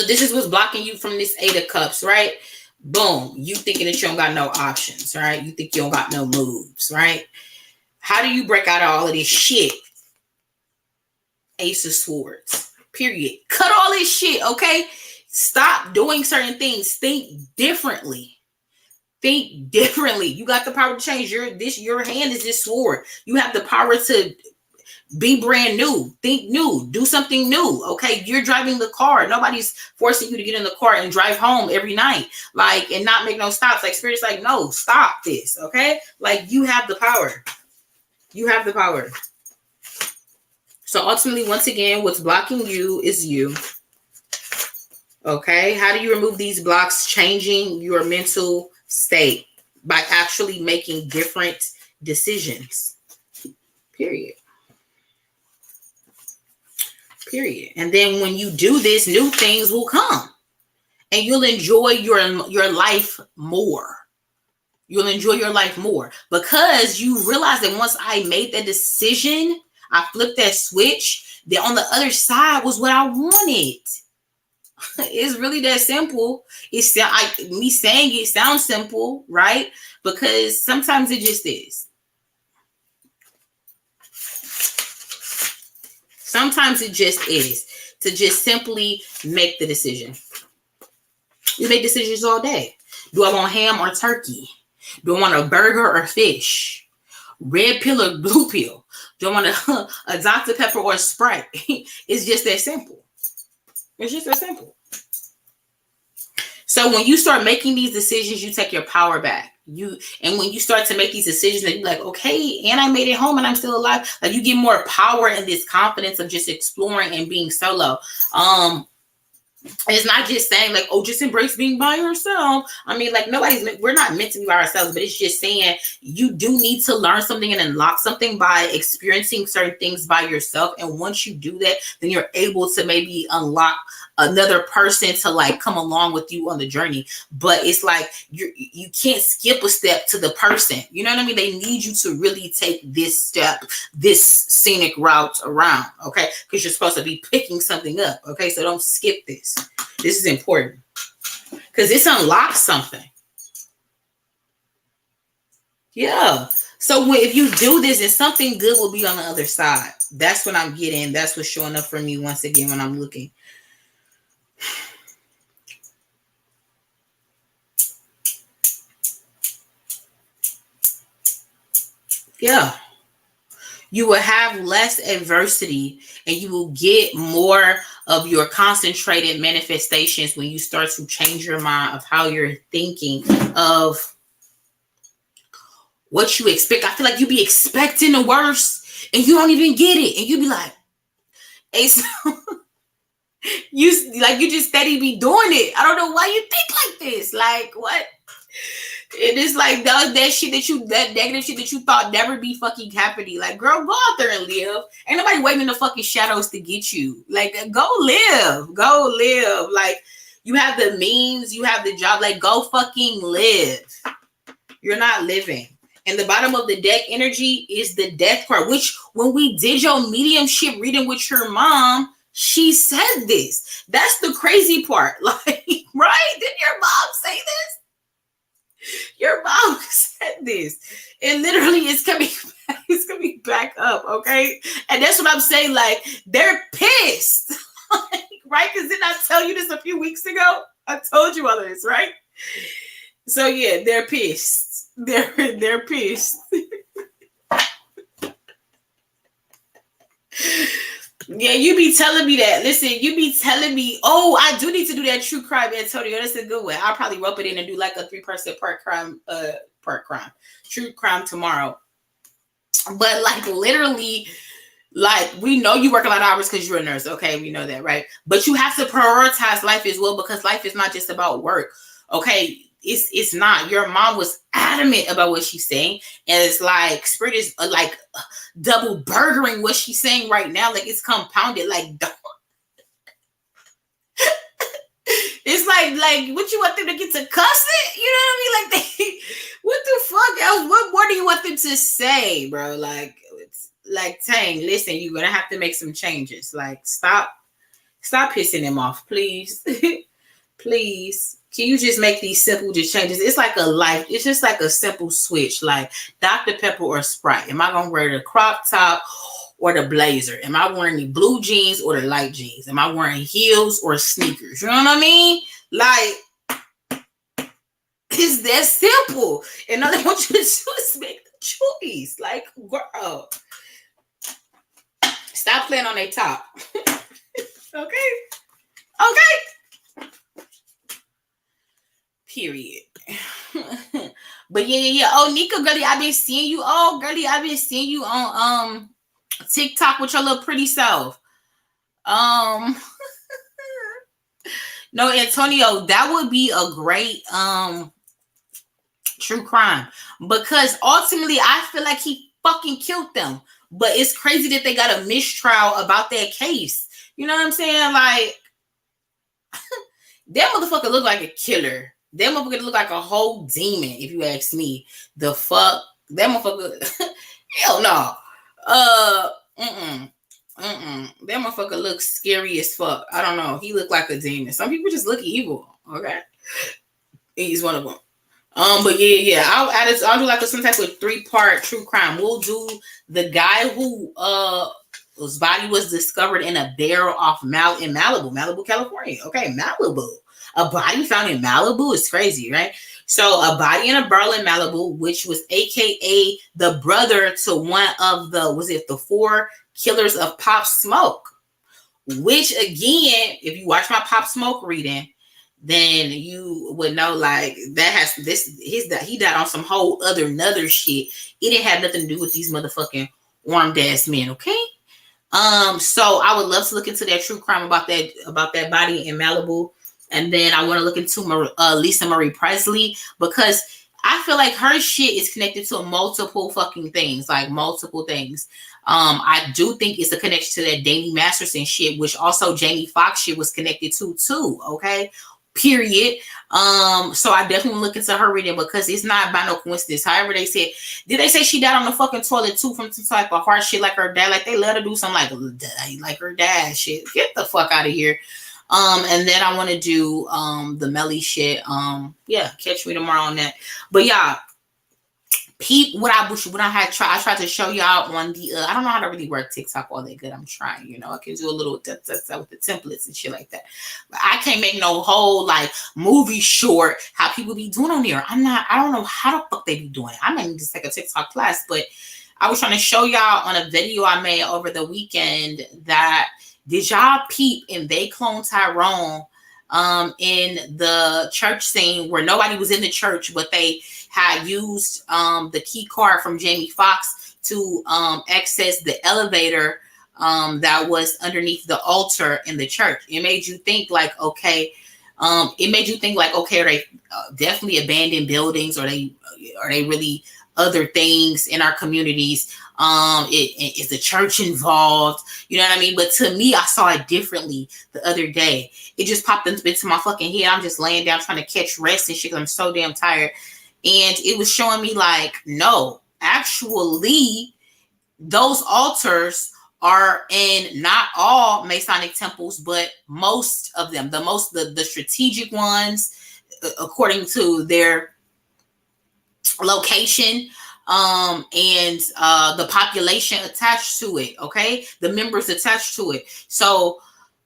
this is what's blocking you from this 8 of Cups, right? Boom, you thinking that you don't got no options, right? You think you don't got no moves, right? How do you break out of all of this shit? Ace of Swords, period. Cut all this shit, okay? Stop doing certain things. Think differently. Think differently. You got the power to change. Your hand is this sword. You have the power to be brand new. Think new. Do something new. Okay, you're driving the car. Nobody's forcing you to get in the car and drive home every night, like, and not make no stops. Like, Spirit's like, no, stop this. Okay, like, you have the power. You have the power. So ultimately, once again, what's blocking you is you. Okay, how do you remove these blocks? Changing your mental state by actually making different decisions. Period. And then when you do this, new things will come and you'll enjoy your life more. You'll enjoy your life more because you realize that once I made that decision, I flipped that switch, that on the other side was what I wanted. It's really that simple. It's me saying it sounds simple, right? Because sometimes it just is. Sometimes it just is to just simply make the decision. You make decisions all day. Do I want ham or turkey? Do I want a burger or fish? Red pill or blue pill? Do I want a Dr. Pepper or a Sprite? It's just that simple. It's just that simple. So when you start making these decisions, you take your power back. And when you start to make these decisions and you're like, okay, and I made it home and I'm still alive, like you get more power and this confidence of just exploring and being solo. It's not just saying like, oh, just embrace being by yourself. I mean, like we're not meant to be by ourselves, but it's just saying you do need to learn something and unlock something by experiencing certain things by yourself. And once you do that, then you're able to maybe unlock another person to like come along with you on the journey. But it's like you can't skip a step to the person. You know what I mean? They need you to really take this step, this scenic route around, okay? Because you're supposed to be picking something up, okay? So don't skip this. This is important because this unlocks something. Yeah. So if you do this, and something good will be on the other side. That's what I'm getting. That's what's showing up for me once again when I'm looking. Yeah. You will have less adversity and you will get more of your concentrated manifestations when you start to change your mind of how you're thinking of what you expect. I feel like you be expecting the worst and you don't even get it. And you be like, hey, so you just steady be doing it. I don't know why you think like this. Like, what? It is like that negative shit that you thought never be fucking happening. Like, girl, go out there and live. Ain't nobody waiting in the fucking shadows to get you. Like, go live. Like, you have the means, you have the job. Like, go fucking live. You're not living. And the bottom of the deck energy is the death card, which when we did your mediumship reading with your mom, she said this. That's the crazy part. Like, right? Didn't your mom say this? Your mom said this. And literally it's coming back up, okay? And that's what I'm saying. Like, they're pissed. Right? Because didn't I tell you this a few weeks ago? I told you all of this, right? So yeah, they're pissed. They're pissed. Yeah, you be telling me that. Listen, you be telling me, oh, I do need to do that true crime, Antonio. That's a good one. I'll probably rope it in and do like a 3-person true crime tomorrow. But like literally, like we know you work a lot of hours because you're a nurse. Okay, we know that, right? But you have to prioritize life as well because life is not just about work. Okay, it's not. Your mom was adamant about what she's saying, and it's like spirit is like double burgering what she's saying right now. Like it's compounded. Like it's like what you want them to get to cuss it? You know what I mean? Like what the fuck else? What more do you want them to say, bro? Like it's like Tang, listen, you're gonna have to make some changes. Like stop pissing them off, please. Please. Can you just make these simple changes? It's like it's just like a simple switch, like Dr. Pepper or Sprite. Am I gonna wear the crop top or the blazer? Am I wearing the blue jeans or the light jeans? Am I wearing heels or sneakers? You know what I mean? Like, it's that simple. And all I want you to do is make the choice. Like, girl, stop playing on their top. Okay? Period. But yeah. Oh, Nika, girlie, I've been seeing you. Oh, girlie, I've been seeing you on TikTok with your little pretty self. No, Antonio, that would be a great true crime because ultimately I feel like he fucking killed them. But it's crazy that they got a mistrial about that case. You know what I'm saying? Like that motherfucker look like a killer. That motherfucker look like a whole demon, if you ask me. The fuck? That motherfucker, hell no. That motherfucker looks scary as fuck. I don't know. He looked like a demon. Some people just look evil, okay? He's one of them. But yeah. I'll do like some type of 3-part true crime. We'll do the guy whose body was discovered in a barrel off in Malibu, California. Okay, Malibu. A body found in Malibu is crazy, right? So a body in a barrel in Malibu, which was AKA the brother to one of the 4 killers of Pop Smoke. Which again, if you watch my Pop Smoke reading, then you would know like that has this he died on some whole other shit. It didn't have nothing to do with these motherfucking armed ass men, okay? So I would love to look into that true crime about that body in Malibu, and then I want to look into Lisa Marie Presley, because I feel like her shit is connected to multiple fucking things, like multiple things. I do think it's a connection to that Danny Masterson shit, which also Jamie Foxx shit was connected to too. Okay, period. So I definitely look into her reading, because it's not by no coincidence. However, they said, did they say she died on the fucking toilet too from some type of heart shit like her dad? Like they let her do something like her dad shit. Get the fuck out of here. And then I want to do the Melly shit. Yeah, catch me tomorrow on that. But yeah, peep I tried to show y'all on the I don't know how to really work TikTok all that good. I'm trying, you know, I can do a little with the templates and shit like that. But I can't make no whole like movie short how people be doing on there. I don't know how the fuck they be doing it. I might need to take a TikTok class, but I was trying to show y'all on a video I made over the weekend that did y'all peep and they clone Tyrone in the church scene where nobody was in the church, but they had used the key card from Jamie Foxx to access the elevator that was underneath the altar in the church. It made you think like, okay, are they definitely abandoned buildings? Are they really other things in our communities? Is the church involved? You know what I mean? But to me, I saw it differently the other day. It just popped into my fucking head. I'm just laying down trying to catch rest and shit because I'm so damn tired. And it was showing me like, no, actually, those altars are in not all Masonic temples, but most of them. The strategic ones, according to their location, and the population attached to it. Okay, the members attached to it. So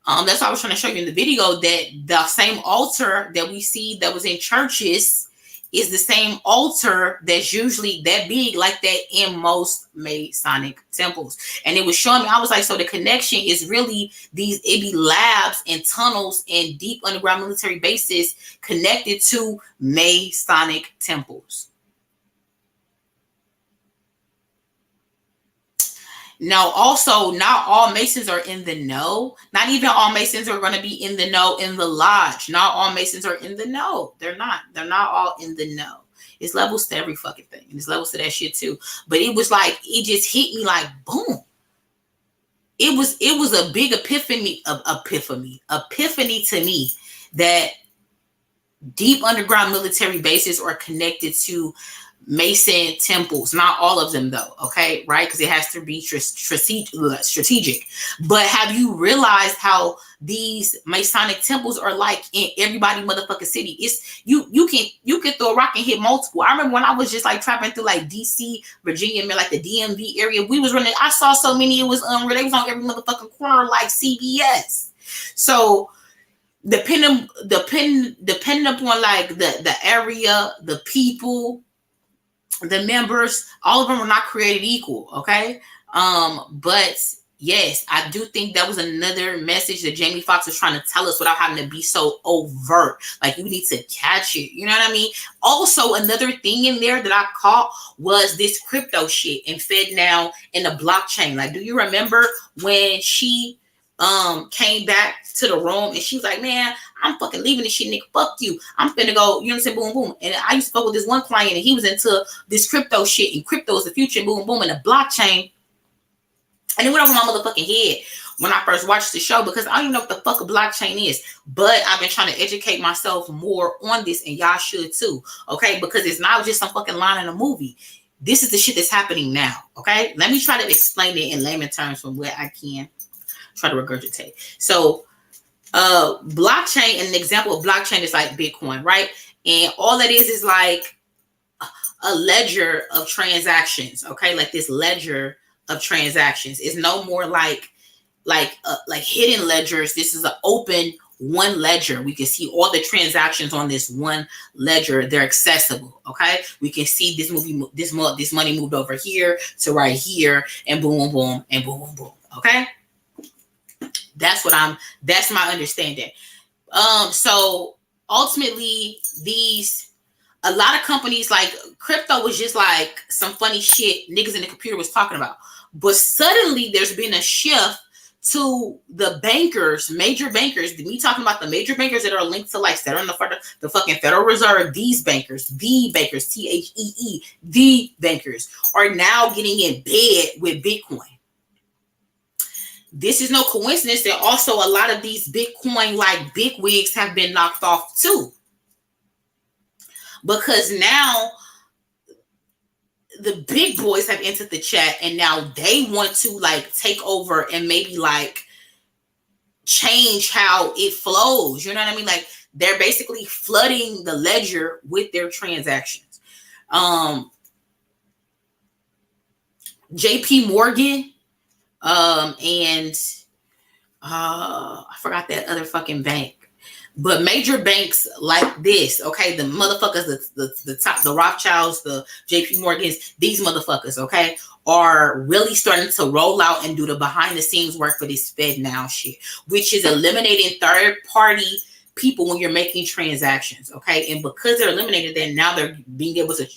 that's why I was trying to show you in the video that the same altar that we see that was in churches is the same altar that's usually that big like that in most Masonic temples. And it was showing me, I was like, so the connection is really it be labs and tunnels and deep underground military bases connected to Masonic temples. Now, also, not all Masons are in the know. Not even all Masons are going to be in the know in the lodge. Not all Masons are in the know. They're not. They're not all in the know. It's levels to every fucking thing. And it's levels to that shit too. But it was like, it just hit me like, boom. It was a big epiphany to me that deep underground military bases are connected to Mason temples. Not all of them though, okay, right? Because it has to be strategic. But have you realized how these Masonic temples are like in everybody motherfucking city? It's you can throw a rock and hit multiple. I remember when I was just like traveling through like DC, Virginia, like the DMV area, we was running. I saw so many, it was unreal. They was on every motherfucking corner like CVS. So depending upon like the area, the people, the members, all of them were not created equal, okay? But yes, I do think that was another message that Jamie Foxx was trying to tell us without having to be so overt. Like, you need to catch it, you know what I mean? Also, another thing in there that I caught was this crypto shit and FedNow and the blockchain. Like, do you remember when she came back to the room and she was like, man, I'm fucking leaving this shit, nigga. Fuck you. I'm finna go, you know what I'm saying? Boom, boom. And I used to fuck with this one client and he was into this crypto shit, and crypto is the future, boom, boom, and the blockchain. And it went over my motherfucking head when I first watched the show, because I don't even know what the fuck a blockchain is. But I've been trying to educate myself more on this, and y'all should too, okay? Because it's not just some fucking line in a movie. This is the shit that's happening now, okay? Let me try to explain it in layman terms from where I can. Try to regurgitate. So blockchain, an example of blockchain is like Bitcoin, right? And all that is like a ledger of transactions, okay? Like this ledger of transactions is no more like hidden ledgers. This is an open one ledger. We can see all the transactions on this one ledger. They're accessible, okay? We can see this money moved over here to right here, and boom, boom, boom, and boom, boom, boom, okay? That's my understanding. So ultimately a lot of companies, like crypto was just like some funny shit niggas in the computer was talking about. But suddenly there's been a shift to the bankers, major bankers. Me talking about the major bankers that are linked to like the fucking Federal Reserve. These bankers, the bankers, THEE, the bankers are now getting in bed with Bitcoin. This is no coincidence that also a lot of these Bitcoin like bigwigs have been knocked off too. Because now the big boys have entered the chat and now they want to like take over and maybe like change how it flows. You know what I mean? Like they're basically flooding the ledger with their transactions. JP Morgan and I forgot that other fucking bank. But major banks like this, okay, the motherfuckers, the top, the Rothschilds, the JP Morgans, these motherfuckers, okay, are really starting to roll out and do the behind the scenes work for this Fed now shit, which is eliminating third party people when you're making transactions, okay? And because they're eliminated, then now they're being able to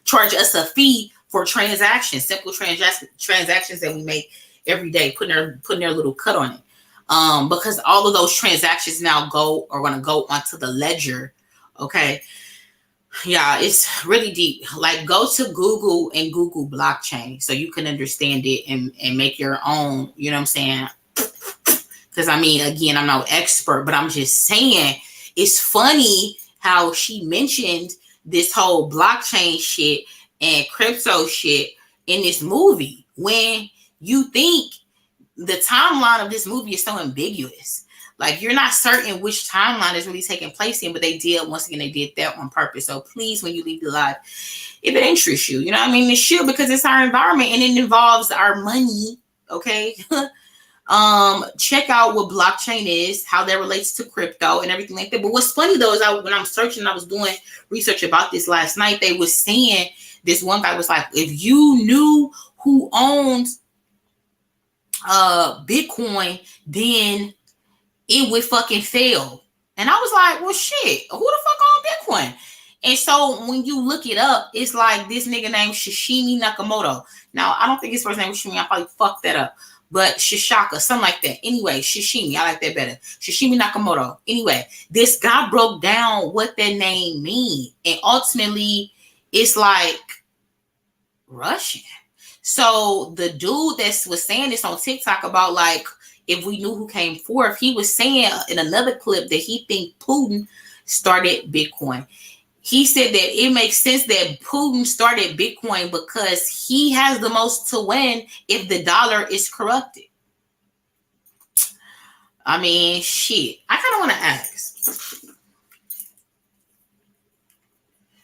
charge us a fee for transactions, simple transactions that we make every day, putting their little cut on it. Because all of those transactions now are going to go onto the ledger. Okay. Yeah, it's really deep. Like go to Google and Google blockchain so you can understand it and make your own, you know what I'm saying? Because I mean, again, I'm no expert, but I'm just saying it's funny how she mentioned this whole blockchain shit and crypto shit in this movie when you think the timeline of this movie is so ambiguous. Like you're not certain which timeline is really taking place in, but they did that on purpose. So please, when you leave the live, if it interests you, you know what I mean? It should, because it's our environment and it involves our money. Okay. Check out what blockchain is, how that relates to crypto and everything like that. But what's funny though is when I'm searching, I was doing research about this last night. They was saying, this one guy was like, if you knew who owns Bitcoin, then it would fucking fail. And I was like, well shit, who the fuck own Bitcoin? And so when you look it up, it's like this nigga named Sashimi Nakamoto. Now I don't think his first name was Shimi, I probably fucked that up, but Shishaka, something like that. Anyway, Shishimi, I like that better. Sashimi Nakamoto. Anyway, this guy broke down what that name means, and ultimately it's like Russian. So the dude that was saying this on TikTok about like, if we knew who came forth, he was saying in another clip that he think Putin started Bitcoin. He said that it makes sense that Putin started Bitcoin because he has the most to win if the dollar is corrupted. I mean, shit. I kind of want to ask.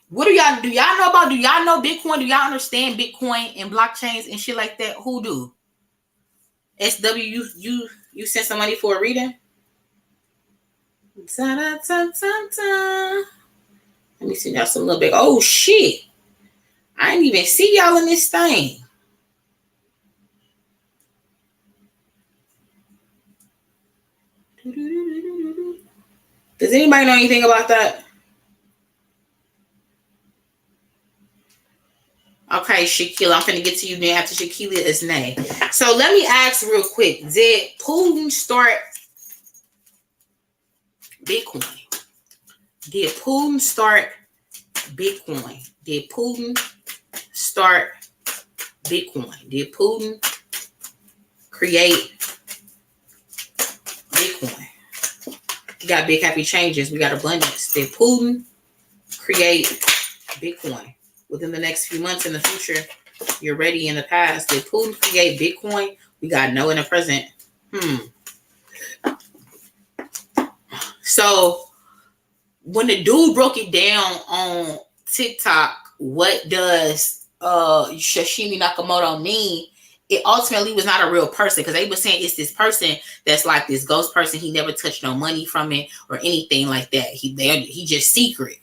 What do y'all know about? Do y'all know Bitcoin? Do y'all understand Bitcoin and blockchains and shit like that? Who do? SW, you sent some money for a reading? Let me see y'all some little bit. Oh shit. I didn't even see y'all in this thing. Does anybody know anything about that? Okay, Shaquila, I'm finna get to you then after Shaquila is name. So let me ask real quick. Did Putin start Bitcoin? Did Putin start Bitcoin? Did Putin start Bitcoin? Did Putin create Bitcoin? We got big happy changes. We got abundance. Did Putin create Bitcoin? Within the next few months in the future, you're ready in the past. Did Putin create Bitcoin? We got no in the present. So when the dude broke it down on TikTok, what does Sashimi Nakamoto mean? It ultimately was not a real person, because they were saying it's this person that's like this ghost person. He never touched no money from it or anything like that. He just secret.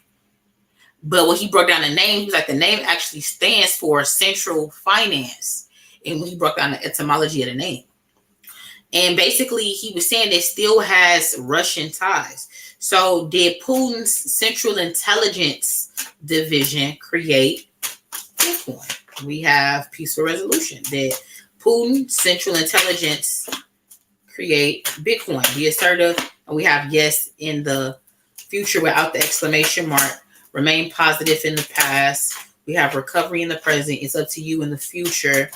But when he broke down the name, he was like, the name actually stands for central finance. And when he broke down the etymology of the name. And basically, he was saying it still has Russian ties. So, did Putin's Central Intelligence Division create Bitcoin? We have peaceful resolution. Did Putin's Central Intelligence create Bitcoin? The assertive, and we have yes in the future without the exclamation mark. Remain positive in the past. We have recovery in the present. It's up to you in the future.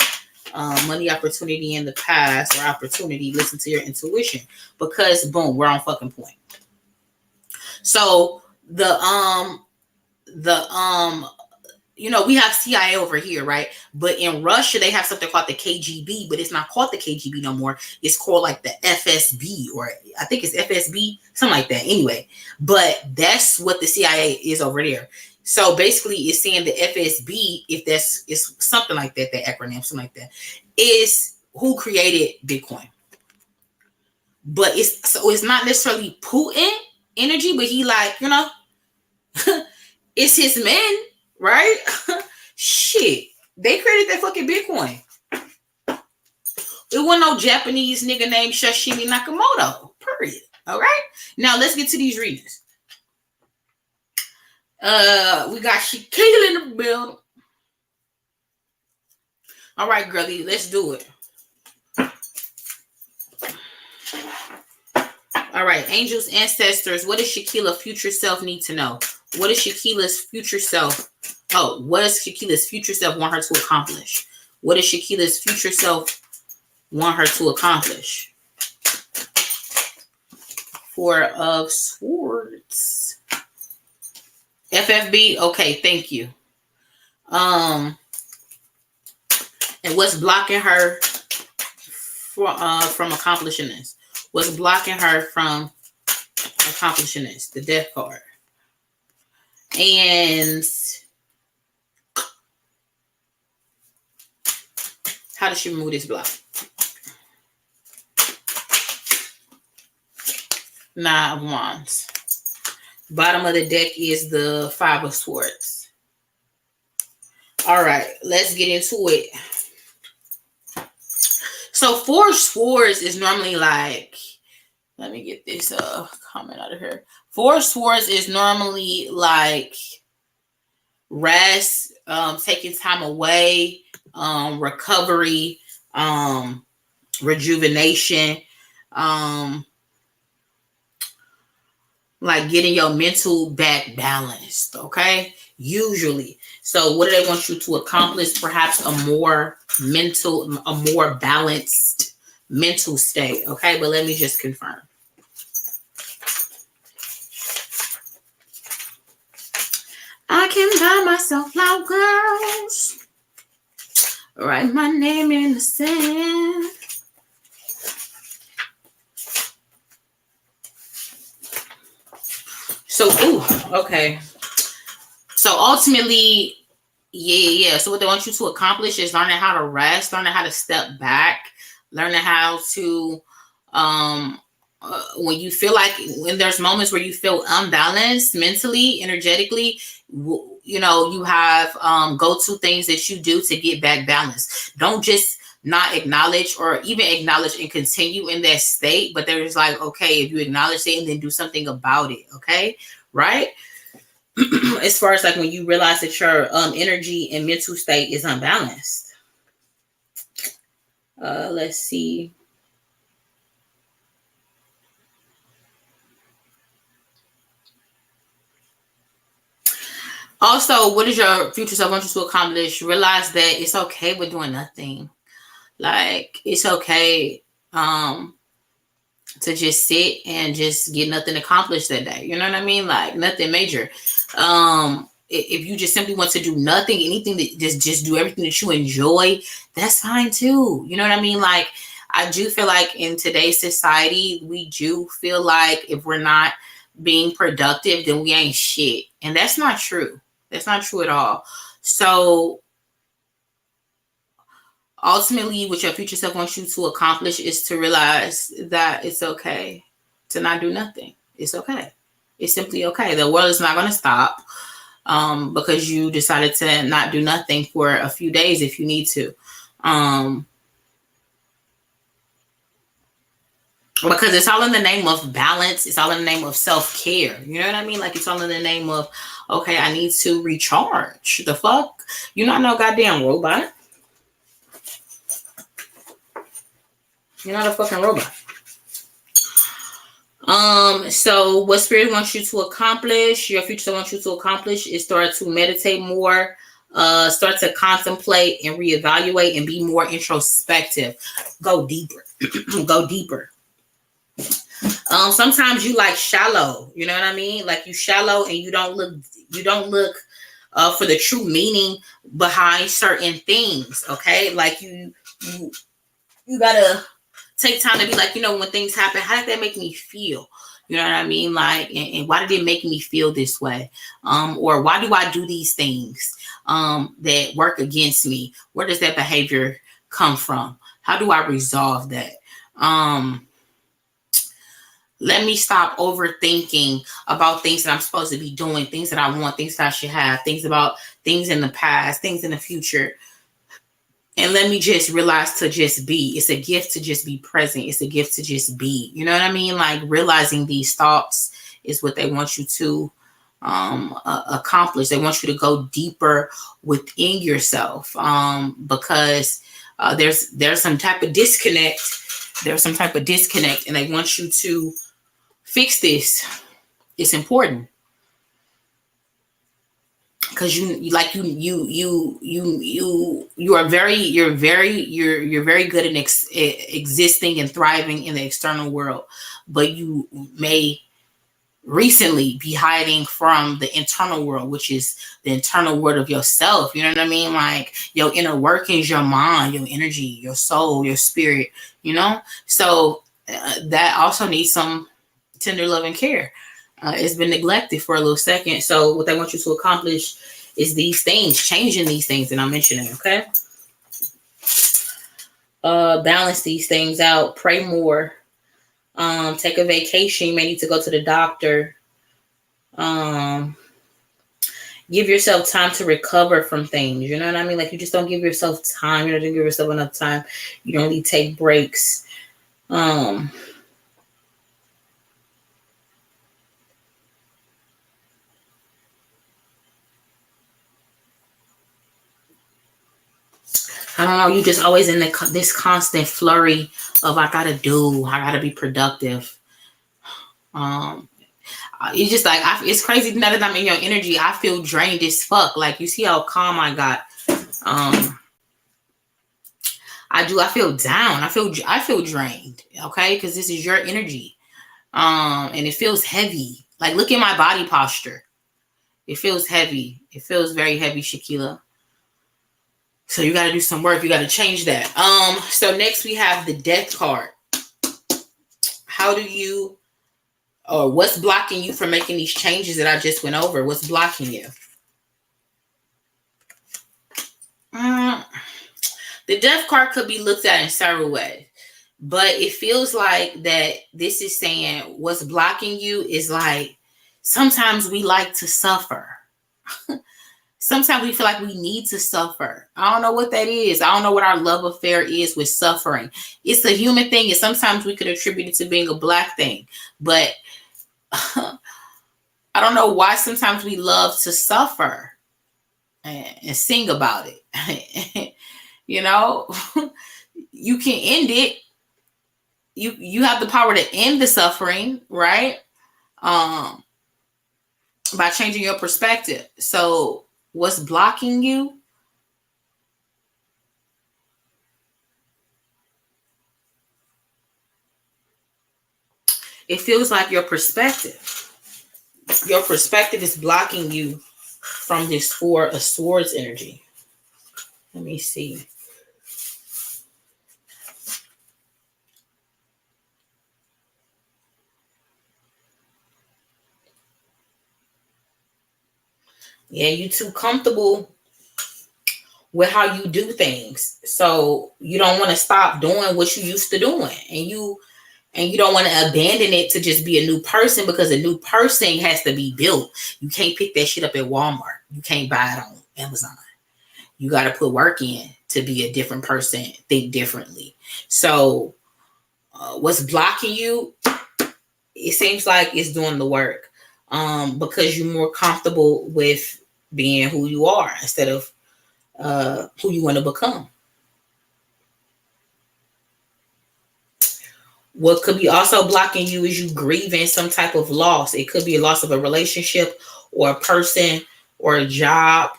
Money opportunity in the past or opportunity. Listen to your intuition, because boom, we're on fucking point. So we have CIA over here, right? But in Russia, they have something called the KGB, but it's not called the KGB no more. It's called like the FSB, or I think it's FSB, something like that. Anyway, but that's what the CIA is over there. So basically, it's saying the FSB, if it's something like that, the acronym, something like that, is who created Bitcoin. But it's not necessarily Putin energy, but he it's his men, right? Shit, they created that fucking Bitcoin. It wasn't no Japanese nigga named Satoshi Nakamoto. Period. All right. Now let's get to these readings. We got Shaquila in the building. All right, girlie, let's do it. All right, angels, ancestors, what does Shaquila's future self need to know? What does Shaquila's future self? What does Shaquila's future self want her to accomplish? What does Shaquila's future self want her to accomplish? Four of Swords. FFB, okay, thank you. And what's blocking her from accomplishing this? What's blocking her from accomplishing this? The Death card. And how does she remove this block? Nine of Wands. Bottom of the deck is the Five of Swords. All right, let's get into it. So Four of Swords is normally like, let me get this comment out of here. Four of Swords is normally like rest, taking time away, recovery, rejuvenation, like getting your mental back balanced, okay? Usually. So what do they want you to accomplish? Perhaps a more balanced mental state, okay? But let me just confirm. I can buy myself flowers, write my name in the sand. So, okay. So ultimately, yeah. So what they want you to accomplish is learning how to rest, learning how to step back, learning how to, when you feel like, when there's moments where you feel unbalanced mentally, energetically, you have go-to things that you do to get back balanced. Don't just not acknowledge, or even acknowledge and continue in that state, but there's like, okay, if you acknowledge it and then do something about it, okay, right? As far as like when you realize that your energy and mental state is unbalanced. Let's see. Also, what does your future self want you to accomplish? Realize that it's okay with doing nothing. Like, it's okay to just sit and just get nothing accomplished that day. You know what I mean? Like, nothing major. If you just simply want to do nothing, anything that just do everything that you enjoy, that's fine too. You know what I mean? Like, I do feel like in today's society, we do feel like if we're not being productive, then we ain't shit. And that's not true. That's not true at all. So ultimately, what your future self wants you to accomplish is to realize that it's okay to not do nothing. It's okay. It's simply okay. The world is not going to stop because you decided to not do nothing for a few days if you need to. Because it's all in the name of balance. It's all in the name of self-care. You know what I mean? Like, it's all in the name of, okay, I need to recharge. The fuck? You're not no goddamn robot. You're not a fucking robot. So what spirit wants you to accomplish, your future wants you to accomplish, is start to meditate more, start to contemplate and reevaluate and be more introspective. Go deeper. Go deeper. Sometimes you like shallow, you know what I mean? Like, you shallow and you don't look for the true meaning behind certain things. Okay. Like, you gotta take time to be like, when things happen, how did that make me feel? You know what I mean? Like, and why did it make me feel this way? Or why do I do these things that work against me? Where does that behavior come from? How do I resolve that? Let me stop overthinking about things that I'm supposed to be doing, things that I want, things that I should have, things in the past, things in the future. And let me just realize to just be. It's a gift to just be present. It's a gift to just be. You know what I mean? Like, realizing these thoughts is what they want you to accomplish. They want you to go deeper within yourself, because there's some type of disconnect. There's some type of disconnect, and they want you to fix this. It's important. Because you're very good at existing and thriving in the external world, but you may recently be hiding from the internal world, which is the internal world of yourself. You know what I mean? Like, your inner workings, your mind, your energy, your soul, your spirit. So that also needs some tender love and care. It's been neglected for a little second. So what they want you to accomplish is these things, changing these things that I'm mentioning, okay? Balance these things out. Pray more. Take a vacation. You may need to go to the doctor. Give yourself time to recover from things. You know what I mean? Like, you just don't give yourself time. You don't give yourself enough time. You don't need to take breaks. I don't know. You just always in this constant flurry of, I gotta be productive. It's just like, it's crazy. Now that I'm in your energy, I feel drained as fuck. Like, you see how calm I got. I feel down. I feel drained. Okay, because this is your energy, and it feels heavy. Like, look at my body posture. It feels heavy. It feels very heavy, Shaquila. So you got to do some work. You got to change that. So next we have the Death card. What's blocking you from making these changes that I just went over? What's blocking you? The Death card could be looked at in several ways, but it feels like that this is saying what's blocking you is like, sometimes we like to suffer. Sometimes we feel like we need to suffer. I don't know what that is. I don't know what our love affair is with suffering. It's a human thing, and sometimes we could attribute it to being a Black thing. But I don't know why sometimes we love to suffer and sing about it. You can end it. You have the power to end the suffering, right? By changing your perspective. So what's blocking you? It feels like your perspective. Your perspective is blocking you from this Four of Swords energy. Let me see. Yeah, you too comfortable with how you do things. So you don't want to stop doing what you used to doing. And you don't want to abandon it to just be a new person, because a new person has to be built. You can't pick that shit up at Walmart. You can't buy it on Amazon. You got to put work in to be a different person, think differently. So what's blocking you, it seems like it's doing the work. Because you're more comfortable with being who you are instead of who you want to become. What could be also blocking you is you grieving some type of loss. It could be a loss of a relationship or a person or a job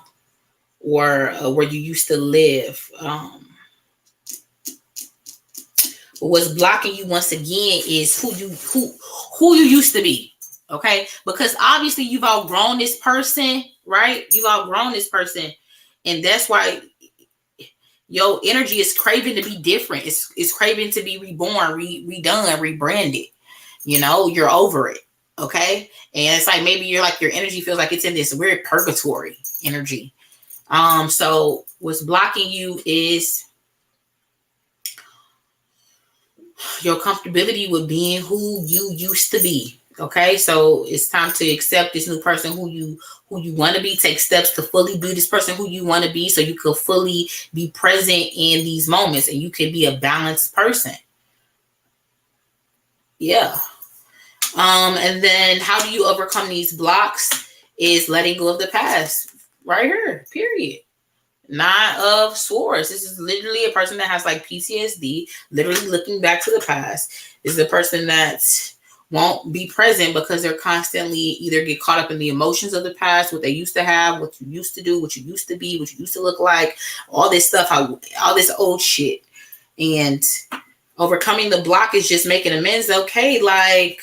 or where you used to live. What's blocking you once again is who you used to be. Okay, because obviously you've outgrown this person, right? You've outgrown this person, and that's why your energy is craving to be different. It's craving to be reborn, redone, rebranded. You know, you're over it. Okay, and it's like maybe you're like your energy feels like it's in this weird purgatory energy. So what's blocking you is your comfortability with being who you used to be. Okay, so it's time to accept this new person who you want to be. Take steps to fully be this person who you want to be, so you could fully be present in these moments and you can be a balanced person. Yeah. And then how do you overcome these blocks is letting go of the past. Right here, period. Nine of Swords. This is literally a person that has like PTSD, literally looking back to the past. This is a person that won't be present because they're constantly either get caught up in the emotions of the past, what they used to have, what you used to do, what you used to be, what you used to look like, all this stuff, all this old shit. And overcoming the block is just making amends. Okay, like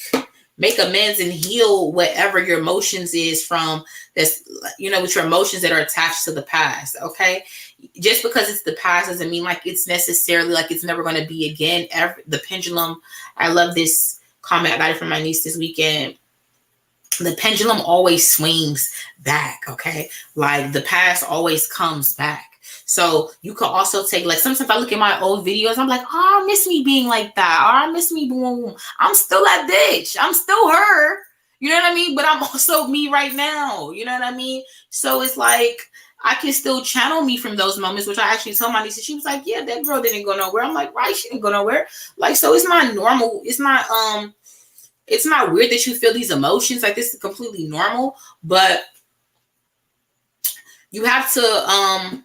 make amends and heal whatever your emotions is from this, you know, with your emotions that are attached to the past. Okay, just because it's the past doesn't mean like it's necessarily like it's never going to be again. The pendulum, I love this comment. I got it from my niece this weekend. The pendulum always swings back. Okay, like the past always comes back. So you could also take, like, sometimes I look at my old videos, I'm like, oh, I miss me being like that, or I miss me being, I'm still that bitch, I'm still her, you know what I mean? But I'm also me right now, you know what I mean? So it's like I can still channel me from those moments, which I actually told my niece. She was like, yeah, that girl didn't go nowhere. I'm like, right, she didn't go nowhere. Like, so it's not normal. It's not weird that you feel these emotions. Like, this is completely normal, but you have to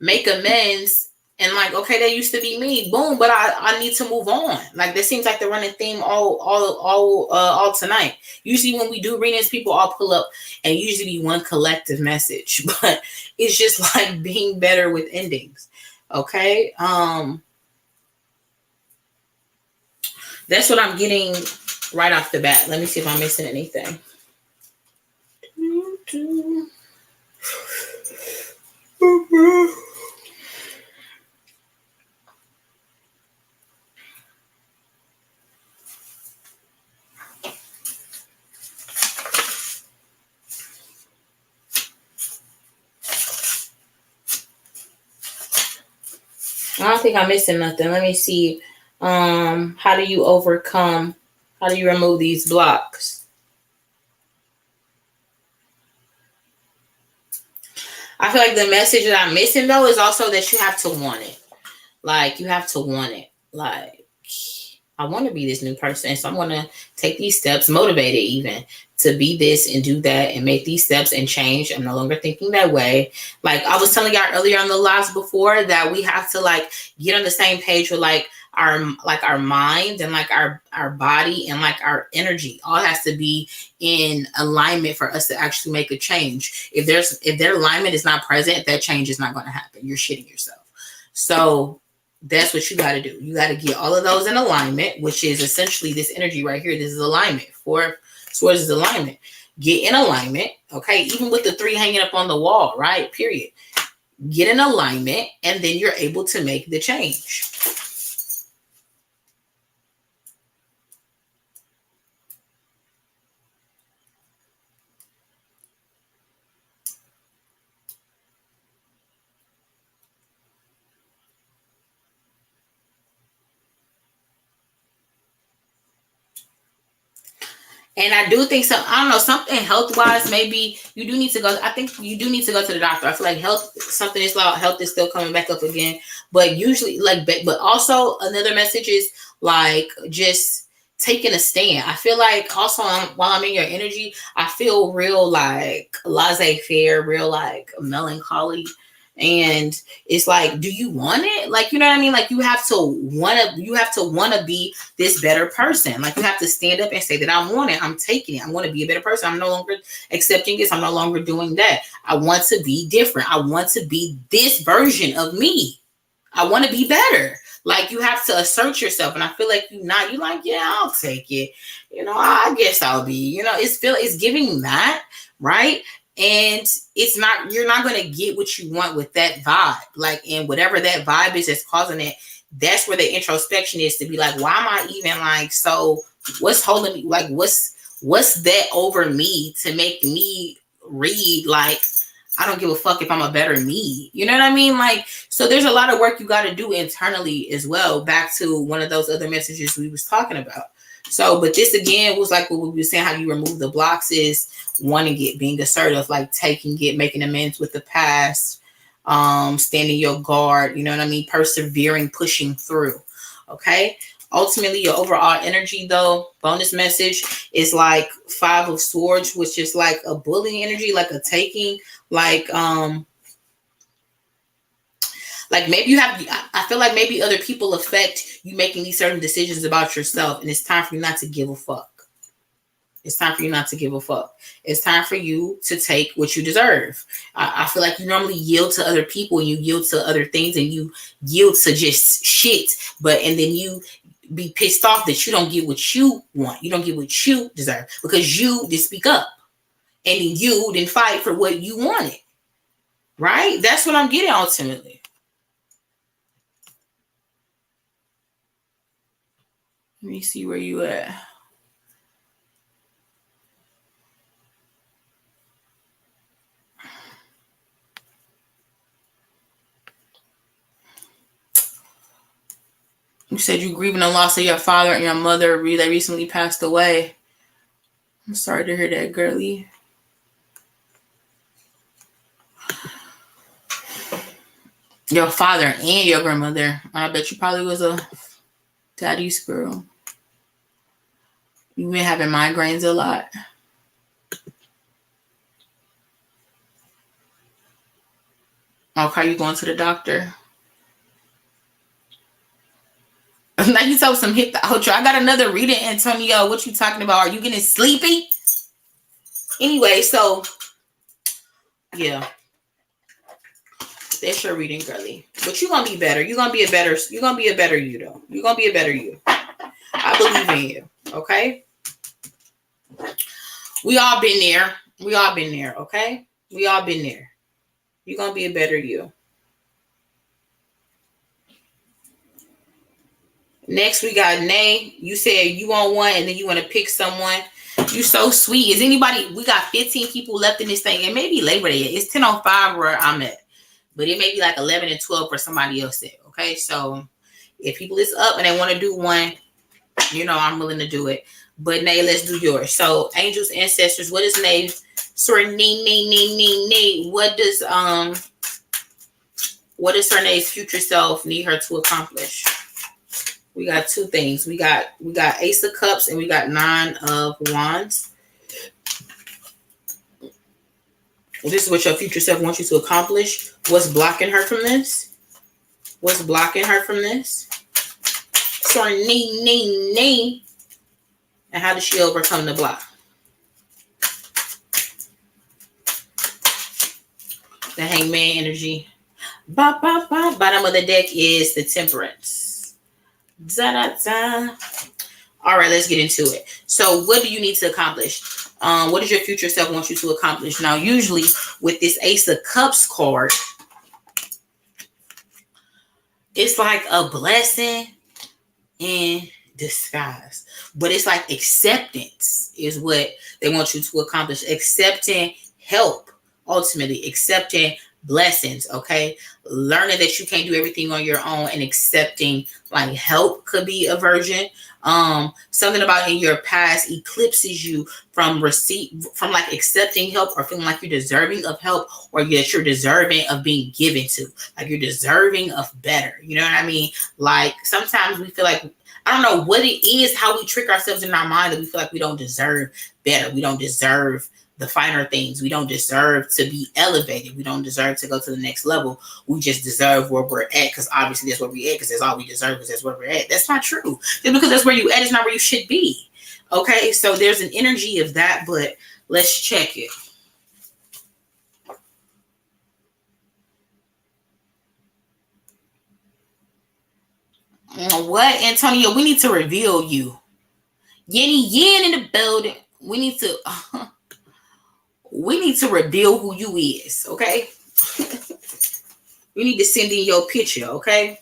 make amends and like, okay, that used to be me, boom, but I need to move on. Like, this seems like the running theme all tonight. Usually when we do readings, people all pull up and usually be one collective message, but it's just like being better with endings. Okay, that's what I'm getting right off the bat. Let me see if I'm missing anything. I don't think I'm missing nothing. Let me see. How do you remove these blocks? I feel like the message that I'm missing though is also that you have to want it. Like, you have to want it. Like, I want to be this new person, so I'm going to take these steps, motivated even, to be this and do that and make these steps and change. I'm no longer thinking that way. Like I was telling y'all earlier on the lives before, that we have to like get on the same page with like our mind and like our body and like our energy. All has to be in alignment for us to actually make a change. If their alignment is not present, that change is not going to happen. You're shitting yourself. So that's what you got to do. You got to get all of those in alignment, which is essentially this energy right here. This is alignment. For Swords is alignment. Get in alignment, okay? Even with the 3 hanging up on the wall, right? Period. Get in alignment, and then you're able to make the change. And I do think so. I don't know, something health wise, maybe you do need to go. I think you do need to go to the doctor. I feel like something is like health is still coming back up again. But usually, like, but also another message is like just taking a stand. I feel like also while I'm in your energy, I feel real like laissez-faire, real like melancholy. And it's like, do you want it? Like, you know what I mean? Like you have to want to be this better person. Like you have to stand up and say that I want it. I'm taking it. I want to be a better person. I'm no longer accepting this. I'm no longer doing that. I want to be different. I want to be this version of me. I want to be better. Like you have to assert yourself. And I feel like you're like, yeah, I'll take it. You know, I guess I'll be, you know, it's giving that, right? And you're not going to get what you want with that vibe. Like, and whatever that vibe is that's causing it, that's where the introspection is, to be like, why am I even like, so what's holding me? Like, what's that over me to make me read like, I don't give a fuck if I'm a better me. You know what I mean? Like, so there's a lot of work you got to do internally as well. Back to one of those other messages we was talking about. So, but this again was like what we were saying, how you remove the blocks is wanting it, being assertive, like taking it, making amends with the past, standing your guard, you know what I mean? Persevering, pushing through. Okay. Ultimately, your overall energy, though, bonus message is like 5 of Swords, which is like a bullying energy, like a taking, like maybe I feel like maybe other people affect you making these certain decisions about yourself, and it's time for you not to give a fuck. It's time for you not to give a fuck. It's time for you to take what you deserve. I feel like you normally yield to other people and you yield to other things and you yield to just shit, and then you be pissed off that you don't get what you want. You don't get what you deserve because you didn't speak up and you didn't fight for what you wanted. Right? That's what I'm getting ultimately. Let me see where you at. You said you're grieving the loss of your father and your mother. They recently passed away. I'm sorry to hear that, girlie. Your father and your grandmother. I bet you probably was a daddy's girl. You've been having migraines a lot. Okay, you going to the doctor? Now you told some hit the outro. I got another reading, Antonio. What you talking about? Are you getting sleepy? Anyway, so yeah. That's your reading, girlie. But you're gonna be better. You're gonna be a better you, though. You're gonna be a better you. I believe in you. Okay? We all been there. Okay? We all been there. You're gonna be a better you. Next, we got Nay. You said you want one and then you want to pick someone. You so sweet. Is anybody? We got 15 people left in this thing. And maybe Labor Day. It's 10:05 where I'm at. But it may be like 11 and 12 for somebody else there. Okay? So if people is up and they want to do one, you know, I'm willing to do it. But Nay, let's do yours. So angels, ancestors, what is Nay? Sorry, nee. What does Nay's future self need her to accomplish? We got 2 things. We got Ace of Cups and we got 9 of Wands. This is what your future self wants you to accomplish. What's blocking her from this? Sorry, nee. And how does she overcome the block? The Hangman energy. Bottom of the deck is the Temperance. Da-da-da. All right, let's get into it. So what do you need to accomplish? What does your future self want you to accomplish? Now, usually with this Ace of Cups card, it's like a blessing in disguise. But it's like acceptance is what they want you to accomplish. Accepting help, ultimately. Accepting blessings, okay? Learning that you can't do everything on your own and accepting like help could be a version. Something about in your past eclipses you from like accepting help or feeling like you're deserving of help, or that you're deserving of being given to, like you're deserving of better. You know what I mean? Like sometimes we feel like, I don't know what it is, how we trick ourselves in our mind that we feel like we don't deserve better. We don't deserve the finer things. We don't deserve to be elevated. We don't deserve to go to the next level. We just deserve where we're at because obviously that's where we're at because that's all we deserve because that's where we're at. That's not true. Just because that's where you at is not where you should be. Okay, so there's an energy of that, but let's check it. What, Antonio? We need to reveal you. Yanni Yin in the building. We need to reveal who you is, okay? You need to send in your picture, okay?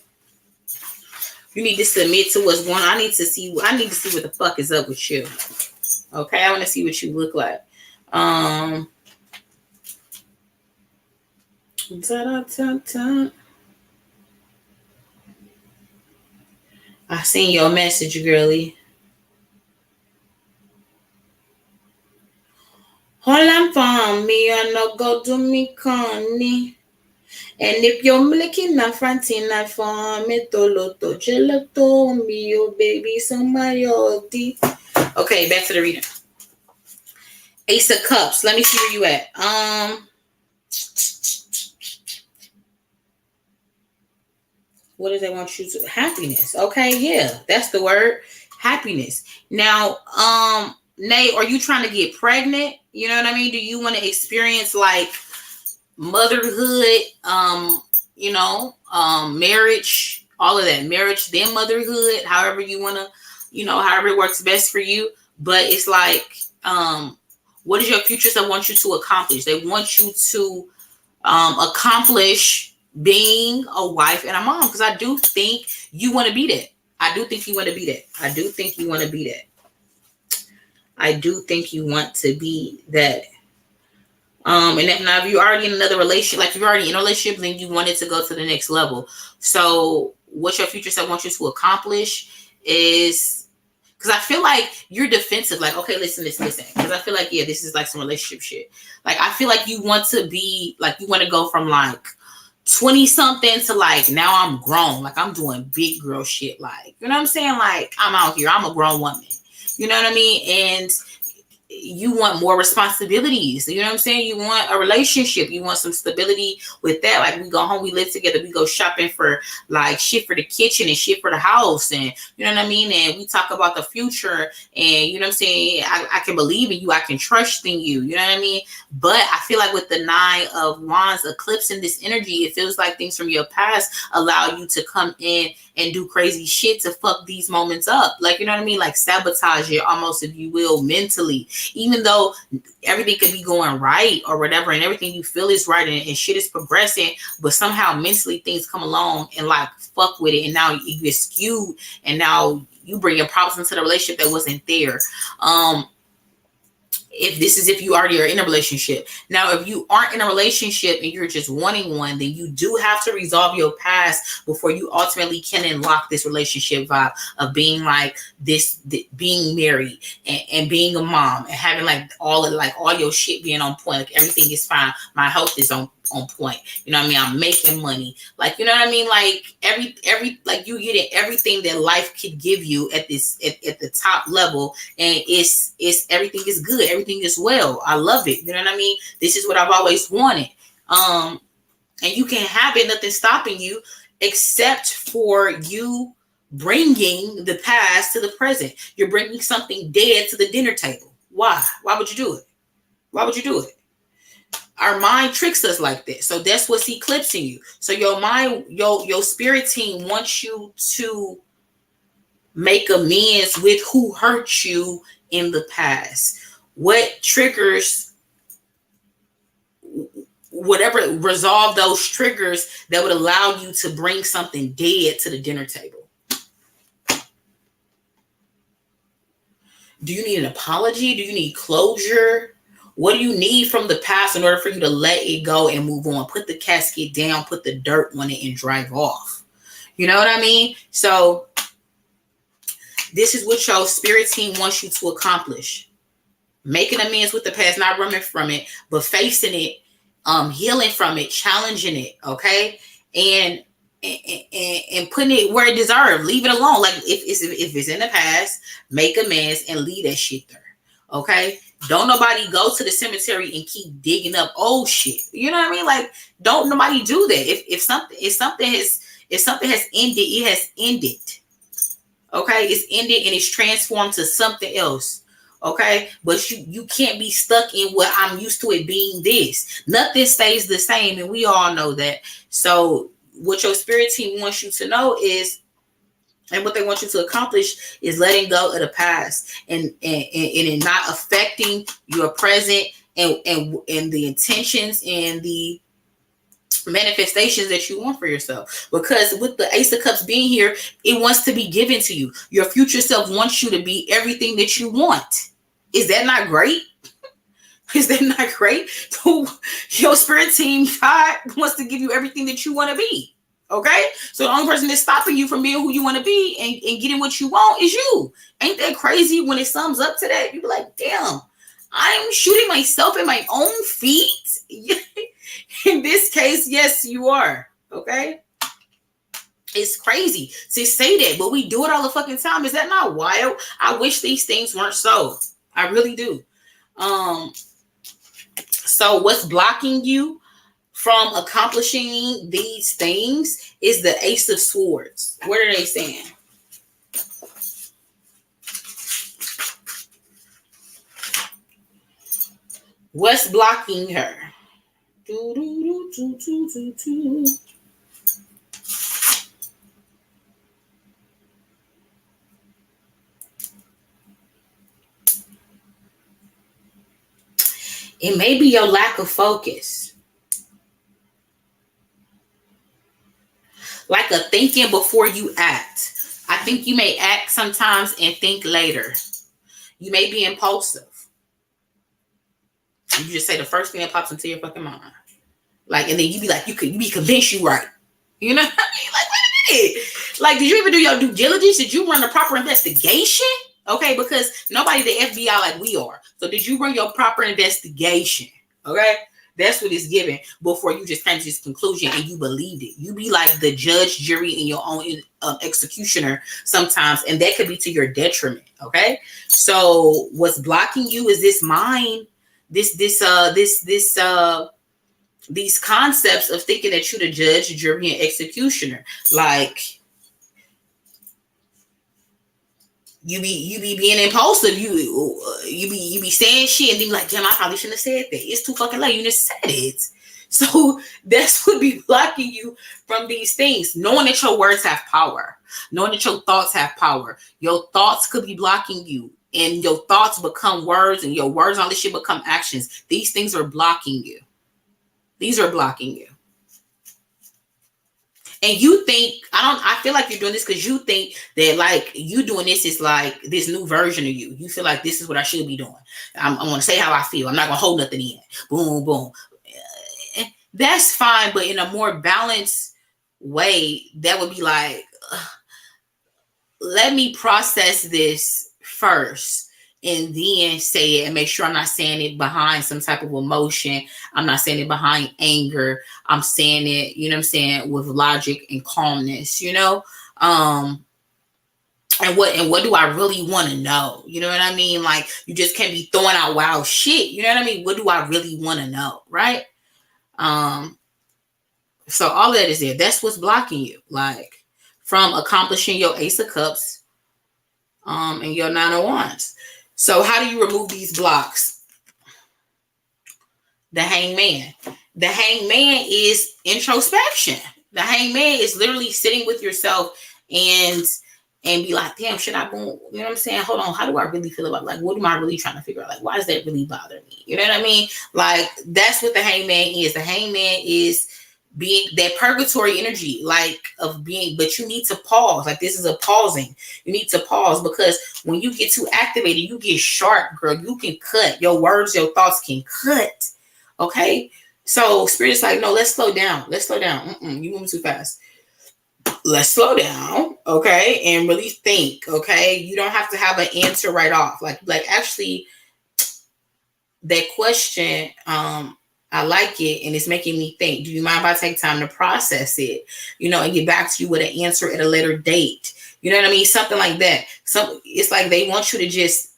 You need to submit to what's going on. I need to see what the fuck is up with you. Okay, I want to see what you look like. I seen your message, girly. Hold on for me, I no go do me conny. And if you're looking at Frantina for me, toloto, gelato, me, oh baby, somebody. Okay, back to the reading. Ace of Cups. Let me see where you at. What do they want you to? Happiness. Okay, yeah, that's the word. Happiness. Now, Nay, are you trying to get pregnant? You know what I mean? Do you want to experience like motherhood? Marriage, all of that. Marriage, then motherhood. However you want to, however it works best for you. But it's like, what is your future self want you to accomplish? They want you to accomplish being a wife and a mom, because I do think you want to be that. I do think you want to be that. And if now if you're already in another relationship, like you're already in a relationship, then you wanted to go to the next level. So what your future self wants you to accomplish is, because I feel like you're defensive. Like, okay, listen. Because I feel like, yeah, this is like some relationship shit. Like, I feel like you want to be, like, you want to go from like 20 something to like, now I'm grown. Like, I'm doing big girl shit. Like, you know what I'm saying? Like, I'm out here. I'm a grown woman. You know what I mean? And you want more responsibilities. You know what I'm saying? You want a relationship. You want some stability with that. Like, we go home, we live together, we go shopping for like shit for the kitchen and shit for the house. And you know what I mean? And we talk about the future, and you know what I'm saying? I can believe in you. I can trust in you. You know what I mean? But I feel like with the 9 of Wands eclipsing this energy, it feels like things from your past allow you to come in and do crazy shit to fuck these moments up. Like, you know what I mean? Like sabotage it almost, if you will, mentally. Even though everything could be going right or whatever, and everything you feel is right, and shit is progressing, but somehow mentally things come along and like fuck with it, and now you get skewed, and now you bring your problems into the relationship that wasn't there. If you already are in a relationship. Now, if you aren't in a relationship and you're just wanting one, then you do have to resolve your past before you ultimately can unlock this relationship vibe of being like this, being married and being a mom and having like all your shit being on point. Like, everything is fine. My health is on point. You know what I mean? I'm making money. Like, you know what I mean? Like every like you getting everything that life could give you at the top level, and it's everything is good. Everything is well. I love it. You know what I mean? This is what I've always wanted. And you can have it, nothing stopping you, except for you bringing the past to the present. You're bringing something dead to the dinner table. Why? Why would you do it? Our mind tricks us like this. So that's what's eclipsing you. So your mind, your spirit team wants you to make amends with who hurt you in the past. What triggers, whatever, resolve those triggers that would allow you to bring something dead to the dinner table. Do you need an apology? Do you need closure? What do you need from the past in order for you to let it go and move on? Put the casket down, put the dirt on it, and drive off. You know what I mean? So this is what your spirit team wants you to accomplish. Making amends with the past, not running from it, but facing it, healing from it, challenging it, okay? And putting it where it deserves. Leave it alone. Like if it's in the past, make amends and leave that shit there. Okay? Don't nobody go to the cemetery and keep digging up old shit. You know what I mean? Like, don't nobody do that. If something has ended, it has ended. Okay? It's ended and it's transformed to something else. Okay? But you can't be stuck in what I'm used to it being this. Nothing stays the same, and we all know that. So what your spirit team wants you to know is, and what they want you to accomplish is letting go of the past and it not affecting your present and the intentions and the manifestations that you want for yourself. Because with the Ace of Cups being here, it wants to be given to you. Your future self wants you to be everything that you want. Is that not great? Is that not great? So your spirit team, God, wants to give you everything that you want to be. Okay? So the only person that's stopping you from being who you want to be and getting what you want is you. Ain't that crazy? When it sums up to that, you be like, damn, I'm shooting myself in my own feet. In this case, yes, you are. Okay? It's crazy to say that, but we do it all the fucking time. Is that not wild? I wish these things weren't so. I really do. So what's blocking you from accomplishing these things is the Ace of Swords. What are they saying? What's blocking her? It may be your lack of focus. Like a thinking before you act. I think you may act sometimes and think later. You may be impulsive. You just say the first thing that pops into your fucking mind. Like, and then you be like, you be convinced you right. You know what I mean? Like, wait a minute. Like, did you even do your due diligence? Did you run a proper investigation? Okay, because nobody the FBI like we are. So did you run your proper investigation? Okay? That's what it's given before you just came to this conclusion and you believed it. You be like the judge, jury, and your own executioner sometimes, and that could be to your detriment. Okay? So what's blocking you is this mind, these concepts of thinking that you're the judge, jury, and executioner. Like, you be being impulsive. You be saying shit and be like, damn, I probably shouldn't have said that. It's too fucking late. You just said it. So that's what be blocking you from these things. Knowing that your words have power. Knowing that your thoughts have power. Your thoughts could be blocking you. And your thoughts become words, and your words, all this shit become actions. These things are blocking you. These are blocking you. And you think, I feel like you're doing this because you think that like you doing this is like this new version of you. You feel like this is what I should be doing. I'm going to say how I feel. I'm not going to hold nothing in. Boom, boom. That's fine. But in a more balanced way, that would be like, let me process this first and then say it and make sure I'm not saying it behind some type of emotion. I'm not saying it behind anger. I'm saying it, you know what I'm saying, with logic and calmness, you know? And what do I really want to know? You know what I mean? Like, you just can't be throwing out wild shit. You know what I mean? What do I really want to know? Right? So all that is there. That's what's blocking you, like, from accomplishing your Ace of Cups and your Nine of Wands. So how do you remove these blocks? The Hangman. The Hangman is introspection. The Hangman is literally sitting with yourself and be like, damn, should I go? You know what I'm saying? Hold on. How do I really feel about, like, what am I really trying to figure out? Like, why does that really bother me? You know what I mean? Like, that's what the Hangman is. The Hangman is being that purgatory energy, like of being, but you need to pause. Like this is a pausing. You need to pause because when you get too activated, you get sharp, girl. You can cut. Your words, your thoughts can cut. Okay? So spirit is like, no, let's slow down. Let's slow down. You moving too fast. Let's slow down, okay, and really think, okay? You don't have to have an answer right off. Like actually, that question, I like it, and it's making me think. Do you mind if I take time to process it, and get back to you with an answer at a later date? You know what I mean? Something like that. So it's like they want you to just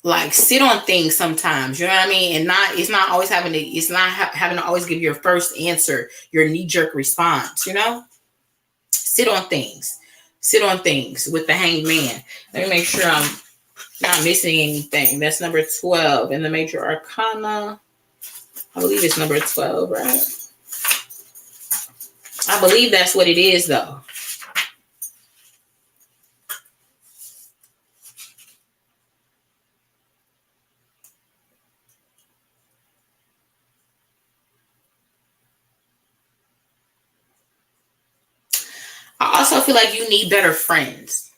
like sit on things sometimes, you know what I mean? And it's not having to always give your first answer, your knee-jerk response, Sit on things with the Hanged Man. Let me make sure I'm not missing anything. That's number 12 in the Major Arcana. I believe it's number 12, right? I believe that's what it is, though. I also feel like you need better friends.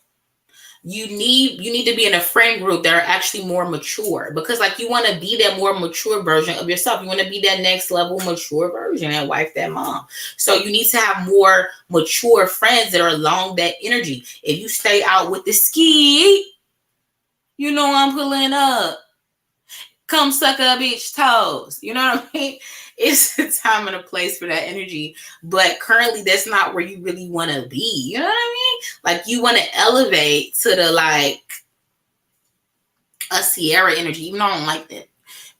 You need to be in a friend group that are actually more mature, because like you want to be that more mature version of yourself. You want to be that next level mature version, that wife, that mom. So you need to have more mature friends that are along that energy. If you stay out with the ski, I'm pulling up. Come suck a bitch toes. You know what I mean? It's a time and a place for that energy. But currently, that's not where you really want to be. You know what I mean? Like, you want to elevate to the, like, a Sierra energy. Even though I don't like that.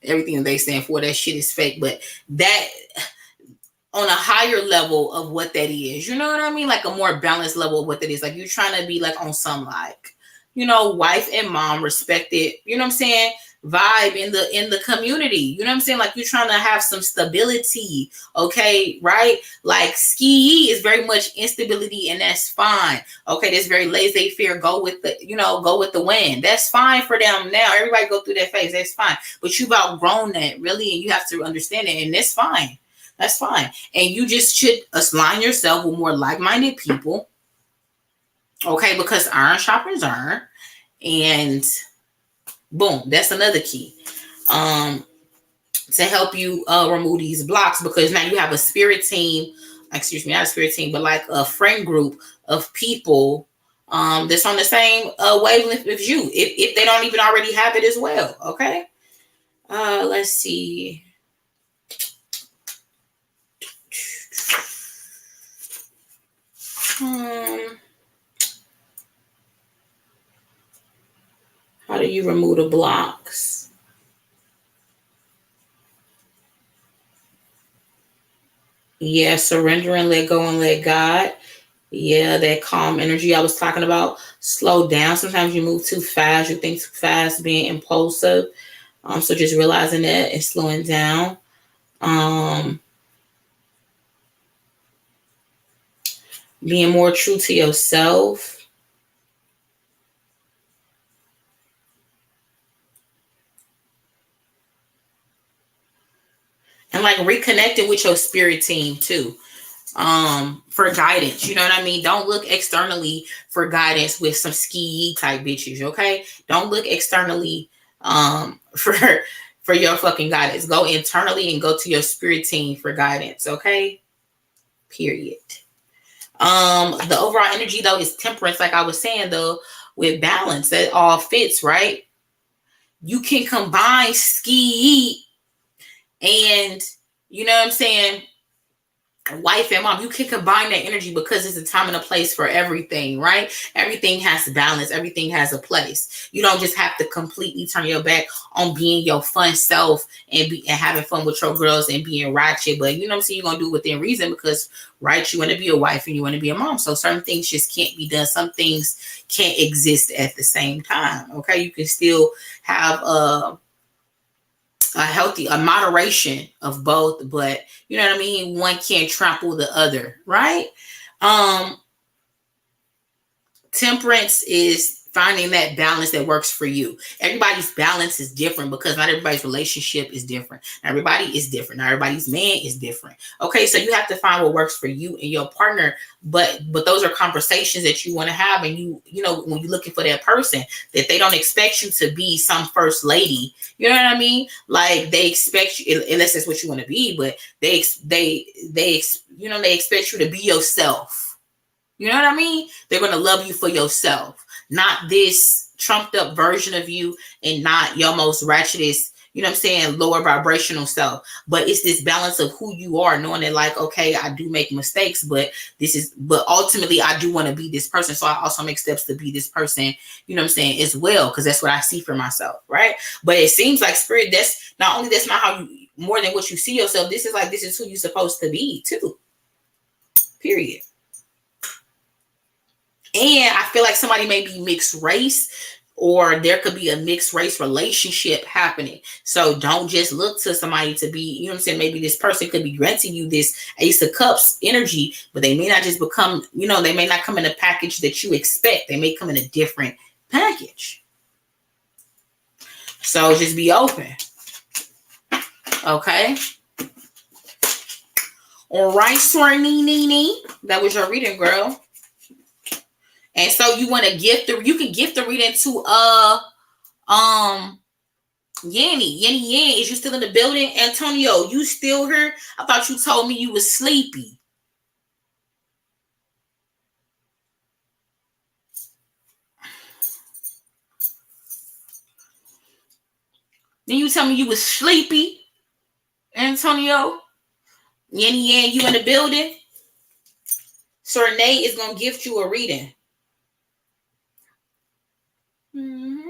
Everything they stand for, that shit is fake. But that, on a higher level of what that is. You know what I mean? Like, a more balanced level of what that is. Like, you're trying to be, like, on some, like, wife and mom respected. You know what I'm saying? Vibe in the community. You know what I'm saying? Like, you're trying to have some stability, okay, right? Like, ski is very much instability, and that's fine. Okay, that's very laissez-faire. Go with the wind. That's fine for them now. Everybody go through that phase. That's fine. But you've outgrown that, really, and you have to understand it, and that's fine. That's fine. And you just should align yourself with more like-minded people. Okay, because iron sharpens iron, and boom, that's another key to help you remove these blocks, because now you have a spirit team, not a spirit team, but like a friend group of people that's on the same wavelength as you, if they don't even already have it as well. Okay, let's see. How do you remove the blocks? Yeah, surrender and let go and let God. Yeah, that calm energy I was talking about. Slow down. Sometimes you move too fast. You think too fast, being impulsive. So just realizing that and slowing down. Being more true to yourself. And like reconnecting with your spirit team too. For guidance, you know what I mean? Don't look externally for guidance with some ski type bitches, okay? Don't look externally for your fucking guidance. Go internally and go to your spirit team for guidance, okay? Period. The overall energy though is temperance, like I was saying though, with balance. That all fits, right? You can combine ski and, you know what I'm saying, wife and mom. You can combine that energy because it's a time and a place for everything, right? Everything has balance. Everything has a place. You don't just have to completely turn your back on being your fun self and having fun with your girls and being ratchet. But you know what I'm saying? You're going to do within reason because, right, you want to be a wife and you want to be a mom. So certain things just can't be done. Some things can't exist at the same time, okay? You can still have a moderation of both, but you know what I mean? One can't trample the other, right? Temperance is finding that balance that works for you. Everybody's balance is different because not everybody's relationship is different. Everybody is different. Not everybody's man is different. Okay, so you have to find what works for you and your partner. But those are conversations that you want to have, and you know, when you're looking for that person, that they don't expect you to be some first lady. You know what I mean? Like they expect you, unless that's what you want to be, but they expect you to be yourself. You know what I mean? They're going to love you for yourself, not this trumped up version of you, and not your most ratchetest, you know what I'm saying, lower vibrational self. But it's this balance of who you are, knowing that, like, okay, I do make mistakes, but ultimately I do want to be this person. So I also make steps to be this person, you know what I'm saying, as well, because that's what I see for myself, right? But it seems like spirit, that's not how you, more than what you see yourself, this is who you're supposed to be too. Period. And I feel like somebody may be mixed race, or there could be a mixed race relationship happening. So don't just look to somebody to be, you know what I'm saying, maybe this person could be granting you this Ace of Cups energy, but they may not just become, you know, they may not come in a package that you expect. They may come in a different package. So just be open. Okay. All right, Swarnini. That was your reading, girl. And so you want to you can gift the reading to Yanni. Is you still in the building? Antonio, you still here? I thought you told me you was sleepy. Then you tell me you was sleepy, Antonio. Yanni, you in the building? So Renee is gonna gift you a reading. Mm-hmm.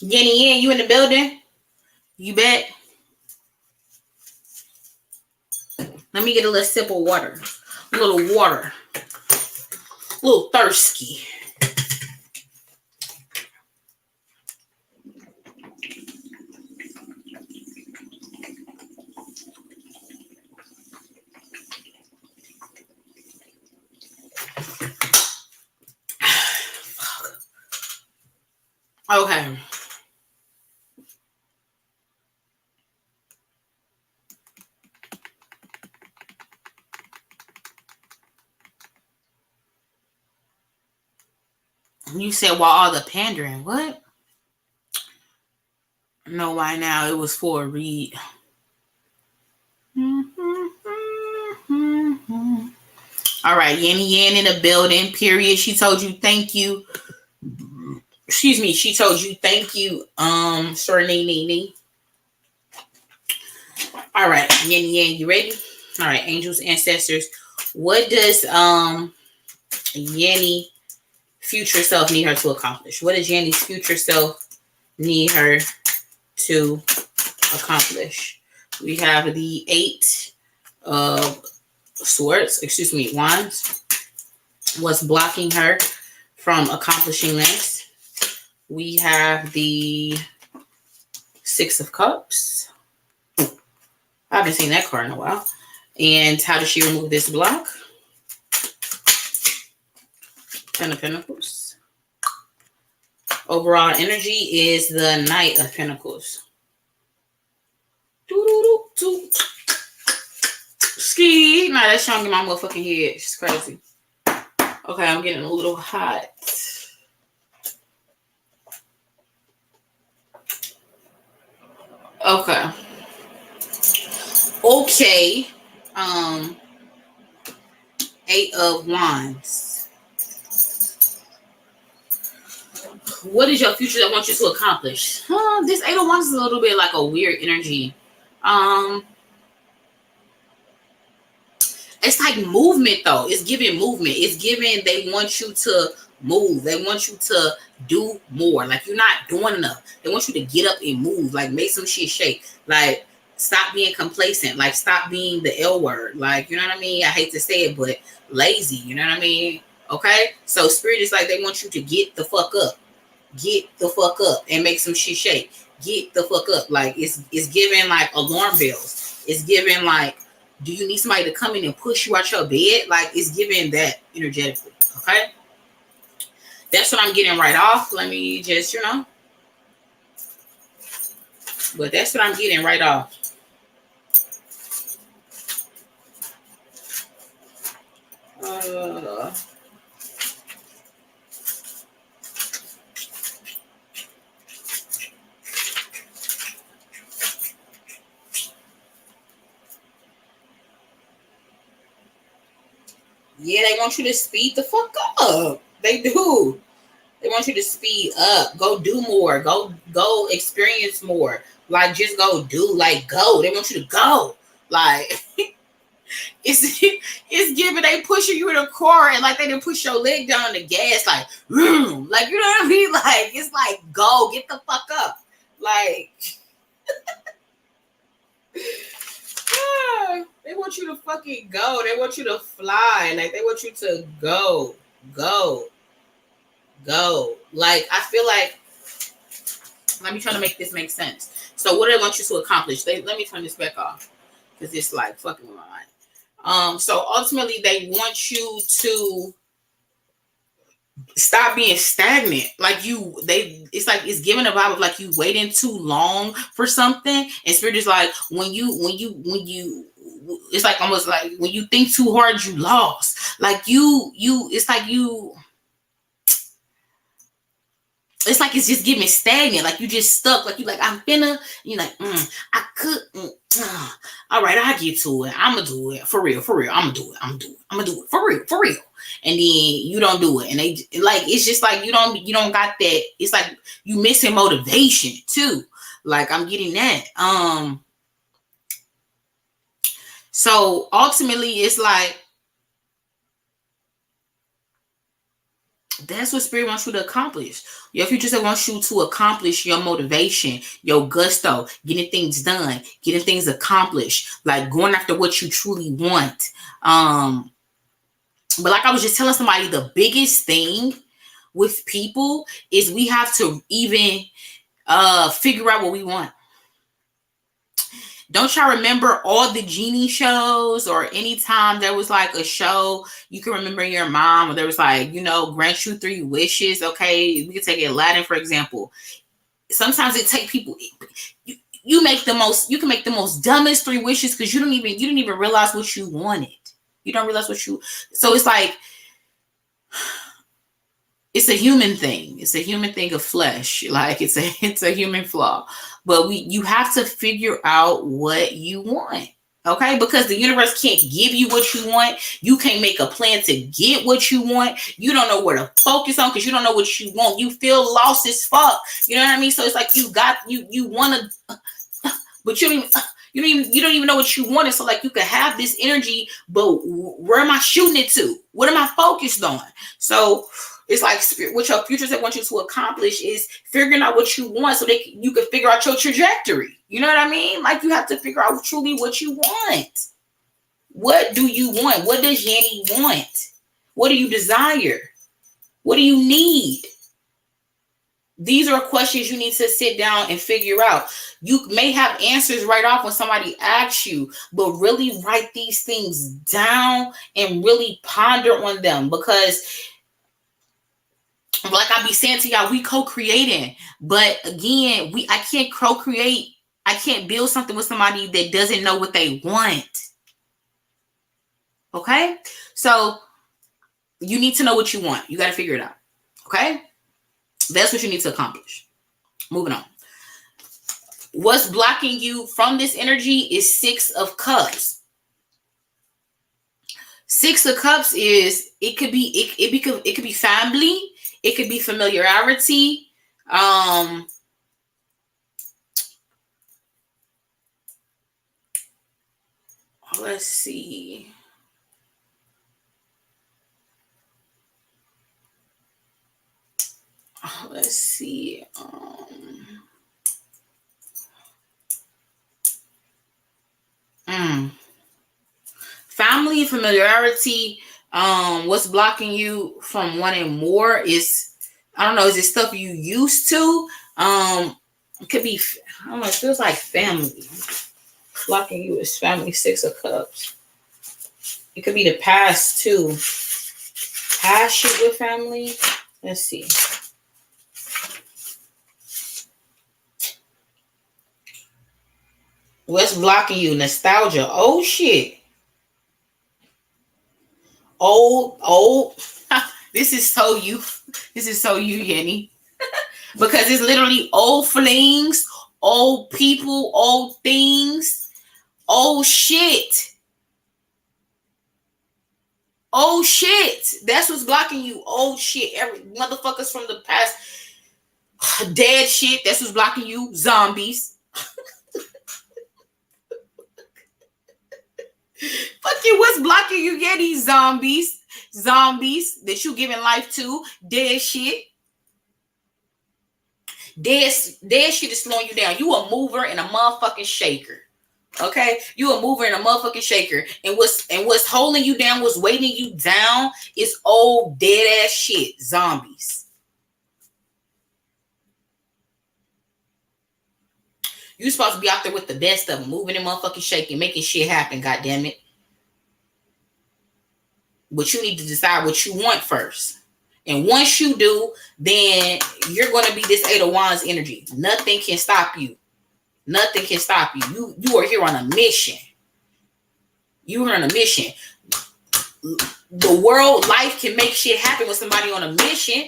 Yanni, you in the building? You bet. Let me get a little sip of water. A little water. A little thirsty. Okay. You said, while all the pandering, what? No, why now? It was for a read. All right, Yanni in the building, period. She told you thank you. Excuse me, she told you thank you, Surnini. All right, Yanni, you ready? All right, angels, ancestors. What does Yanni future self need her to accomplish? What does Yanni's future self need her to accomplish? We have the 8 of wands. What's blocking her from accomplishing this? We have the 6 of cups. I haven't seen that card in a while. And how does she remove this block? 10 of Pentacles. Overall energy is the Knight of Pentacles. Ski. Nah, that's showing in my motherfucking head. It's crazy. Okay, I'm getting a little hot. Okay. Okay. 8 of Wands. What is your future that wants you to accomplish? This 8 of Wands is a little bit like a weird energy. It's like movement though. It's giving movement. It's giving they want you to move. They want you to do more. Like you're not doing enough. They want you to get up and move. Like make some shit shake. Like stop being complacent. Like stop being the L word. Like, you know what I mean? I hate to say it, but lazy. You know what I mean? Okay? So spirit is like they want you to get the fuck up. Get the fuck up and make some shit shake. Get the fuck up. Like it's giving like alarm bells. It's giving like, do you need somebody to come in and push you out your bed? Like it's giving that energetically. Okay. That's what I'm getting right off. Let me just, but that's what I'm getting right off. Yeah, they want you to speed the fuck up. They do. They want you to speed up. Go do more. Go experience more. Like just go do. Like go. They want you to go. Like it's giving. They pushing you in a car and like they didn't push your leg down on the gas. Like like you know what I mean. Like it's like go get the fuck up. Like. They want you to fucking go. They want you to fly. Like, they want you to go. Like, I feel like, let me try to make this make sense. So, what do they want you to accomplish? Let me turn this back off. Because it's like fucking with my mind. So, ultimately, they want you to stop being stagnant. Like it's like it's giving a vibe of like you waiting too long for something, and spirit is like when you it's like almost like when you think too hard you lost. Like you it's like you it's like it's just giving stagnant. Like you just stuck. Like you like I'm finna. You're like I couldn't. All right, I'll get to it. I'm gonna do it for real. I'm gonna do it for real. And then you don't do it, and they like it's just like you don't got that. It's like you missing motivation too. Like I'm getting that. So ultimately, it's like that's what spirit wants you to accomplish. Your future self wants you to accomplish your motivation, your gusto, getting things done, getting things accomplished, like going after what you truly want. But like I was just telling somebody, the biggest thing with people is we have to even figure out what we want. Don't y'all remember all the genie shows, or anytime there was like a show you can remember your mom, or there was like, grant you 3 wishes. Okay, we can take Aladdin for example. Sometimes it take people. You can make the most dumbest 3 wishes because you didn't even realize what you wanted. You don't realize what you. So it's like it's a human thing. It's a human thing of flesh. Like it's a human flaw. But you have to figure out what you want. Okay? Because the universe can't give you what you want. You can't make a plan to get what you want. You don't know where to focus on because you don't know what you want. You feel lost as fuck. You know what I mean? So it's like you want to, but you don't even know what you wanted. So like you could have this energy, but where am I shooting it to? What am I focused on? So It's like what your future self wants you to accomplish is figuring out what you want so you can figure out your trajectory. You know what I mean? Like, you have to figure out truly what you want. What do you want? What does Yanni want? What do you desire? What do you need? These are questions you need to sit down and figure out. You may have answers right off when somebody asks you, but really write these things down and really ponder on them, because like I be saying to y'all, we co-creating, but again, I can't co-create. I can't build something with somebody that doesn't know what they want. Okay? So you need to know what you want. You got to figure it out. Okay? That's what you need to accomplish. Moving on. What's blocking you from this energy is 6 of Cups. 6 of Cups is, it could be family, it could be familiarity. Let's see. Let's see. Family, familiarity. What's blocking you from wanting more is, I don't know, is it stuff you used to? It could be, I don't know, it feels like family. Blocking you is family, 6 of Cups. It could be the past too. Past shit with family. Let's see. What's blocking you? Nostalgia. Oh shit. Oh. This is so you. This is so you, Yanni. Because it's literally old flings, old people, old things, old shit. Oh shit. That's what's blocking you. Old shit. Every motherfuckers from the past. Dead shit. That's what's blocking you. Zombies. Fuck you. What's blocking you? Yeah, these zombies. Zombies that you giving life to. Dead shit. Dead shit is slowing you down. You a mover and a motherfucking shaker. Okay? You a mover and a motherfucking shaker. And what's holding you down, what's weighting you down is old dead ass shit. Zombies. You supposed to be out there with the best of them, moving and motherfucking shaking, making shit happen, goddammit. But you need to decide what you want first. And once you do, then you're going to be this 8 of Wands energy. Nothing can stop you. Nothing can stop you. You are here on a mission. You are on a mission. The world, life can make shit happen with somebody on a mission.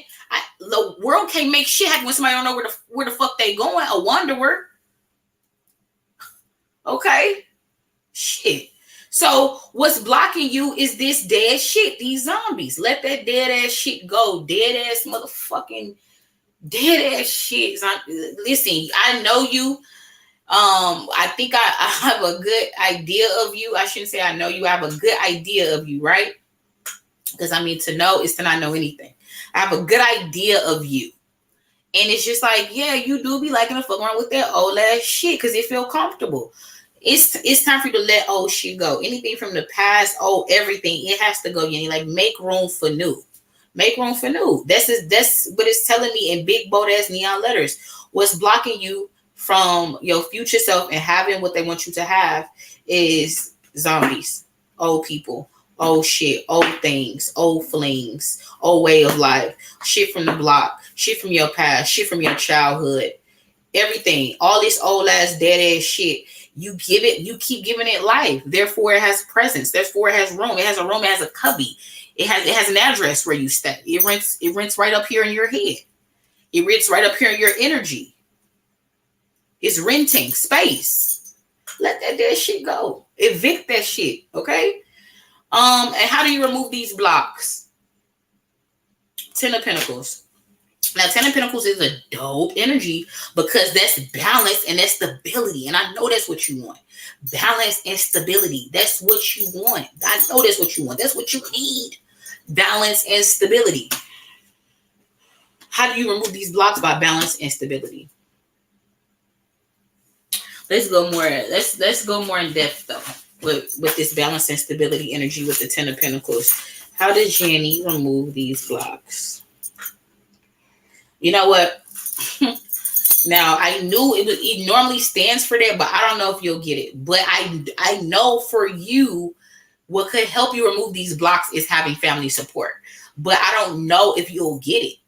The world can't make shit happen with somebody don't know where the fuck they going. A wanderer. Okay? Shit. So what's blocking you is this dead shit. These zombies. Let that dead ass shit go. Dead ass motherfucking dead ass shit. Listen, I know you. I think I have a good idea of you. I shouldn't say I know you. I have a good idea of you, right? Because I mean, to know is to not know anything. I have a good idea of you. And it's just like, yeah, you do be liking to fuck around with that old ass shit because it feel comfortable. It's time for you to let old shit go. Anything from the past, everything, it has to go, Yanni. Like, make room for new. Make room for new. That's what it's telling me in big, bold ass neon letters. What's blocking you from your future self and having what they want you to have is zombies, old people, old shit, old things, old flings, old way of life, shit from the block, shit from your past, shit from your childhood, everything, all this old ass dead ass shit. You keep giving it life. Therefore, it has presence. Therefore, it has room. It has a room. It has a cubby. It has an address where you stay. It rents right up here in your head. It rents right up here in your energy. It's renting space. Let that dead shit go. Evict that shit. Okay. And how do you remove these blocks? 10 of Pentacles. Now, 10 of Pentacles is a dope energy because that's balance and that's stability. And I know that's what you want. Balance and stability. That's what you want. I know that's what you want. That's what you need. Balance and stability. How do you remove these blocks? By balance and stability. Let's go more in depth though with this balance and stability energy with the Ten of Pentacles. How does Yanni remove these blocks? You know what? Now I knew it normally stands for that, but I don't know if you'll get it. But I know for you, what could help you remove these blocks is having family support. But I don't know if you'll get it.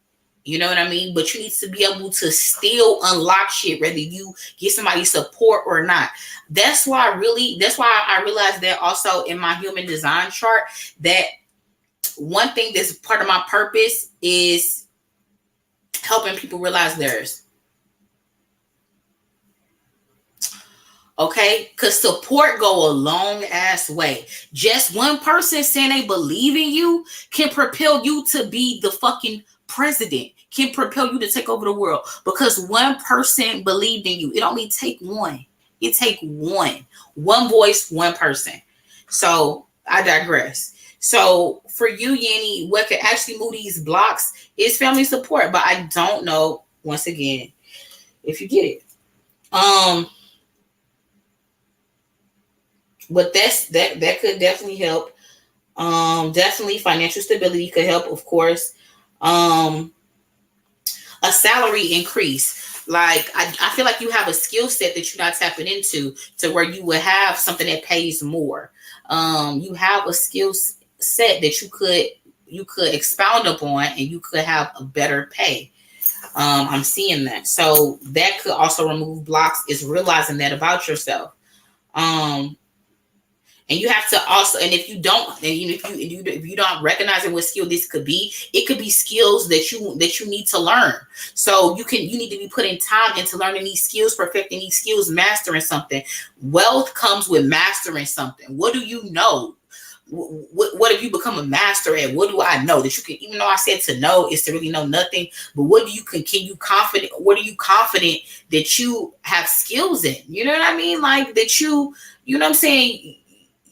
You know what I mean? But you need to be able to still unlock shit, whether you get somebody support or not. That's why I realized that also in my human design chart, that one thing that's part of my purpose is helping people realize theirs. Okay, because support go a long ass way. Just one person saying they believe in you can propel you to be the fucking president, can propel you to take over the world, because one person believed in you. It only take one. It take one voice, one person. So I digress. So for you, Yanni, what could actually move these blocks is family support, but I don't know, once again, if you get it. But that could definitely help. Definitely financial stability could help, of course. A salary increase. Like I feel like you have a skill set that you're not tapping into, to where you would have something that pays more. You have a skill set that you could expound upon, and you could have a better pay. I'm seeing that. So that could also remove blocks, is realizing that about yourself. And you have to also, and if you don't, and if you don't recognize what skill this could be, it could be skills that you need to learn. So you need to be putting time into learning these skills, perfecting these skills, mastering something. Wealth comes with mastering something. What do you know? What have you become a master at? What do I know that you can? Even though I said to know is to really know nothing, but what do you can you confident? What are you confident that you have skills in? You know what I mean? Like that you know what I'm saying?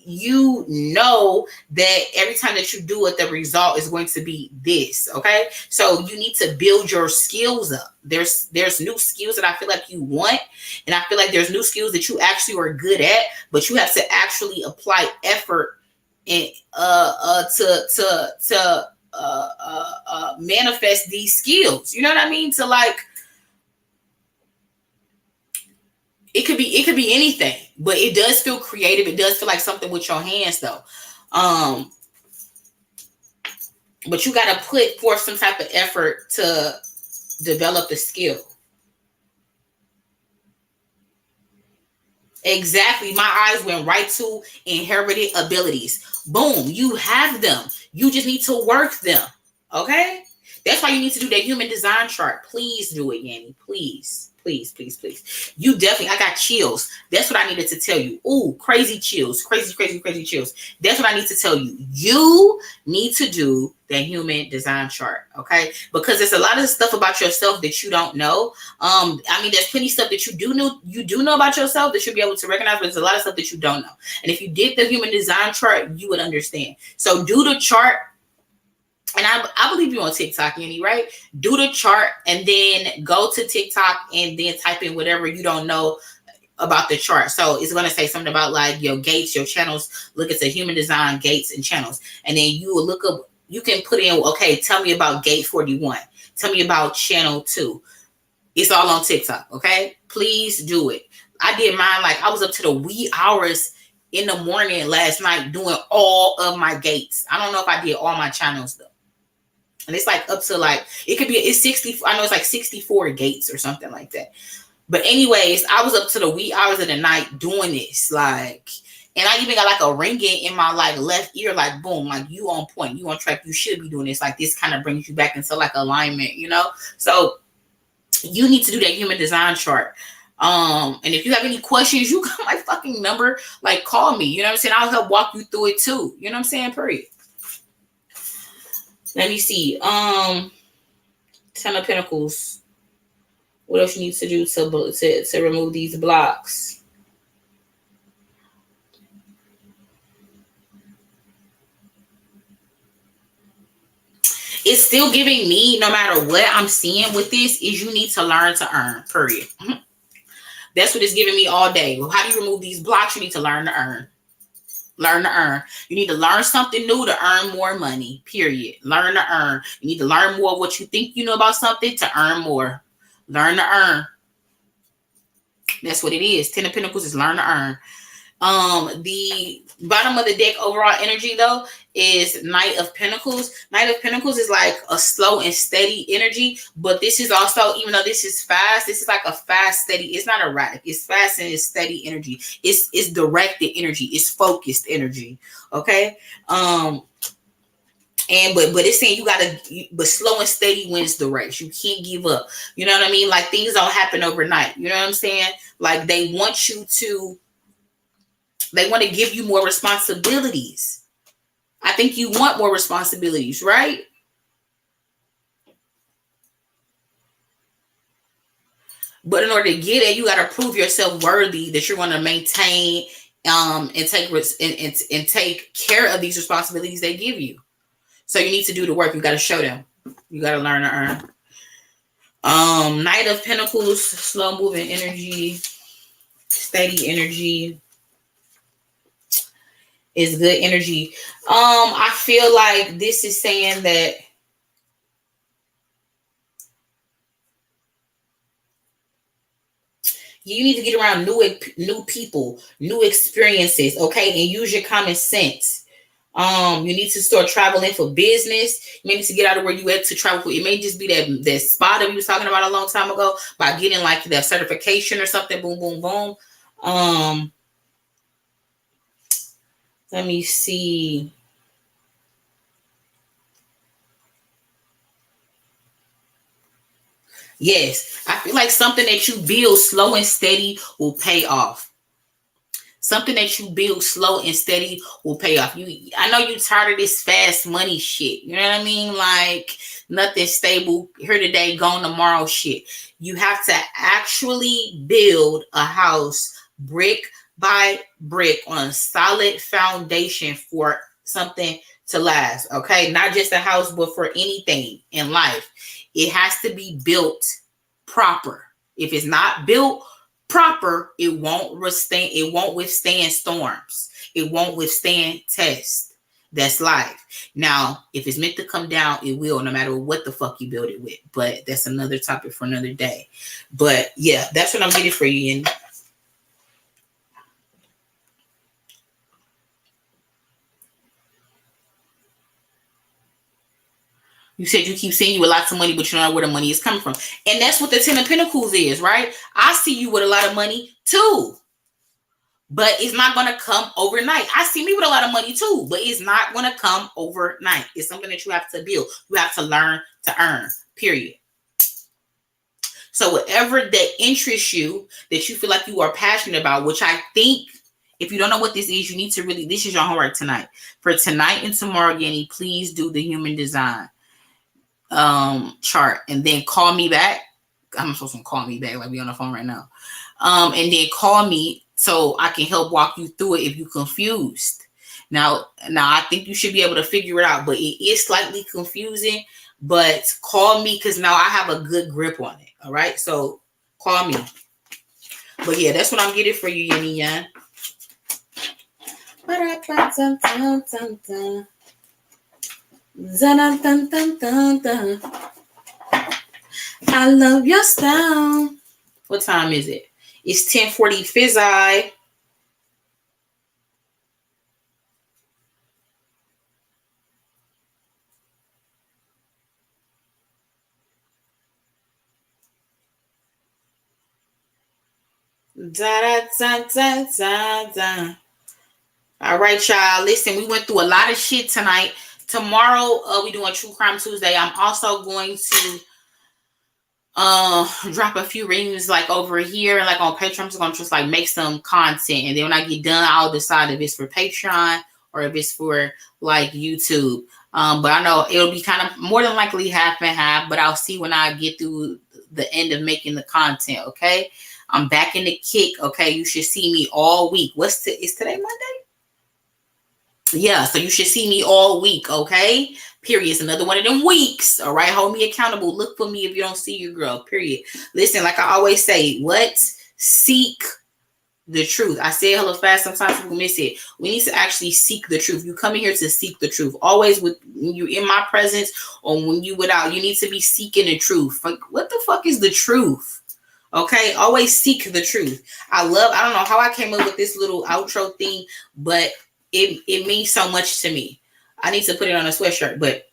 You know that every time that you do it, the result is going to be this. Okay, so you need to build your skills up. There's new skills that I feel like you want, and I feel like there's new skills that you actually are good at, but you have to actually apply effort and to manifest these skills. You know what I mean? To like. It could be anything, but it does feel creative. It does feel like something with your hands, though. But you got to put forth some type of effort to develop the skill. Exactly. My eyes went right to inherited abilities. Boom. You have them. You just need to work them. Okay? That's why you need to do that human design chart. Please do it, Yanni. Please. Please, please, please. You definitely, I got chills. That's what I needed to tell you. Ooh, crazy chills. Crazy chills. That's what I need to tell you. You need to do that human design chart, okay? Because there's a lot of stuff about yourself that you don't know. I mean, there's plenty of stuff that you do know about yourself that you'll be able to recognize, but there's a lot of stuff that you don't know. And if you did the human design chart, you would understand. So do the chart. And I believe you on TikTok, Yanni, right? Do the chart and then go to TikTok and then type in whatever you don't know about the chart. So it's going to say something about like your gates, your channels. Look at the human design gates and channels. And then you will look up, you can put in, okay, tell me about gate 41. Tell me about channel 2. It's all on TikTok, okay? Please do it. I did mine, like I was up to the wee hours in the morning last night doing all of my gates. I don't know if I did all my channels though. And it's like up to like, it's 60, I know it's like 64 gates or something like that. But anyways, I was up to the wee hours of the night doing this, like, and I even got like a ringing in my like left ear, like boom, like you on point, you on track, you should be doing this. Like this kind of brings you back into like alignment, you know? So you need to do that human design chart. And if you have any questions, you got my fucking number, like call me, you know what I'm saying? I'll help walk you through it too. You know what I'm saying? Period. Let me see. 10 of Pentacles. What else you need to do to remove these blocks? It's still giving me, no matter what I'm seeing with this, is you need to learn to earn, period. That's what it's giving me all day. Well, how do you remove these blocks? You need to learn to earn. Learn to earn. You need to learn something new to earn more money, period. Learn to earn. You need to learn more of what you think you know about something to earn more. Learn to earn. That's what it is. 10 of Pentacles is learn to earn. The bottom of the deck overall energy though is Knight of Pentacles. Knight of Pentacles is like a slow and steady energy, but this is also, even though this is fast, this is like a fast, steady. It's not erratic. It's fast and it's steady energy. It's directed energy. It's focused energy. Okay. And but it's saying but slow and steady wins the race. You can't give up. You know what I mean? Like things don't happen overnight. You know what I'm saying? Like they want to give you more responsibilities. I think you want more responsibilities, right? But in order to get it, you got to prove yourself worthy that you're going to maintain and take care of these responsibilities they give you. So you need to do the work. You got to show them. You got to learn to earn. Knight of Pentacles, slow moving energy, steady energy is good energy. I feel like this is saying that you need to get around new people, new experiences, okay, and use your common sense. You need to start traveling for business. You may need to get out of where you at to travel. It may just be that spot that we was talking about a long time ago by getting like that certification or something. Boom, boom, boom. Let me see. Yes, I feel like something that you build slow and steady will pay off. Something that you build slow and steady will pay off. I know you're tired of this fast money shit. You know what I mean? Like nothing stable, here today, gone tomorrow shit. You have to actually build a house brick by brick on a solid foundation for something to last. Okay, not just a house, but for anything in life. It has to be built proper. If it's not built proper, it won't withstand storms. It won't withstand tests. That's life. Now, if it's meant to come down, it will, no matter what the fuck you build it with. But that's another topic for another day. But yeah, that's what I'm getting for you. And you said you keep seeing you with lots of money, but you don't know where the money is coming from. And that's what the 10 of Pentacles is, right? I see you with a lot of money too. But it's not going to come overnight. I see me with a lot of money too, but it's not going to come overnight. It's something that you have to build. You have to learn to earn, period. So whatever that interests you, that you feel like you are passionate about, which I think, if you don't know what this is, you need to really, this is your homework tonight. For tonight and tomorrow, Yanni, please do the human design chart and then call me back. I'm supposed to call me back, like we on the phone right now. And then call me so I can help walk you through it if you're confused. Now I think you should be able to figure it out, but it is slightly confusing. But call me because now I have a good grip on it. All right, so call me. But yeah, that's what I'm getting for you, Yanni Yan. I love your style. What time is it? It's 10:40 Fizz-Eye. All right, y'all. Listen, we went through a lot of shit tonight. Tomorrow, we doing True Crime Tuesday. I'm also going to drop a few readings like over here, like on Patreon. I'm just gonna just like make some content, and then when I get done, I'll decide if it's for Patreon or if it's for like YouTube. But I know it'll be kind of more than likely half and half, but I'll see when I get through the end of making the content. Okay, I'm back in the kick. Okay, you should see me all week. Is today Monday? Yeah, so you should see me all week. Okay, Period. It's another one of them weeks. All right. Hold me accountable. Look for me if you don't see your girl. Period. Listen, like I always say, what? Seek the truth. I say it hella fast. Sometimes people miss it. We need to actually seek the truth. You come in here to seek the truth. Always when you in my presence or when you without, you need to be seeking the truth. Like, what the fuck is the truth? Okay. Always seek the truth. I don't know how I came up with this little outro thing, but it means so much to me. I need to put it on a sweatshirt, but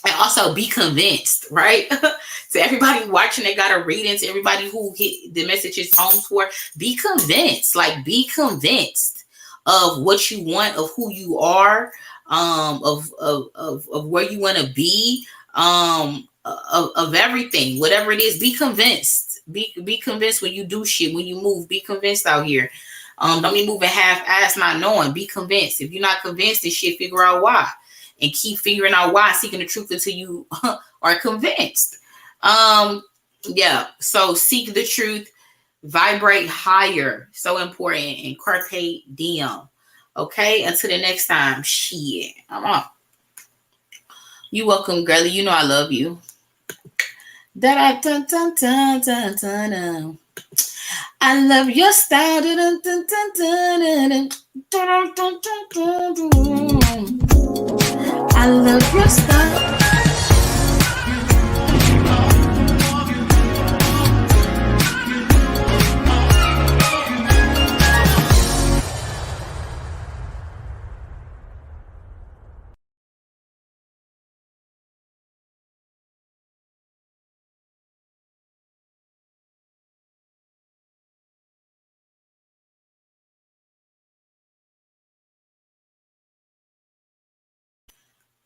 and also be convinced, right? To everybody watching that got a reading, to everybody who hit the messages home for, be convinced. Like, be convinced of what you want, of who you are, of where you want to be, of everything, whatever it is. Be convinced. Be convinced when you do shit, when you move. Be convinced out here. Don't be moving half-ass, not knowing. Be convinced. If you're not convinced in shit, figure out why. And keep figuring out why, seeking the truth until you are convinced. Yeah. So seek the truth, vibrate higher. So important. And carpe diem. Okay. Until the next time. Shit. I'm off. You welcome, girlie. You know I love you. I love your style. I love your style.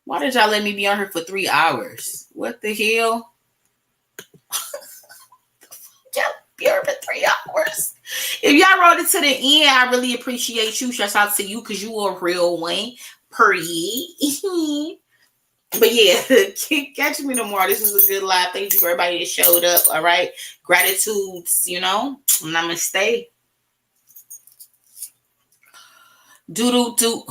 Why did y'all let me be on here for 3 hours? What the hell? Y'all be on for 3 hours. If y'all wrote it to the end, I really appreciate you. Shout out to you because you a real one. But yeah, catch me tomorrow. This was a good live. Thank you for everybody that showed up. All right. Gratitudes, namaste. Do.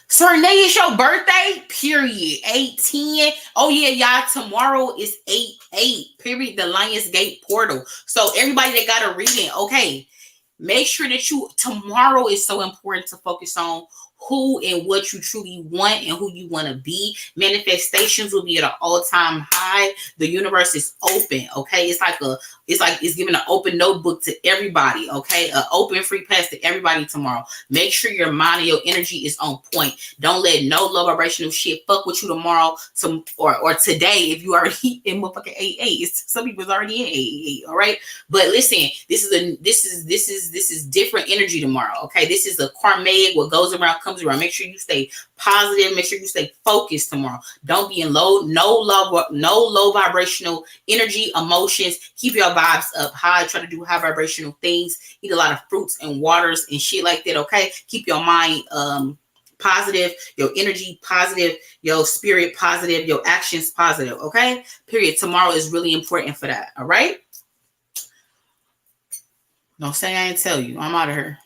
Serene, it's your birthday, period. 8/10. Oh yeah, y'all. Tomorrow is 8/8. Period. The Lionsgate portal. So everybody that got a reading, okay, make sure that tomorrow is so important to focus on who and what you truly want and who you want to be. Manifestations will be at an all-time high. The universe is open. Okay, it's giving an open notebook to everybody. Okay, an open free pass to everybody tomorrow. Make sure your mind and your energy is on point. Don't let no low vibrational shit fuck with you tomorrow or today if you already in motherfucking 8/8. Some people's already in 8/8. All right, but listen, this is different energy tomorrow. Okay, this is a karmic. What goes around comes around. Make sure you stay positive. Make sure you stay focused tomorrow. Don't be in no low vibrational energy, emotions. Keep your vibes up high. Try to do high vibrational things. Eat a lot of fruits and waters and shit like that. Okay, keep your mind positive, your energy positive, your spirit positive, your actions positive. Okay, period. Tomorrow is really important for that. All right. Don't say I didn't tell you. I'm out of here.